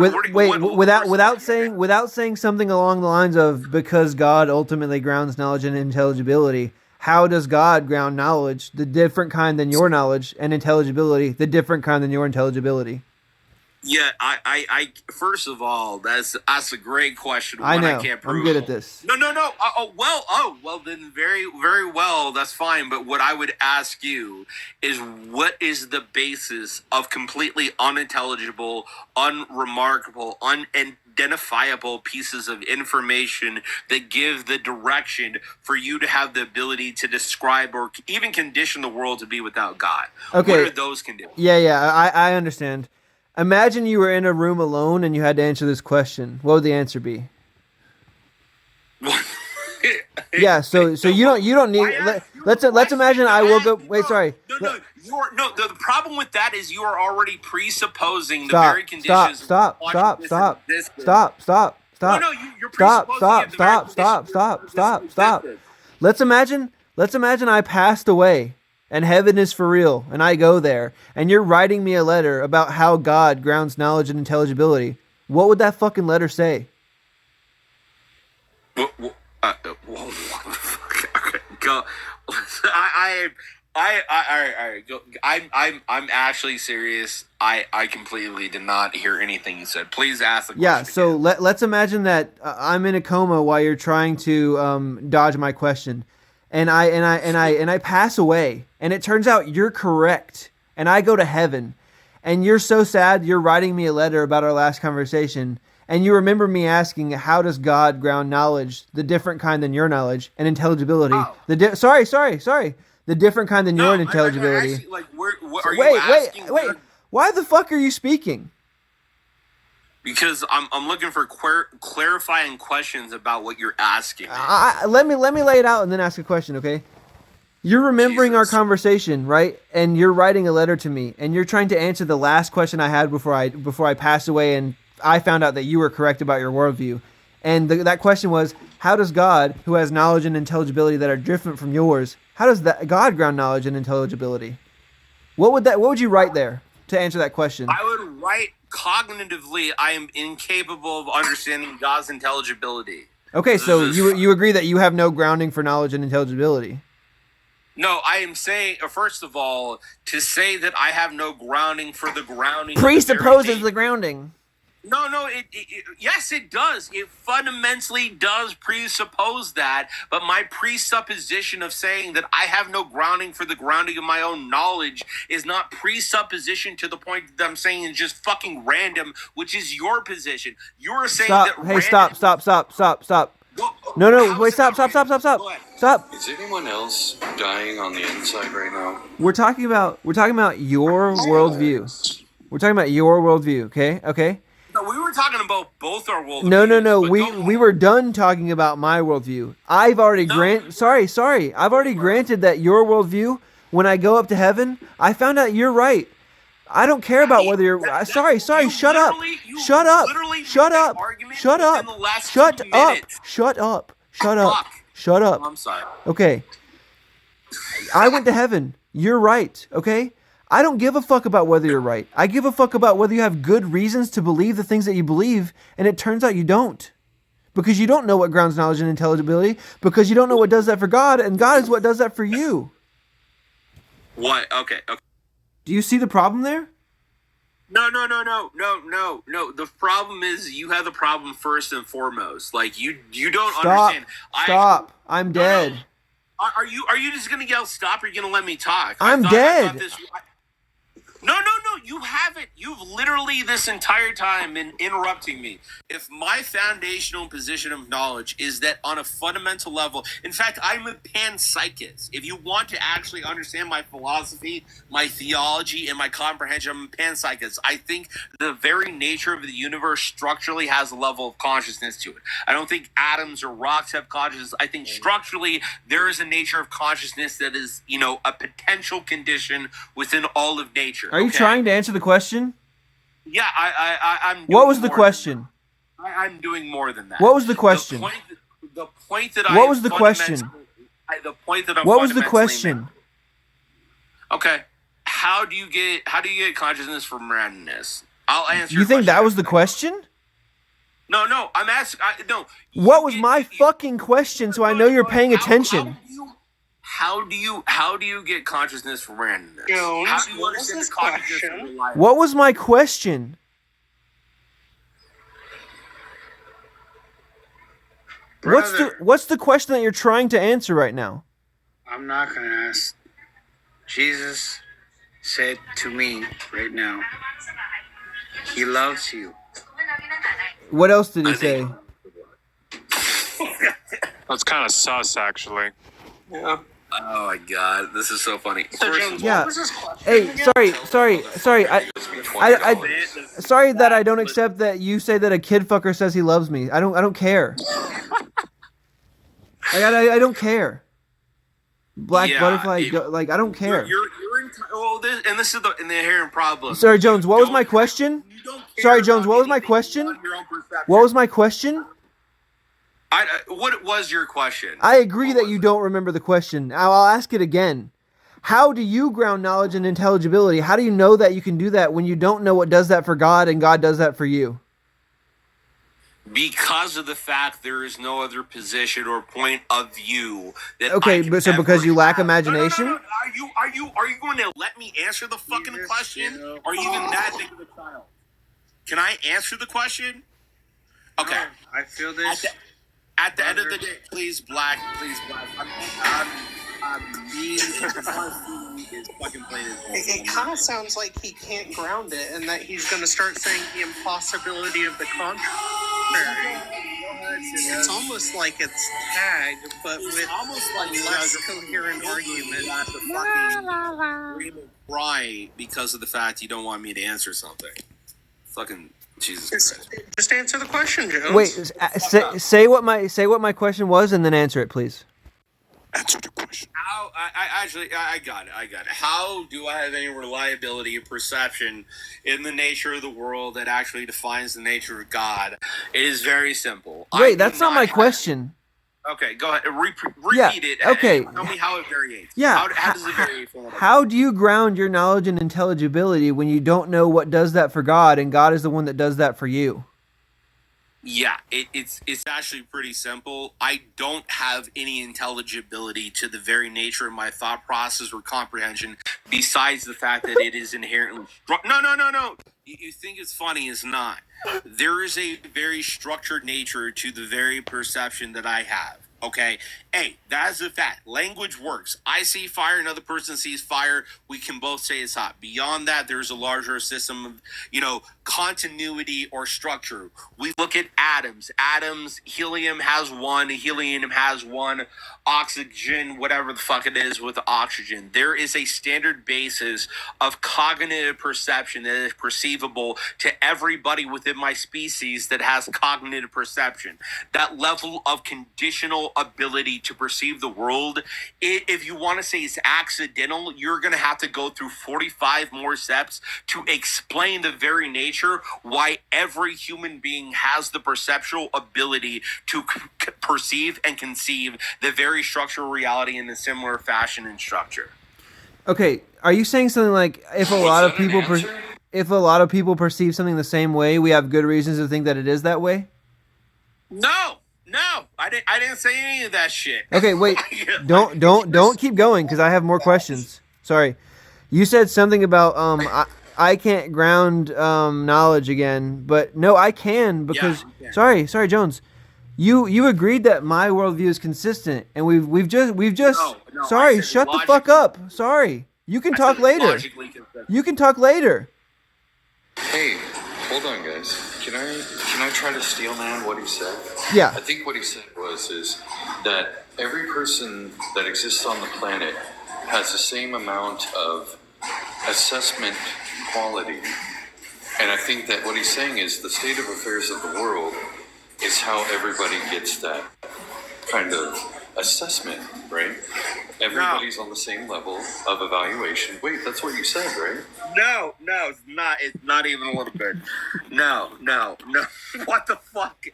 Speaker 3: Without saying something along the lines of because God ultimately grounds knowledge and intelligibility. How does God ground knowledge, the different kind than your knowledge, and intelligibility, the different kind than your intelligibility?
Speaker 12: Yeah, I first of all, that's a great question.
Speaker 3: I
Speaker 12: One,
Speaker 3: know.
Speaker 12: I can't prove.
Speaker 3: I'm good at this.
Speaker 12: No. Well, then very, very well. That's fine. But what I would ask you is, what is the basis of completely unintelligible, unremarkable, unidentifiable pieces of information that give the direction for you to have the ability to describe or even condition the world to be without God?
Speaker 3: Okay.
Speaker 12: What are those conditions?
Speaker 3: Yeah, I understand. Imagine you were in a room alone and you had to answer this question. What would the answer be? Yeah, so you don't need. Let's imagine I woke up. Wait, sorry.
Speaker 12: The problem with that is you are already presupposing the very conditions.
Speaker 3: Stop.
Speaker 12: Stop.
Speaker 3: No, you're Stop. Let's imagine I passed away and heaven is for real and I go there and you're writing me a letter about how God grounds knowledge and intelligibility. What would that fucking letter say?
Speaker 12: Okay, go. I'm actually serious. I completely did not hear anything you said. Please ask the question.
Speaker 3: Yeah, so let's imagine that I'm in a coma while you're trying to dodge my question, and I pass away, and it turns out you're correct, and I go to heaven, and you're so sad you're writing me a letter about our last conversation, and you remember me asking, how does God ground knowledge, the different kind than your knowledge, and intelligibility? Oh. Sorry. The different kind than your intelligibility.
Speaker 12: Actually, like, are you asking?
Speaker 3: Wait. Why the fuck are you speaking?
Speaker 12: Because I'm looking for clarifying questions about what you're asking.
Speaker 3: Let me lay it out and then ask a question, okay? You're remembering our conversation, right? And you're writing a letter to me, and you're trying to answer the last question I had before I passed away, and I found out that you were correct about your worldview. And that question was, how does God, who has knowledge and intelligibility that are different from yours, how does that God ground knowledge and intelligibility? What would you write there to answer that question?
Speaker 12: I would write, cognitively, I am incapable of understanding God's intelligibility.
Speaker 3: Okay, so you agree that you have no grounding for knowledge and intelligibility?
Speaker 12: No, I am saying, first of all, to say that I have no grounding for the grounding
Speaker 3: presupposes the grounding.
Speaker 12: No, yes, it does. It fundamentally does presuppose that, but my presupposition of saying that I have no grounding for the grounding of my own knowledge is not presupposition to the point that I'm saying is just fucking random, which is your position. You're saying that
Speaker 3: Hey, stop. No, wait, stop. Stop.
Speaker 11: Is anyone else dying on the inside right now?
Speaker 3: We're talking about your worldview. We're talking about your worldview, okay?
Speaker 12: No, we were talking about both our worldviews.
Speaker 3: No. We were done talking about my worldview. I've already Sorry. I've already granted that your worldview. When I go up to heaven, I found out you're right. I don't care about whether you're. Sorry. Shut up. Shut up.
Speaker 12: I'm sorry.
Speaker 3: Okay. I went to heaven. You're right. Okay. I don't give a fuck about whether you're right. I give a fuck about whether you have good reasons to believe the things that you believe, and it turns out you don't. Because you don't know what grounds knowledge and intelligibility, because you don't know what does that for God, and God is what does that for you.
Speaker 12: What? Okay.
Speaker 3: Do you see the problem there?
Speaker 12: No. The problem is you have the problem first and foremost. Like, you don't understand.
Speaker 3: Stop. I'm dead.
Speaker 12: No. Are you just gonna yell stop, or are you gonna let me talk?
Speaker 3: I'm dead.
Speaker 12: No, you haven't. You've literally this entire time been interrupting me. If my foundational position of knowledge is that on a fundamental level, in fact, I'm a panpsychist. If you want to actually understand my philosophy, my theology, and my comprehension, I'm a panpsychist. I think the very nature of the universe structurally has a level of consciousness to it. I don't think atoms or rocks have consciousness. I think structurally there is a nature of consciousness that is, a potential condition within all of nature.
Speaker 3: Are you trying to answer the question?
Speaker 12: Yeah, I'm.
Speaker 3: What was the question?
Speaker 12: I'm doing more than that.
Speaker 3: What was the question?
Speaker 12: The point that I.
Speaker 3: What was the question?
Speaker 12: The point that I'm.
Speaker 3: What was the question?
Speaker 12: Okay, how do you get consciousness from randomness? I'll answer.
Speaker 3: You think that was the question?
Speaker 12: No, I'm asking. No.
Speaker 3: What was my fucking question? So I know you're paying attention.
Speaker 12: How do you get consciousness from randomness?
Speaker 13: Jones,
Speaker 12: How do you understand the consciousness of your life?
Speaker 3: What was my question? What's the question that you're trying to answer right now?
Speaker 16: I'm not going to ask. Jesus said to me right now, he loves you.
Speaker 3: What else did he say?
Speaker 17: That's kind of sus, actually.
Speaker 10: Yeah.
Speaker 12: Oh my god, this is so funny.
Speaker 3: Yeah. Hey, sorry. Sorry that I don't accept that you say that a kid fucker says he loves me. I don't care. I don't care. Black butterfly, I don't care.
Speaker 12: This is the inherent problem.
Speaker 3: Sorry, Jones. What was my question? Sorry, Jones. What was my question? What was my question?
Speaker 12: What was your question?
Speaker 3: I agree that you don't remember the question. I'll ask it again. How do you ground knowledge and intelligibility? How do you know that you can do that when you don't know what does that for God and God does that for you?
Speaker 12: Because of the fact there is no other position or point of view that
Speaker 3: but so because you lack imagination?
Speaker 12: No. Are you going to let me answer the fucking question? Or are you even that big of a child? Can I answer the question? Okay.
Speaker 16: No, I feel this.
Speaker 12: At the end of the day, please, Black.
Speaker 13: It kind of sounds like he can't ground it, and that he's going to start saying the impossibility of the contrary. It's almost like it's tag, but with a less coherent argument.
Speaker 12: Cry because of the fact you don't want me to answer something. Fucking Jesus Christ.
Speaker 13: Just answer the question, Jones.
Speaker 3: Wait, say what my question was, and then answer it, please.
Speaker 12: Answer the question. I got it. How do I have any reliability and perception in the nature of the world that actually defines the nature of God? It is very simple.
Speaker 3: Wait, that's not my question.
Speaker 12: Okay, go ahead. Repeat it.
Speaker 3: Okay.
Speaker 12: Tell me how it varies.
Speaker 3: Yeah.
Speaker 12: How does it vary?
Speaker 3: How do you ground your knowledge and intelligibility when you don't know what does that for God and God is the one that does that for you?
Speaker 12: Yeah, it's actually pretty simple. I don't have any intelligibility to the very nature of my thought process or comprehension, besides the fact that it is inherently... No. You think it's funny, it's not. There is a very structured nature to the very perception that I have. Okay? Hey, that is a fact. Language works. I see fire, another person sees fire. We can both say it's hot. Beyond that, there's a larger system of, continuity or structure. We look at atoms. Helium has one. Helium has one. Oxygen, whatever the fuck it is with oxygen. There is a standard basis of cognitive perception that is perceivable to everybody within my species that has cognitive perception. That level of conditional ability to perceive the world, if you want to say it's accidental, you're going to have to go through 45 more steps to explain the very nature why every human being has the perceptual ability to perceive and conceive the very structural reality in a similar fashion and structure.
Speaker 3: Okay, are you saying something like if a lot of people perceive something the same way, we have good reasons to think that it is that way?
Speaker 12: No, I didn't say any of that shit.
Speaker 3: Okay, wait. Don't keep going because I have more questions. Sorry. You said something about I can't ground knowledge again, but no, I can because sorry, Jones. You agreed that my worldview is consistent, and we've just
Speaker 12: No,
Speaker 3: sorry, shut the fuck up. Sorry. You can talk later. You can talk later.
Speaker 11: Hey, hold on, guys. Can I try to steel man what he said?
Speaker 3: Yeah.
Speaker 11: I think what he said is that every person that exists on the planet has the same amount of assessment quality. And I think that what he's saying is the state of affairs of the world is how everybody gets that kind of assessment, right? Everybody's on the same level of evaluation. Wait, that's what you said, right?
Speaker 12: No, it's not. It's not even a little bit. No. What the fuck?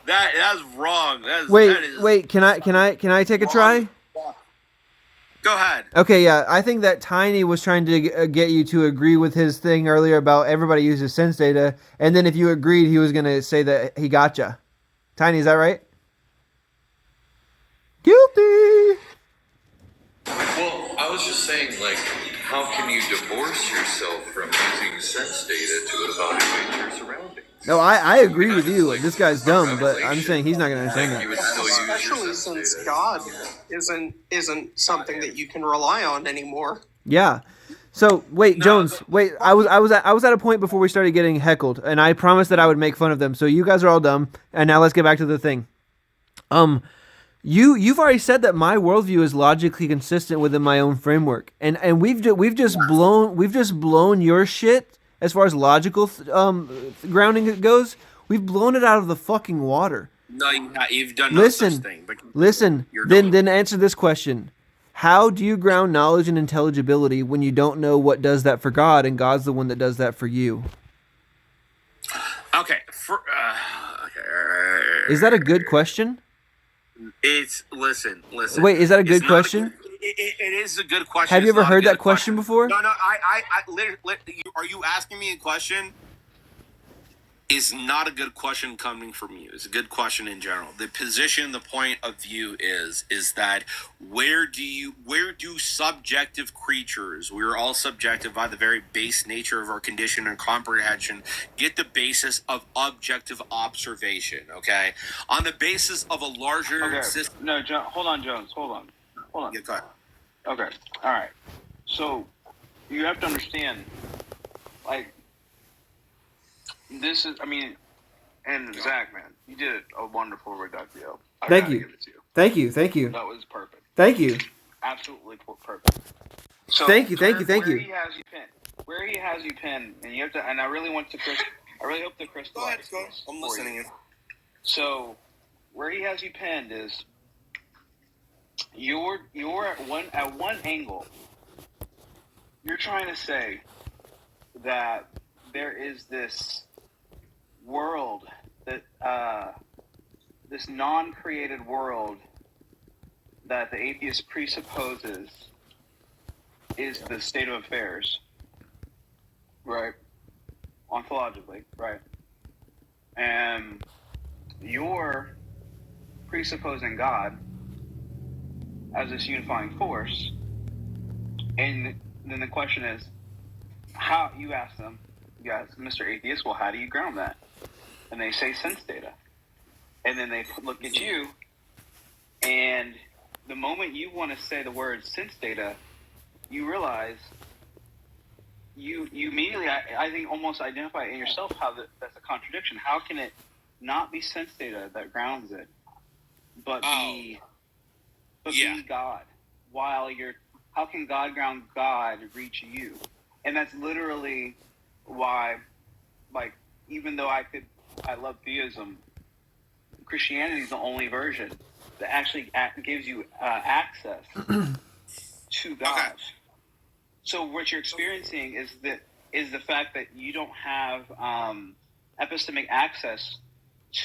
Speaker 12: That's wrong.
Speaker 3: Wait. Can I take a try?
Speaker 12: Go ahead.
Speaker 3: Okay, yeah. I think that Tiny was trying to get you to agree with his thing earlier about everybody uses sense data, and then if you agreed, he was going to say that he gotcha. Tiny, is that right? Guilty.
Speaker 11: Well, I was just saying, how can you divorce yourself from using sense data to evaluate your surroundings?
Speaker 3: No, I agree with you. This guy's dumb, but I'm saying he's not going to understand that.
Speaker 13: Especially since God isn't something that you can rely on anymore.
Speaker 3: Yeah. So wait, Jones. Wait, I was at a point before we started getting heckled, and I promised that I would make fun of them. So you guys are all dumb, and now let's get back to the thing. You've already said that my worldview is logically consistent within my own framework, and we've just blown your shit as far as logical grounding goes. We've blown it out of the fucking water.
Speaker 12: No, you've done no such thing. But
Speaker 3: Listen. Then answer this question: how do you ground knowledge and intelligibility when you don't know what does that for God, and God's the one that does that for you?
Speaker 12: Okay.
Speaker 3: Is that a good question?
Speaker 12: It's listen.
Speaker 3: Wait, is that a good question?
Speaker 12: It is a good question.
Speaker 3: Have you
Speaker 12: It's
Speaker 3: ever
Speaker 12: not a
Speaker 3: heard
Speaker 12: good
Speaker 3: that question before?
Speaker 12: No. Are you asking me a question? Is not a good question coming from you. It's a good question in general. The position, the point of view is that where do subjective creatures, we are all subjective by the very base nature of our condition and comprehension, get the basis of objective observation, okay? On the basis of a larger system.
Speaker 7: No, hold on, Jones. Hold on.
Speaker 12: Yeah, go ahead.
Speaker 7: Okay. All right. So you have to understand, like, this is, and Zach, man, you did a wonderful reductio.
Speaker 3: Thank you. Thank you.
Speaker 7: That was perfect.
Speaker 3: Thank you.
Speaker 7: Absolutely perfect. So
Speaker 3: Thank you.
Speaker 7: Where he has you pinned, and you have to, and I really hope the crystallize.
Speaker 12: Go ahead. I'm listening in.
Speaker 7: So where he has you pinned is you're at one angle. You're trying to say that there is this world that this non-created world that the atheist presupposes is the state of affairs, right? Ontologically, right? And you're presupposing God as this unifying force, and then the question is, how you ask them, yes, Mr. Atheist, well, how do you ground that? And they say sense data. And then they look at you, and the moment you want to say the word sense data, you realize you immediately, I think, almost identify in yourself how that's a contradiction. How can it not be sense data that grounds it, but be God? How can God ground God reach you? And that's literally why, like, even though I love theism, Christianity is the only version that actually gives you access to God. Okay. So what you're experiencing is the fact that you don't have epistemic access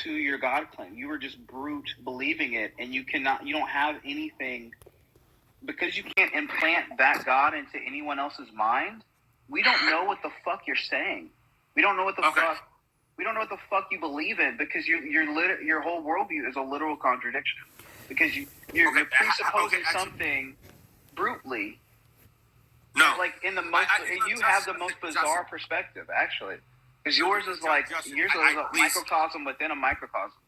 Speaker 7: to your God claim. You were just brute believing it, and you don't have anything, because you can't implant that God into anyone else's mind. We don't know what the fuck you're saying. We don't know what the fuck. We don't know what the fuck you believe in, because your whole worldview is a literal contradiction. Because you're presupposing something brutally. No, like in the most, you have the most bizarre perspective, actually, because yours is like yours is a microcosm within a microcosm.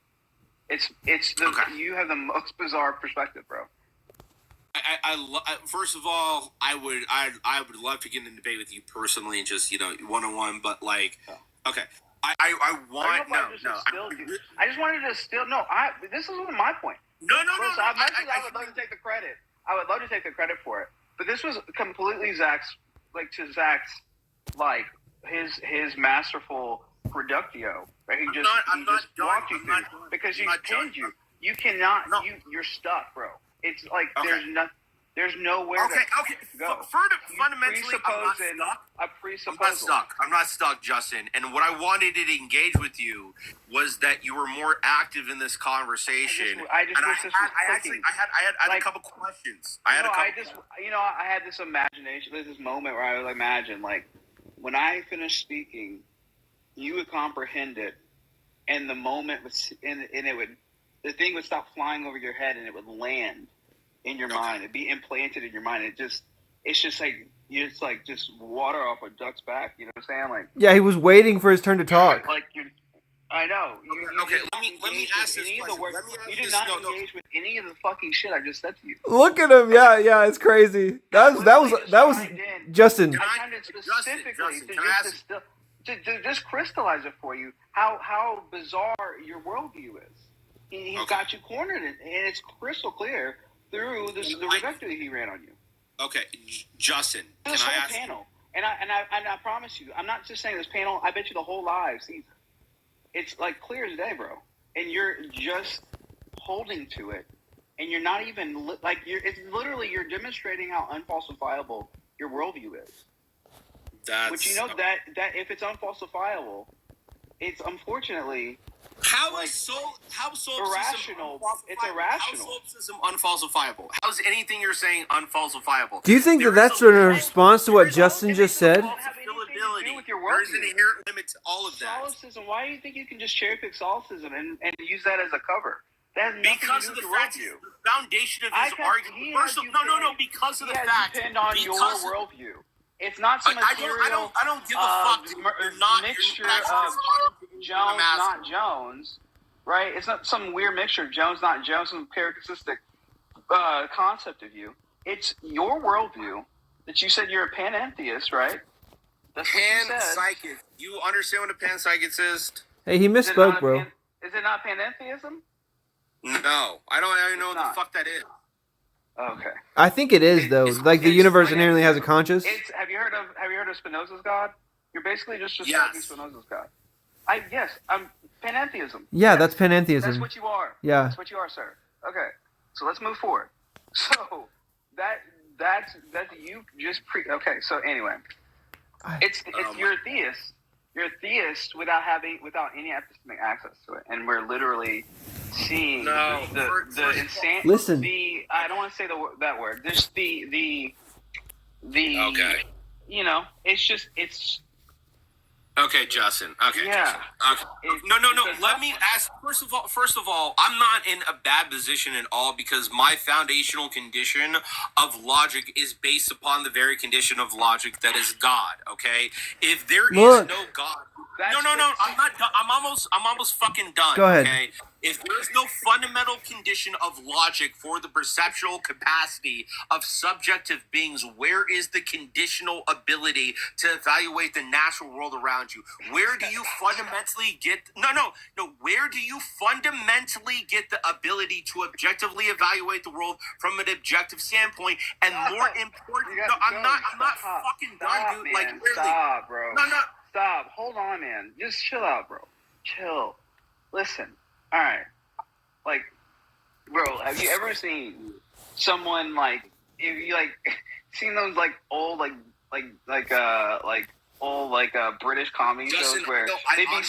Speaker 7: You have the most bizarre perspective, bro.
Speaker 12: First of all, I would love to get in a debate with you personally and just one-on-one, but like, okay, I just wanted to steal. No, this is my point. No. I would love to take the credit. I would love to take the credit for it, but this was completely Zach's his masterful reductio. Right? He just walked you through because he pinned you. You cannot. No. You're stuck, bro. It's like there's nowhere to go. Fundamentally, I'm not stuck. I'm not stuck, Justin. And what I wanted to engage with you was that you were more active in this conversation. I had a couple questions. I had this imagination. There's this moment where I would imagine, like, when I finished speaking, you would comprehend it, and the moment was, and it would. The thing would stop flying over your head, and it would land in your mind. It'd be implanted in your mind.
Speaker 7: it's just like it's like just water off a duck's back. You know what I'm saying? Like
Speaker 3: Yeah, he was waiting for his turn to talk.
Speaker 7: like I know.
Speaker 12: Okay, let me ask this question.
Speaker 7: You did not engage with any of the fucking shit I just said to you.
Speaker 3: Look at him. Yeah, it's crazy. That was Justin.
Speaker 7: I kind of specifically to just crystallize it for you how bizarre your worldview is. He's got you cornered, and it's crystal clear through the trajectory he ran on you.
Speaker 12: Okay, Justin, can
Speaker 7: this
Speaker 12: I
Speaker 7: whole
Speaker 12: ask?
Speaker 7: Panel, and I promise you, I'm not just saying this panel. I bet you the whole live season. It's like clear as day, bro. And you're just holding to it, and you're not even it's literally you're demonstrating how unfalsifiable your worldview is. Which you know that if it's unfalsifiable, it's unfortunately
Speaker 12: How solipsism
Speaker 7: irrational. It's irrational.
Speaker 12: How solipsism unfalsifiable? How is anything you're saying unfalsifiable?
Speaker 3: Do you think that that's in response to what Justin just said?
Speaker 12: There is an inherent limit to all of that.
Speaker 7: Solipsism. Why do you think you can just cherry pick solipsism and use that as a cover? That has
Speaker 12: because of the fact the foundation of his argument. Because of the fact
Speaker 7: depend on your worldview. It's not some material.
Speaker 12: I don't give a fuck.
Speaker 7: Mixture of Jones, not Jones, right? It's not some weird mixture of Jones, not Jones, some parasitic concept of you. It's your worldview that you said you're a panentheist, right? That's
Speaker 12: panpsychist. You understand what a panpsychist is?
Speaker 3: Hey, he misspoke, bro.
Speaker 7: Is it not panentheism?
Speaker 12: No, I don't even know what the fuck that is.
Speaker 7: Okay.
Speaker 3: I think it is though. Like the universe inherently has a conscious.
Speaker 7: Have you heard of Spinoza's God? You're basically just describing Spinoza's God. I'm panentheism.
Speaker 3: Yeah, that's panentheism.
Speaker 7: That's what you are.
Speaker 3: Yeah.
Speaker 7: That's what you are, sir. Okay. So let's move forward. So that's you just okay. So anyway, you're a theist. You're a theist without any epistemic access to it, and we're literally seeing the insane.
Speaker 3: Listen.
Speaker 7: I don't want to say that word. Just the okay. You know, it's.
Speaker 12: Okay, Justin. Okay.
Speaker 7: Yeah.
Speaker 12: Justin. Okay. No. Let me ask. First of all, I'm not in a bad position at all because my foundational condition of logic is based upon the very condition of logic that is God. Okay. If there is no God. No. I'm not. I'm almost fucking done.
Speaker 3: Go ahead.
Speaker 12: Okay. If there is no fundamental condition of logic for the perceptual capacity of subjective beings, where is the conditional ability to evaluate the natural world around you? Where do you fundamentally get where do you fundamentally get the ability to objectively evaluate the world from an objective standpoint? And more important, I'm not fucking done, dude.
Speaker 7: Man.
Speaker 12: Like really.
Speaker 7: Stop, bro.
Speaker 12: No.
Speaker 7: Stop. Hold on, man. Just chill out, bro. Chill. Listen. All right, like, bro, have you ever seen someone like seen those like old British comedy shows where they would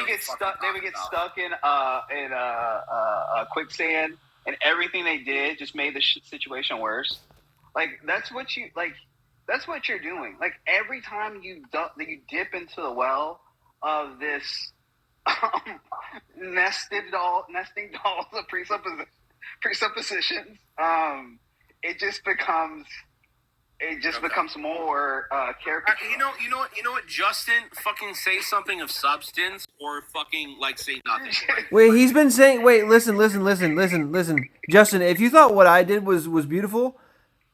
Speaker 7: get stuck in a quicksand and everything they did just made the situation worse. Like that's what you're doing. Like every time you dip into the well of this. Nesting dolls of presuppositions. It just becomes more character.
Speaker 12: You know what, Justin? Fucking say something of substance, or fucking say nothing.
Speaker 3: Wait, he's been saying. Wait, listen. Justin, if you thought what I did was beautiful.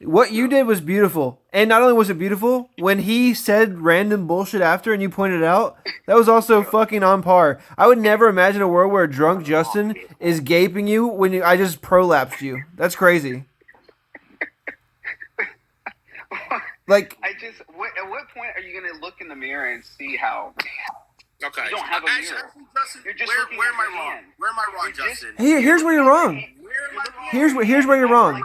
Speaker 3: What you did was beautiful. And not only was it beautiful, when he said random bullshit after and you pointed it out, that was also fucking on par. I would never imagine a world where drunk Justin is gaping you when I just prolapsed you. That's crazy. Like,
Speaker 7: at what point are you going to look in the mirror and see how...
Speaker 12: Okay.
Speaker 7: You don't have a mirror.
Speaker 12: Justin,
Speaker 7: You're just
Speaker 12: where am I wrong? Where am I wrong, Justin?
Speaker 3: Here's where you're wrong. Here's where you're wrong.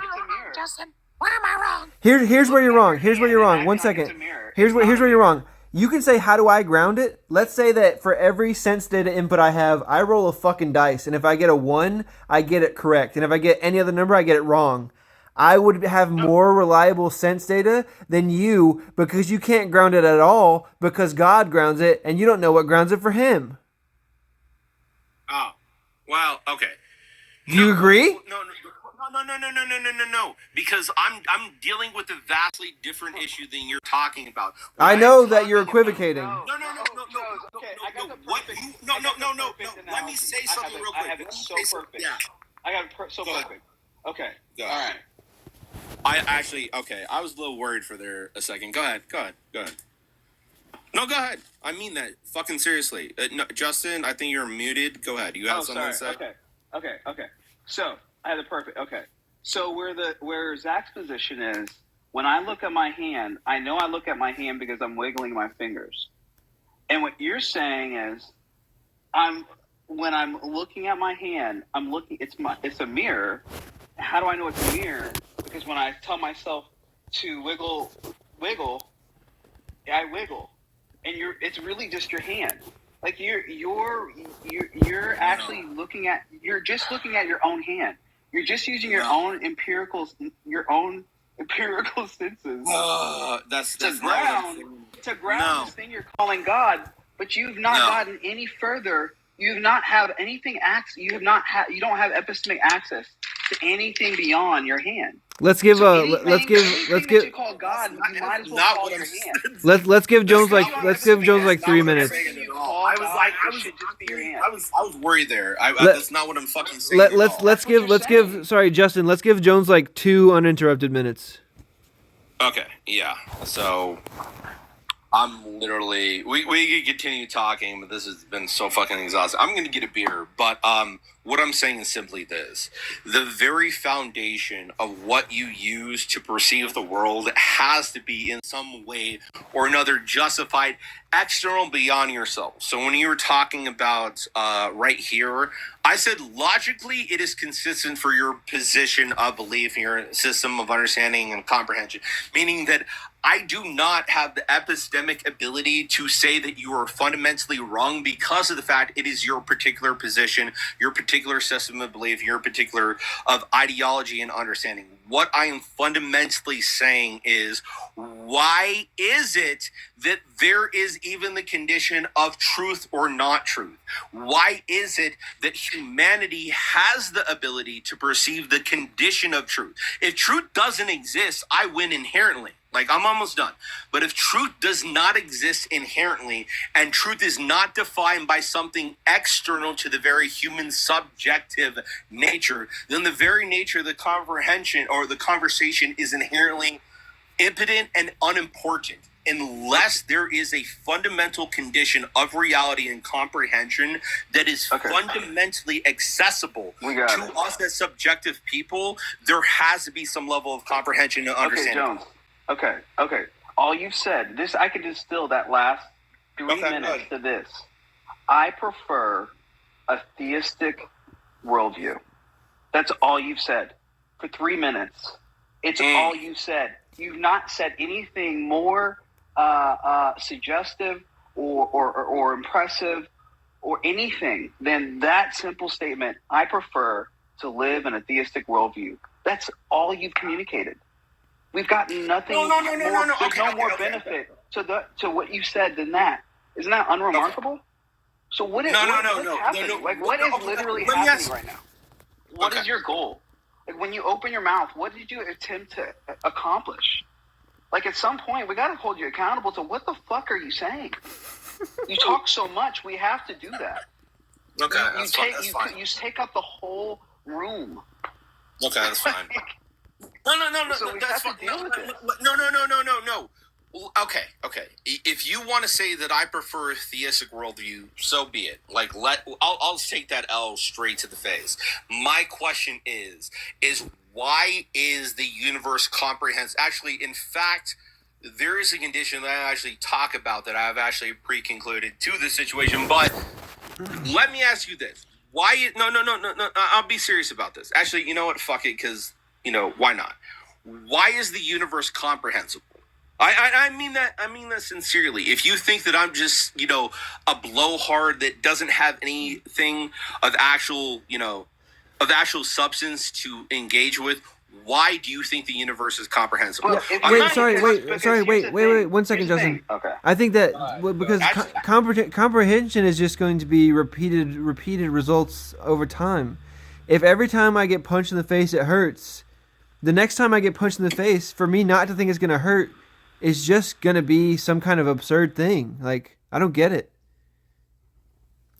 Speaker 7: Justin, where am I wrong?
Speaker 3: Here's where you're wrong. Here's where you're wrong. One second. Here's where you're wrong. You can say, how do I ground it? Let's say that for every sense data input I have, I roll a fucking dice. And if I get a 1, I get it correct. And if I get any other number, I get it wrong. I would have more reliable sense data than you because you can't ground it at all because God grounds it and you don't know what grounds it for him.
Speaker 12: Oh, well, okay.
Speaker 3: Do you agree?
Speaker 12: No, No. Because I'm dealing with a vastly different issue than you're talking about.
Speaker 3: I know that you're equivocating.
Speaker 12: No. What you? No. Let me say something real quick.
Speaker 7: I have it so perfect.
Speaker 12: Yeah.
Speaker 7: I got it so perfect. Okay.
Speaker 12: Go
Speaker 7: All
Speaker 12: ahead.
Speaker 7: right.
Speaker 12: I was a little worried for there a second. Go ahead. No, go ahead. I mean that fucking seriously. No, Justin, I think you're muted. Go ahead. You have something to say?
Speaker 7: Okay. So I have the perfect. Okay. So where Zach's position is, when I look at my hand, I know I look at my hand because I'm wiggling my fingers. And what you're saying is, when I'm looking at my hand, it's a mirror. How do I know it's a mirror? Because when I tell myself to wiggle, I wiggle, and it's really just your hand. Like you're actually looking at your own hand. You're just using your own empirical senses
Speaker 12: That's
Speaker 7: to ground this thing you're calling God, but you've not gotten any further. You have not have anything you don't have epistemic access to anything beyond your hand.
Speaker 3: Let's give
Speaker 7: That you call God, you might as well call your hand.
Speaker 3: let's give Jones like 3 minutes.
Speaker 12: I was worried there. That's not what I'm fucking saying.
Speaker 3: Let's give Justin. Let's give Jones like 2 uninterrupted minutes.
Speaker 12: Okay, yeah. So I'm literally we could continue talking, but this has been so fucking exhausting. I'm gonna get a beer, but what I'm saying is simply this: the very foundation of what you use to perceive the world has to be in some way or another justified external beyond yourself. So when you were talking about right here, I said logically it is consistent for your position of belief in your system of understanding and comprehension, meaning that I do not have the epistemic ability to say that you are fundamentally wrong because of the fact it is your particular position, your particular system of belief, your particular of ideology and understanding. What I am fundamentally saying is, why is it that there is even the condition of truth or not truth? Why is it that humanity has the ability to perceive the condition of truth? If truth doesn't exist, I win inherently. Like, I'm almost done. But if truth does not exist inherently, and truth is not defined by something external to the very human subjective nature, then the very nature of the comprehension or the conversation is inherently impotent and unimportant, unless there is a fundamental condition of reality and comprehension that is fundamentally accessible to us as subjective people. There has to be some level of comprehension and understanding.
Speaker 7: Okay, Jones. Okay. All you've said, this I could distill that last 3 minutes to this. I prefer a theistic worldview. That's all you've said for 3 minutes. It's all you said. You've not said anything more suggestive or impressive or anything than that simple statement. I prefer to live in a theistic worldview. That's all you've communicated. We've gotten nothing. No. There's no more benefit to what you said than that. Isn't that unremarkable? So what is happening? Like, what is literally happening right now? What is your goal? Like, when you open your mouth, what did you attempt to accomplish? Like, at some point, we got to hold you accountable to what the fuck are you saying? You talk so much, we have to do that.
Speaker 12: Okay,
Speaker 7: that's fine. You take up the whole room.
Speaker 12: Okay, that's fine. No,
Speaker 7: So we
Speaker 12: that's
Speaker 7: have
Speaker 12: fine.
Speaker 7: to deal with it.
Speaker 12: No. Okay. If you want to say that I prefer a theistic worldview, so be it. Like, I'll take that L straight to the face. My question is why is the universe comprehensive? Actually, in fact, there is a condition that I actually talk about that I've actually pre-concluded to the situation. But let me ask you this: why? No. I'll be serious about this. Actually, you know what? Fuck it, because why not? Why is the universe comprehensible? I mean that sincerely. If you think that I'm just, a blowhard that doesn't have anything of actual substance to engage with, why do you think the universe is comprehensible?
Speaker 3: Wait, 1 second, Justin.
Speaker 7: Okay.
Speaker 3: I think that because comprehension is just going to be repeated results over time. if every time I get punched in the face it hurts, the next time I get punched in the face, for me not to think it's going to hurt is just going to be some kind of absurd thing. Like, I don't get it.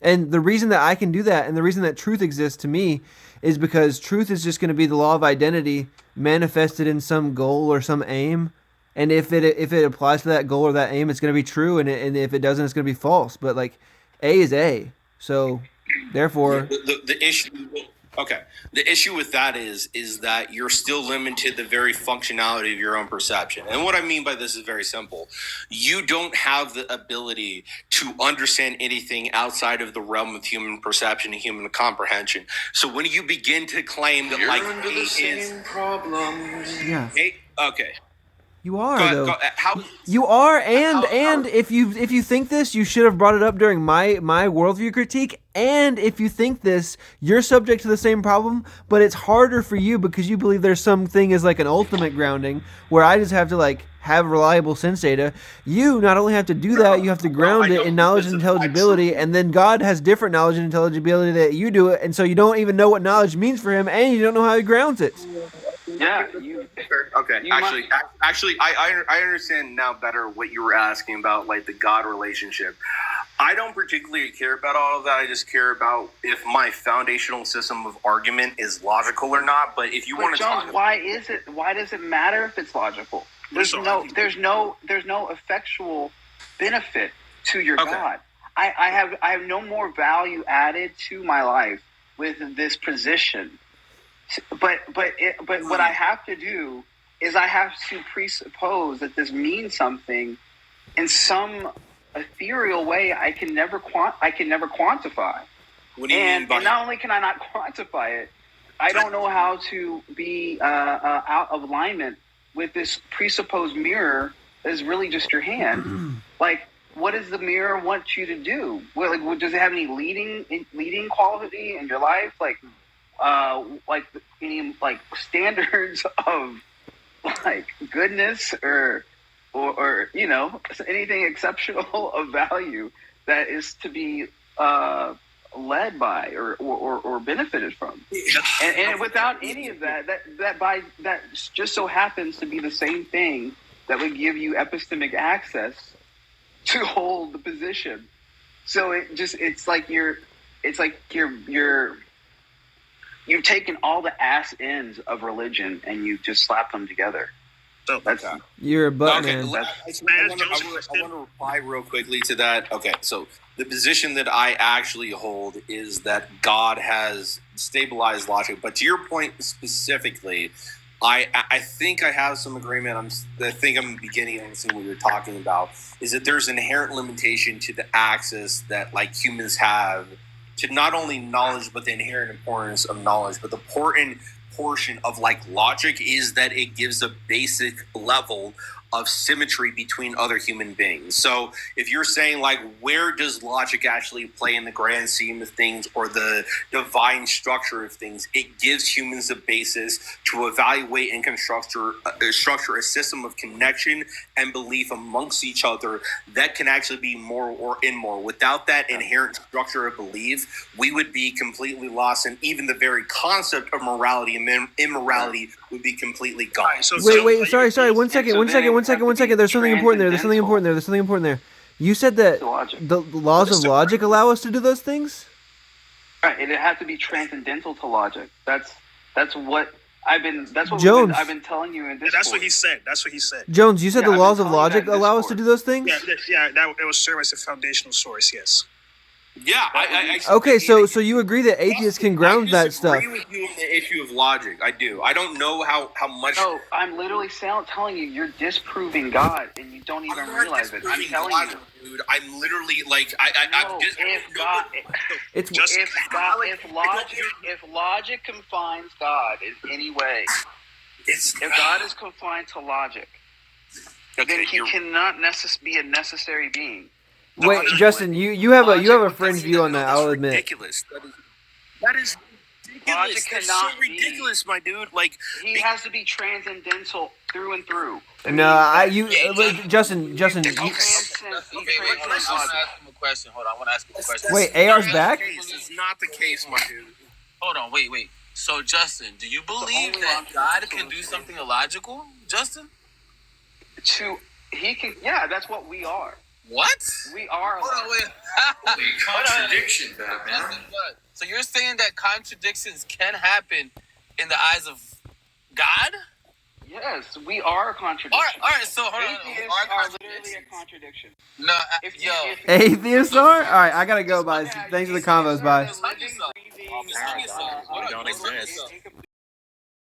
Speaker 3: And the reason that I can do that and the reason that truth exists to me is because truth is just going to be the law of identity manifested in some goal or some aim. And if it applies to that goal or that aim, it's going to be true. And if it doesn't, it's going to be false. But like, A is A. So therefore,
Speaker 12: the issue. Okay. The issue with that is that you're still limited to the very functionality of your own perception. And what I mean by this is very simple. You don't have the ability to understand anything outside of the realm of human perception and human comprehension. So when you begin to claim that
Speaker 11: You're
Speaker 12: like
Speaker 11: under
Speaker 12: A
Speaker 11: the
Speaker 12: is
Speaker 11: same problems.
Speaker 3: yeah.
Speaker 12: Okay.
Speaker 3: You are
Speaker 12: Go
Speaker 3: though.
Speaker 12: ahead. How
Speaker 3: You are, and if you think this, you should have brought it up during my worldview critique. And if you think this, you're subject to the same problem, but it's harder for you because you believe there's something as like an ultimate grounding, where I just have to like have reliable sense data. You not only have to do that, you have to ground it in knowledge and intelligibility, and then God has different knowledge and intelligibility that you do it, and so you don't even know what knowledge means for him, and you don't know how he grounds it.
Speaker 7: Yeah.
Speaker 12: Okay. Actually, I understand now better what you were asking about, like the God relationship. I don't particularly care about all of that. I just care about if my foundational system of argument is logical or not. But if you want to talk,
Speaker 7: why does it matter if it's logical? There's no effectual benefit to your God. I have no more value added to my life with this position. But what I have to do is I have to presuppose that this means something in some ethereal way I can never quantify.
Speaker 12: What do you mean by?
Speaker 7: And not only can I not quantify it, I don't know how to be out of alignment with this presupposed mirror that is really just your hand. Like, what does the mirror want you to do? Well, like, does it have any leading quality in your life? Like any like standards of like goodness or you know, anything exceptional of value that is to be led by or benefited from, and without any of that just so happens to be the same thing that would give you epistemic access to hold the position. So it's like you've taken all the ass ends of religion and you've just slapped them together.
Speaker 12: So
Speaker 3: You're a butt
Speaker 12: okay,
Speaker 3: man.
Speaker 12: I want to reply real quickly to that. Okay, so the position that I actually hold is that God has stabilized logic. But to your point specifically, I think I have some agreement. I think I'm beginning to understand what you're talking about. Is that there's an inherent limitation to the access that like humans have to not only knowledge, but the inherent importance of knowledge. But the important portion of like logic is that it gives a basic level of symmetry between other human beings. So if you're saying like, where does logic actually play in the grand scheme of things or the divine structure of things, it gives humans a basis to evaluate and structure a system of connection and belief amongst each other that can actually be more or in more. Without that inherent structure of belief, we would be completely lost, and even the very concept of morality and immorality would be completely gone.
Speaker 3: Wait, sorry, one second. There's something important there. You said that the laws of logic allow us to do those things?
Speaker 7: Right, and it has to be transcendental to logic. That's what I've been
Speaker 3: Jones.
Speaker 7: I've been telling you in this.
Speaker 18: That's what he said.
Speaker 3: Jones, you said the laws of logic allow us to do those things?
Speaker 18: Yeah, that it will serve as a foundational source, yes.
Speaker 12: Yeah,
Speaker 3: okay, so you agree that atheists can ground that stuff?
Speaker 12: I agree with you on the issue of logic. I do. I don't know how much.
Speaker 7: No, I'm literally telling you, you're disproving God, and you don't even realize it. I'm telling you,
Speaker 12: dude. I'm literally like,
Speaker 7: if logic confines God in any way, if God is confined to logic, then he cannot be a necessary being.
Speaker 3: Wait, Justin, you have a fringe view on that. I'll admit.
Speaker 12: Ridiculous. That is ridiculous. That's so ridiculous, my dude. Like
Speaker 7: he has to be transcendental through and through.
Speaker 3: Justin.
Speaker 9: Let's ask him a question. Hold on, I want to ask him a question.
Speaker 3: Wait, AR's back?
Speaker 12: It's not the case, my dude.
Speaker 9: Hold on, wait.
Speaker 19: So, Justin, do you believe that God can do something illogical, Justin?
Speaker 7: Yeah, that's what we are.
Speaker 19: What?
Speaker 7: We are.
Speaker 19: Hold on, wait.
Speaker 11: Holy contradiction, Batman.
Speaker 19: Justin, what? So you're saying that contradictions can happen in the eyes of God?
Speaker 7: Yes, we are a contradiction.
Speaker 19: All right. So hold on.
Speaker 7: Atheists are literally a contradiction.
Speaker 19: No,
Speaker 3: Atheists are? All right, I gotta go, guys. Thanks for the convos, bye.
Speaker 19: Explain yourself. Explain yourself.
Speaker 12: They don't exist.